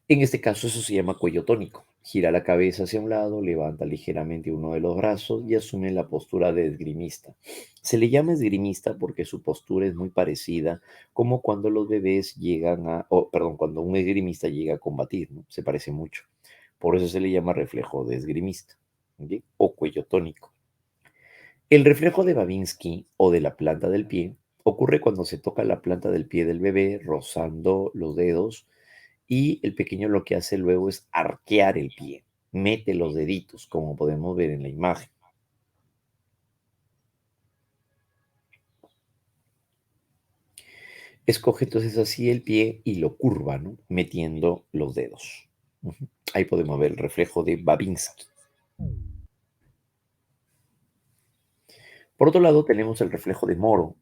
Speaker 1: En este caso, eso se llama cuello tónico. Gira la cabeza hacia un lado, levanta ligeramente uno de los brazos y asume la postura de esgrimista. Se le llama esgrimista porque su postura es muy parecida como cuando los bebés llegan perdón, cuando un esgrimista llega a combatir, ¿no? Se parece mucho. Por eso se le llama reflejo de esgrimista, ¿ok? O cuello tónico. El reflejo de Babinski o de la planta del pie ocurre cuando se toca la planta del pie del bebé rozando los dedos y el pequeño lo que hace luego es arquear el pie, mete los deditos, como podemos ver en la imagen. Escoge entonces así el pie y lo curva, ¿no? Metiendo los dedos. Ujú. Ahí podemos ver el reflejo de Babinski. Por otro lado, tenemos el reflejo de Moro.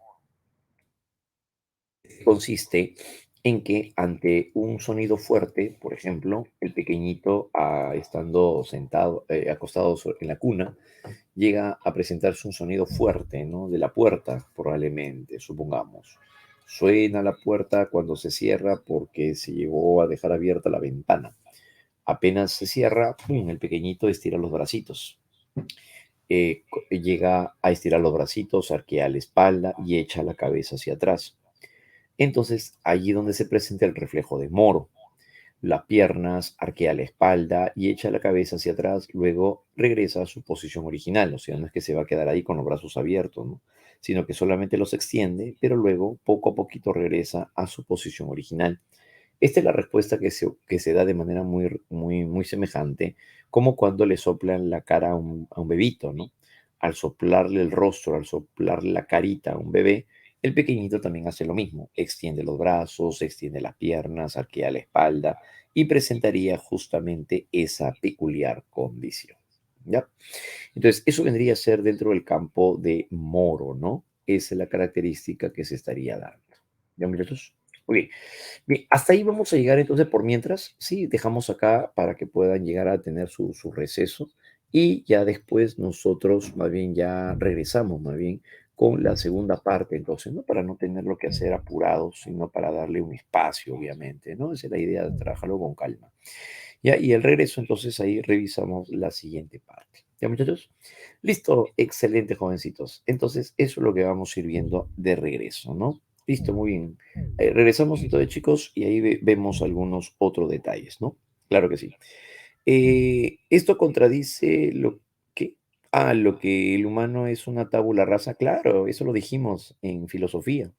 Speaker 1: Consiste en que ante un sonido fuerte, por ejemplo, el pequeñito, estando sentado, acostado en la cuna, llega a presentarse un sonido fuerte, ¿no? De la puerta, probablemente, supongamos. Suena la puerta cuando se cierra porque se llegó a dejar abierta la ventana. Apenas se cierra, ¡pum!, el pequeñito estira los bracitos. Llega a estirar los bracitos, arquea la espalda y echa la cabeza hacia atrás. Entonces, allí donde se presenta el reflejo de Moro. Las piernas, arquea la espalda y echa la cabeza hacia atrás, luego regresa a su posición original, o sea, no es que se va a quedar ahí con los brazos abiertos, ¿no? Sino que solamente los extiende, pero luego poco a poquito regresa a su posición original. Esta es la respuesta que se da de manera muy semejante, como cuando le soplan la cara a un bebito, ¿no? Al soplarle el rostro, al soplarle la carita a un bebé, el pequeñito también hace lo mismo, extiende los brazos, extiende las piernas, arquea la espalda y presentaría justamente esa peculiar condición. ¿Ya? Entonces, eso vendría a ser dentro del campo de Moro, ¿no? Esa es la característica que se estaría dando. ¿Ya, muchachos? Muy bien. Bien, hasta ahí vamos a llegar entonces por mientras, sí, dejamos acá para que puedan llegar a tener su receso Y ya después nosotros más bien ya regresamos más bien con la segunda parte, entonces, ¿no? Para no tenerlo que hacer apurados, sino para darle un espacio, obviamente, ¿no? Esa es la idea de trabajarlo con calma. Ya, y el regreso, entonces ahí revisamos la siguiente parte. ¿Ya, muchachos? Listo, excelente, jovencitos. Entonces, eso es lo que vamos a ir viendo de regreso, ¿no? Listo, muy bien. Regresamos entonces, chicos, y ahí vemos algunos otros detalles, ¿no? Claro que sí. Esto contradice lo que, lo que el humano es una tabula rasa. Claro, eso lo dijimos en filosofía.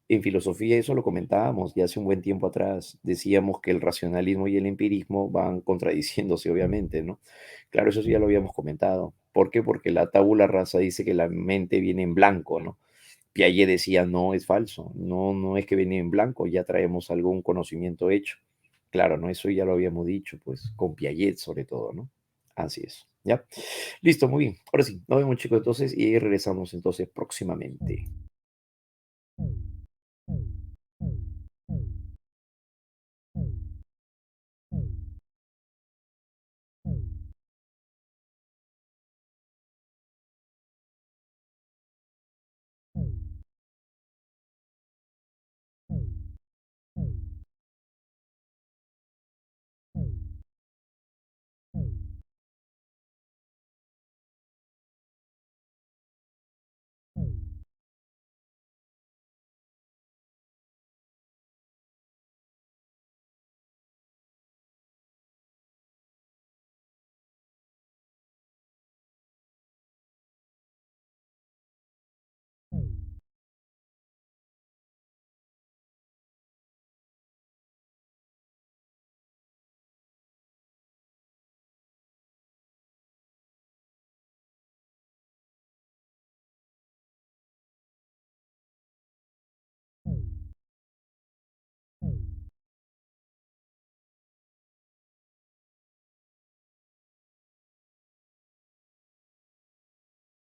Speaker 1: En filosofía eso lo comentábamos ya hace un buen tiempo atrás. Decíamos que el racionalismo y el empirismo van contradiciéndose, obviamente, ¿no? Claro, eso sí ya lo habíamos comentado. ¿Por qué? Porque la tabula rasa dice que la mente viene en blanco, ¿no? Piaget decía, no, es falso, no, no es que viene en blanco, ya traemos algún conocimiento hecho. Claro, ¿no? Eso ya lo habíamos dicho, pues, con Piaget sobre todo, ¿no? Así es, ¿ya? Listo, muy bien. Ahora sí, nos vemos chicos entonces y regresamos entonces próximamente.